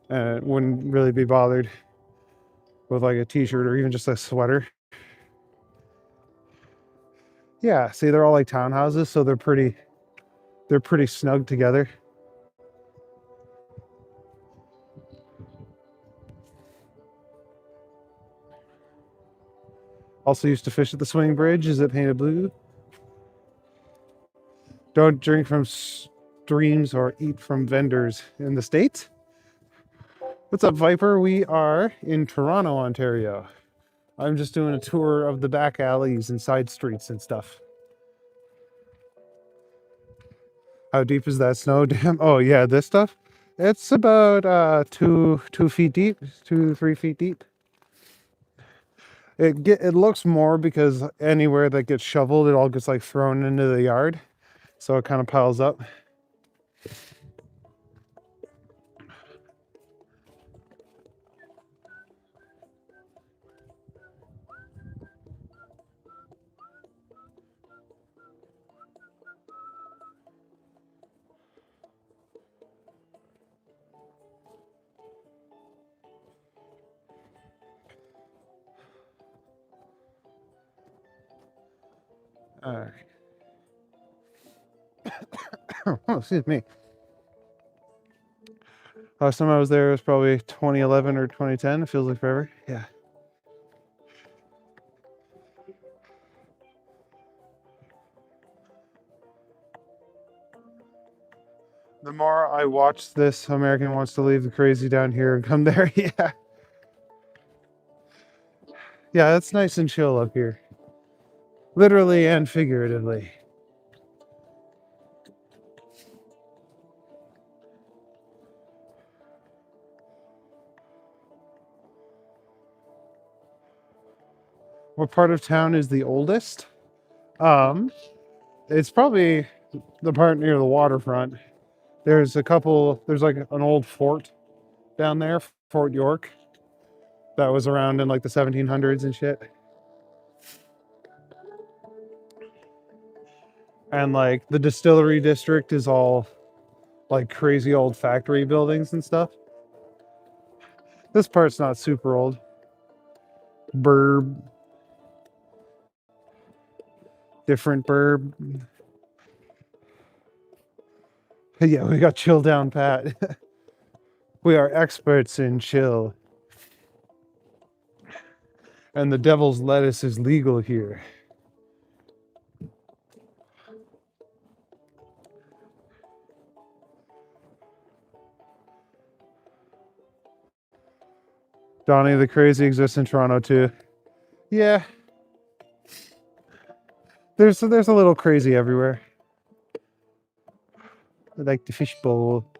and wouldn't really be bothered with like a t-shirt or even just a sweater. Yeah, see, they're all like townhouses, so they're pretty snug together. Also used to fish at the swing bridge. Is it painted blue? Don't drink from streams or eat from vendors in the States. What's up, Viper? We are in Toronto, Ontario. I'm just doing a tour of the back alleys and side streets and stuff. How deep is that snow dam? Oh yeah, this stuff. It's about 2 feet deep, 2 to 3 feet deep. It looks more because anywhere that gets shoveled, it all gets like thrown into the yard, so it kind of piles up. All right. Oh, excuse me. Last time I was there was probably 2011 or 2010. It feels like forever. Yeah. The more I watch this, American Wants to Leave the Crazy down here and come there. Yeah. Yeah, it's nice and chill up here. Literally and figuratively. What part of town is the oldest? It's probably the part near the waterfront. There's like an old fort down there, Fort York, that was around in like the 1700s and shit. And like the distillery district is all like crazy old factory buildings and stuff. This part's not super old. Burb. Different burb. Yeah, we got chill down pat. We are experts in chill. And the devil's lettuce is legal here. Donnie the Crazy exists in Toronto too. Yeah. There's a little crazy everywhere. Like the fishbowl.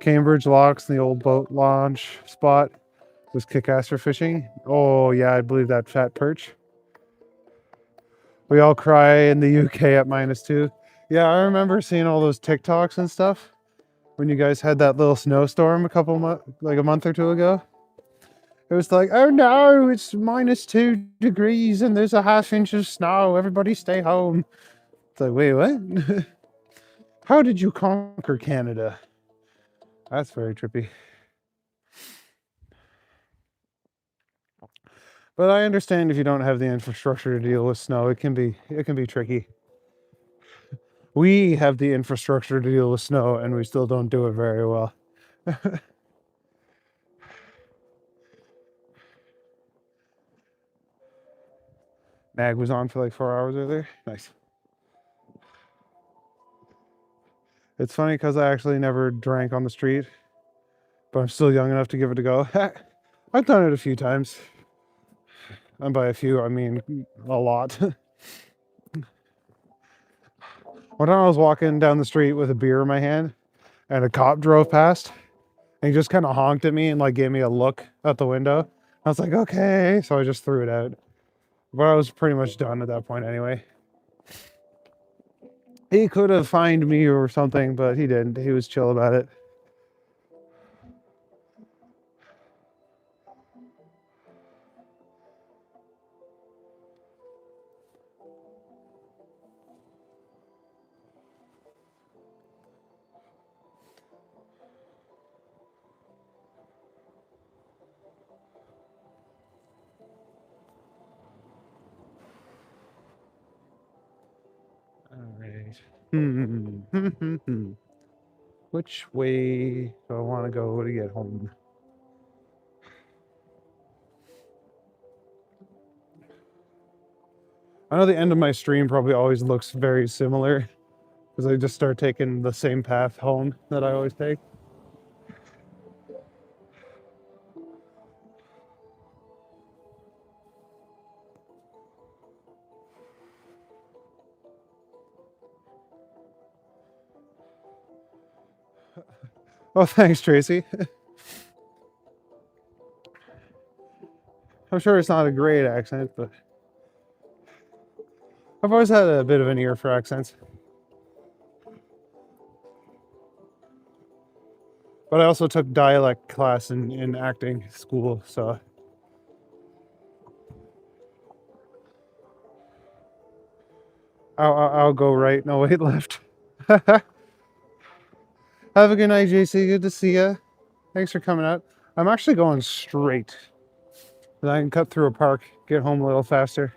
Cambridge Locks, the old boat launch spot, was kick-ass for fishing. Oh yeah, I believe that fat perch. We all cry in the UK at -2. Yeah, I remember seeing all those TikToks and stuff when you guys had that little snowstorm a month or two ago. It was like, oh no, it's -2 degrees and there's a ½ inch of snow. Everybody stay home. It's like, wait, what? How did you conquer Canada? That's very trippy. But I understand if you don't have the infrastructure to deal with snow, it can be tricky. We have the infrastructure to deal with snow and we still don't do it very well. Mag was on for like 4 hours earlier. Nice. It's funny because I actually never drank on the street, but I'm still young enough to give it a go. I've done it a few times. And by a few, I mean a lot. One time I was walking down the street with a beer in my hand and a cop drove past and he just kind of honked at me and like gave me a look out the window. I was like, okay. So I just threw it out. But I was pretty much done at that point anyway. He could have fined me or something, but he didn't. He was chill about it. All right. Which way do I want to go to get home? I know the end of my stream probably always looks very similar because I just start taking the same path home that I always take. Oh, thanks, Tracy. I'm sure it's not a great accent, but I've always had a bit of an ear for accents. But I also took dialect class in acting school, so. I'll go right. No, wait, left. Have a good night, JC. Good to see you. Thanks for coming out. I'm actually going straight. Then I can cut through a park, get home a little faster.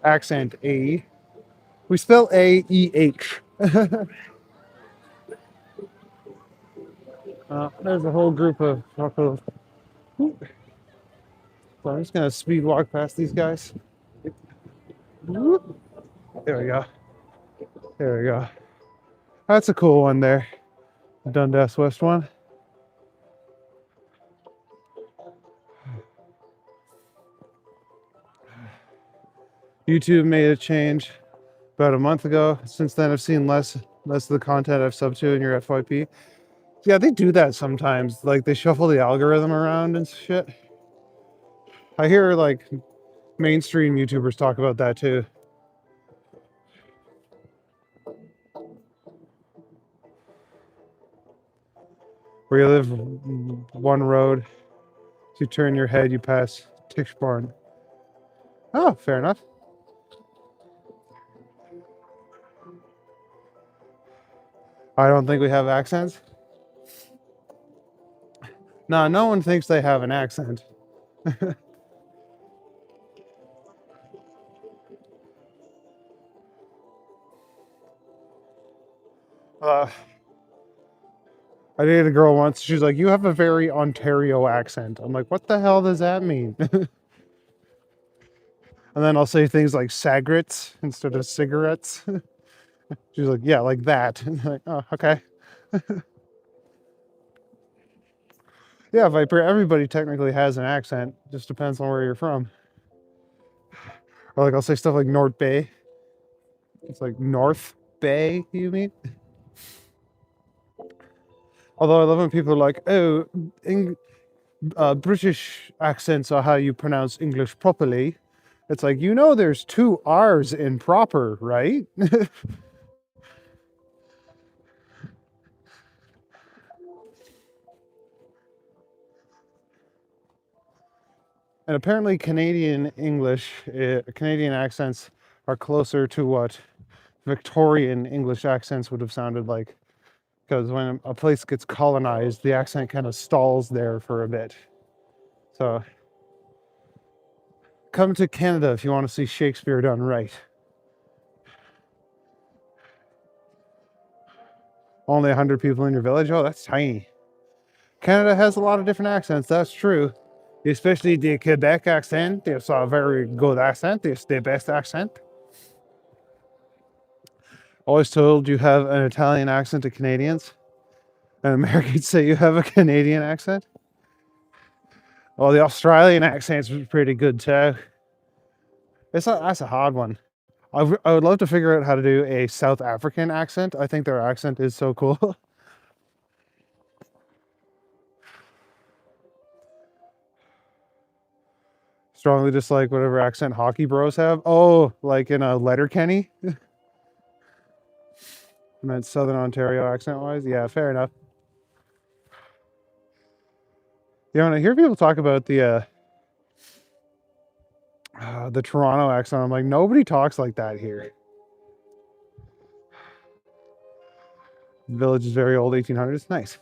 accent A. We spell A-E-H. There's a whole group of truckers. So I'm just gonna speed walk past these guys. Whoop. There we go. There we go. That's a cool one there. The Dundas West one. YouTube made a change about a month ago. Since then, I've seen less of the content I've subbed to in your FYP. Yeah, they do that sometimes. Like they shuffle the algorithm around and shit. I hear like mainstream YouTubers talk about that too. Where you live one road, as you turn your head, you pass Tick's Barn. Oh, fair enough. I don't think we have accents. No, no one thinks they have an accent. I dated a girl once. She's like, "You have a very Ontario accent." I'm like, "What the hell does that mean?" And then I'll say things like "sagrets" instead of cigarettes. She's like, "Yeah, like that." I'm like, "Oh, okay." Yeah, Viper. Everybody technically has an accent. Just depends on where you're from. Or like I'll say stuff like North Bay. It's like North Bay. You mean? Although I love when people are like, "Oh, British accents are how you pronounce English properly." It's like, there's two R's in proper, right? And apparently Canadian English, Canadian accents are closer to what Victorian English accents would have sounded like. Because when a place gets colonized, the accent kind of stalls there for a bit. So come to Canada if you want to see Shakespeare done right. Only 100 people in your village? Oh, that's tiny. Canada has a lot of different accents, that's true. Especially the Quebec accent. It's a very good accent. It's the best accent. Always told you have an Italian accent to Canadians. And Americans say you have a Canadian accent. Well, the Australian accent's pretty good too. That's a hard one. I would love to figure out how to do a South African accent. I think their accent is so cool. Strongly dislike whatever accent hockey bros have. Oh, like in a Letterkenny? I meant Southern Ontario accent wise. Yeah, fair enough. When I hear people talk about the Toronto accent, I'm like, nobody talks like that here. The village is very old, 1800s. Nice.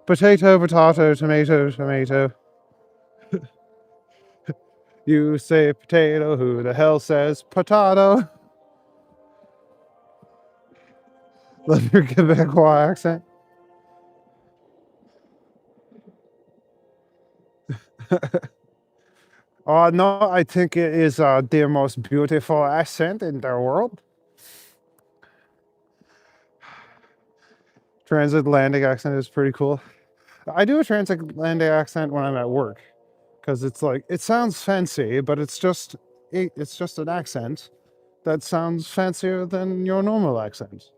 Potato, potato, tomato, tomato. You say potato, who the hell says potato? Love your Quebecois accent. Oh, no, I think it is the most beautiful accent in the world. Transatlantic accent is pretty cool. I do a transatlantic accent when I'm at work because it's like it sounds fancy, but it's just an accent that sounds fancier than your normal accent.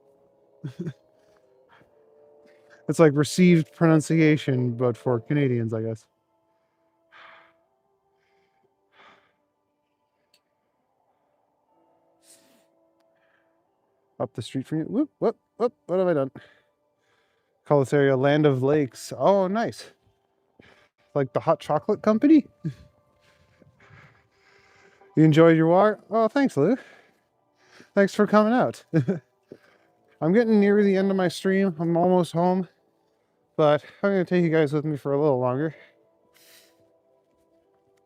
It's like received pronunciation, but for Canadians, I guess. Up the street from you. Whoop, whoop, whoop. What have I done? Call this area Land of Lakes. Oh, nice. Like the hot chocolate company? You enjoyed your walk? Oh, thanks, Lou. Thanks for coming out. I'm getting near the end of my stream. I'm almost home, but I'm going to take you guys with me for a little longer.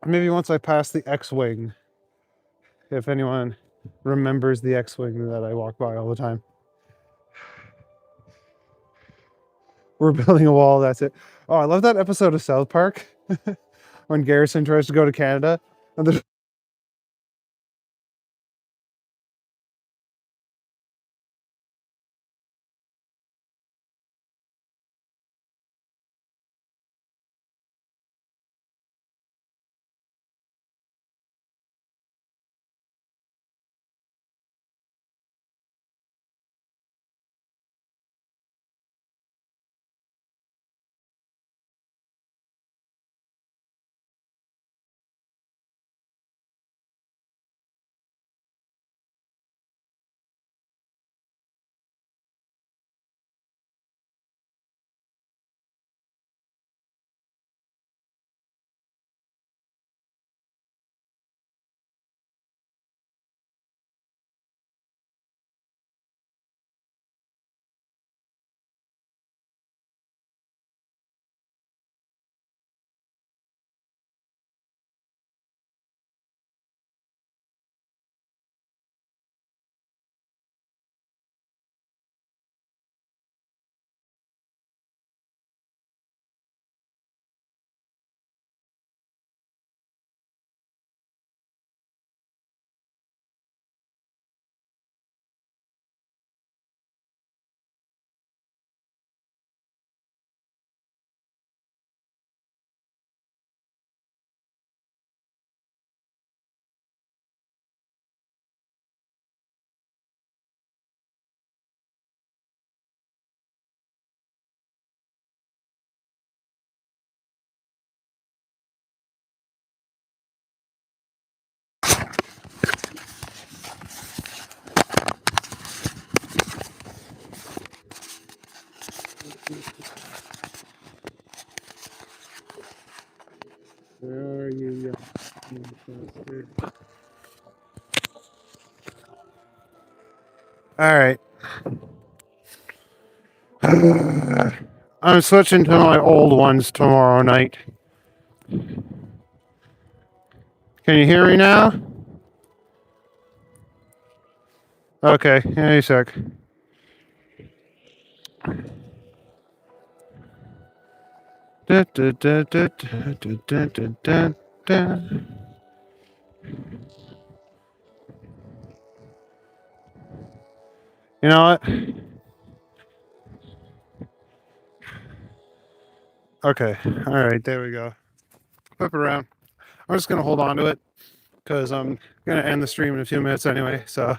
Maybe once I pass the X-Wing, if anyone remembers the X-Wing that I walk by all the time. We're building a wall, that's it. Oh, I love that episode of South Park when Garrison tries to go to Canada and there's where are you? All right. I'm switching to my old ones tomorrow night. Can you hear me now? Okay, yeah, a sec. Da, da, da, da, da, da, da, da, da. You know what? Okay, all right, there we go. Flip it around. I'm just gonna hold on to it because I'm gonna end the stream in a few minutes anyway. So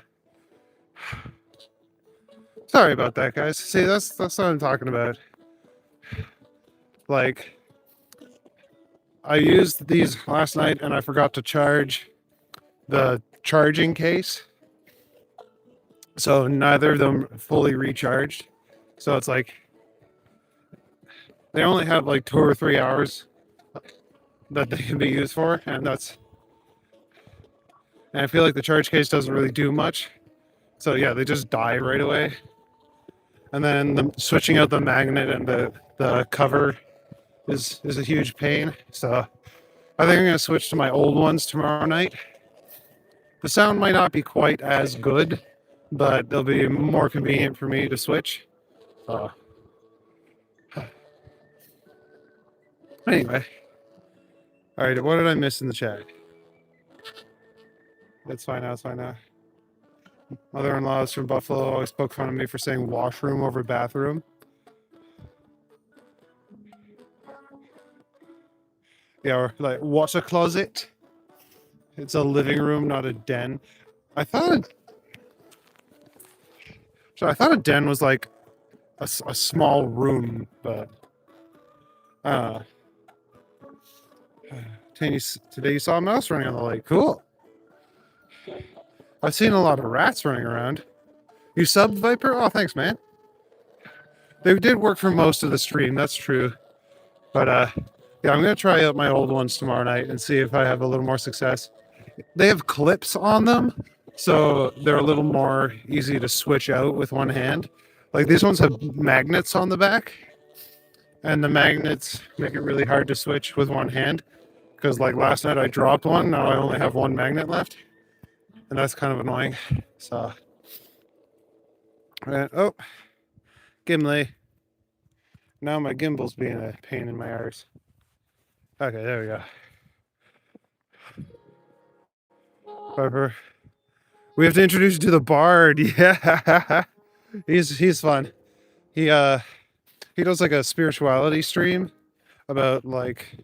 sorry about that, guys. See, that's what I'm talking about. Like, I used these last night and I forgot to charge the charging case, so neither of them fully recharged. So it's like they only have like 2 or 3 hours that they can be used for, and I feel like the charge case doesn't really do much. So yeah, they just die right away. And then switching out the magnet and the cover is a huge pain. So I think I'm gonna switch to my old ones tomorrow night. The sound might not be quite as good, but they'll be more convenient for me to switch. Anyway, all right. What did I miss in the chat? It's fine now. It's fine now. Mother-in-law is from Buffalo. Always poke fun of me for saying washroom over bathroom. Yeah, or like water closet. It's a living room, not a den. I thought a den was like a small room, but today you saw a mouse running on the lake. Cool. I've seen a lot of rats running around. You sub Viper? Oh, thanks, man. They did work for most of the stream, that's true. But yeah, I'm gonna try out my old ones tomorrow night and see if I have a little more success. They have clips on them, so they're a little more easy to switch out with one hand. Like these ones have magnets on the back, and the magnets make it really hard to switch with one hand because like last night I dropped one. Now I only have one magnet left, and that's kind of annoying. So, oh, Gimli. Now my gimbal's being a pain in my arse. Okay, there we go. Piper. We have to introduce you to the Bard. Yeah, he's fun. He does like a spirituality stream about like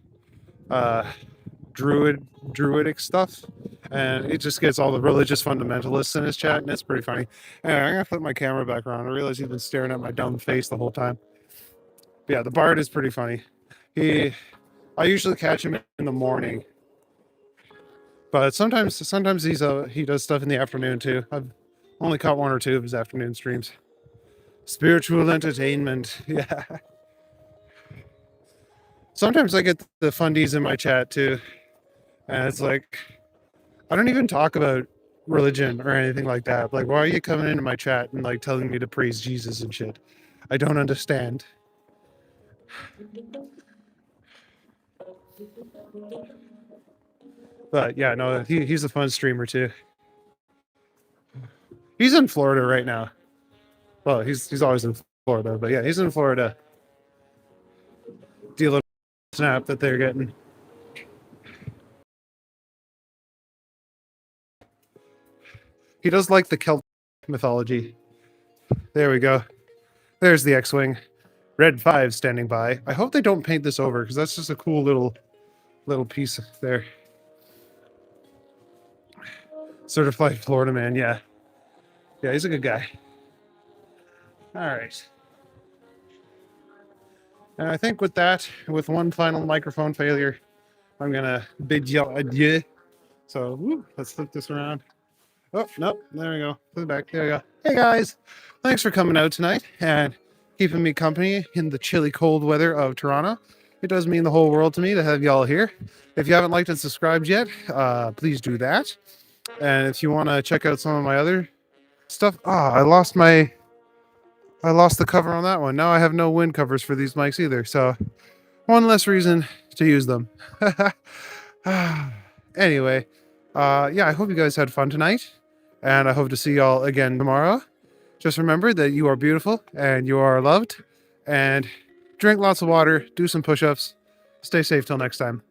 druidic stuff, and he just gets all the religious fundamentalists in his chat, and it's pretty funny. Anyway, I'm gonna put my camera back on. I realize he's been staring at my dumb face the whole time. But yeah, the Bard is pretty funny. I usually catch him in the morning, but sometimes he does stuff in the afternoon too. I've only caught one or two of his afternoon streams. Spiritual entertainment, yeah. Sometimes I get the fundies in my chat too, and it's like, I don't even talk about religion or anything like that. Like, why are you coming into my chat and like telling me to praise Jesus and shit? I don't understand. But yeah, no, he's a fun streamer too. He's in Florida right now. Well, he's always in Florida, but yeah, he's in Florida. Dealing with the snap that they're getting. He does like the Celtic mythology. There we go. There's the X-Wing. Red 5 standing by. I hope they don't paint this over, because that's just a cool little piece there. Certified Florida man, yeah. Yeah, he's a good guy. All right. And I think with that, with one final microphone failure, I'm going to bid you adieu. So, let's flip this around. Oh, nope. There we go. Flip it back. There we go. Hey, guys. Thanks for coming out tonight and keeping me company in the chilly, cold weather of Toronto. It does mean the whole world to me to have y'all here. If you haven't liked and subscribed yet, please do that. And if you want to check out some of my other stuff. I lost the cover on that one. Now I have no wind covers for these mics either. So one less reason to use them. Anyway, yeah, I hope you guys had fun tonight. And I hope to see y'all again tomorrow. Just remember that you are beautiful and you are loved. And drink lots of water, do some push-ups. Stay safe till next time.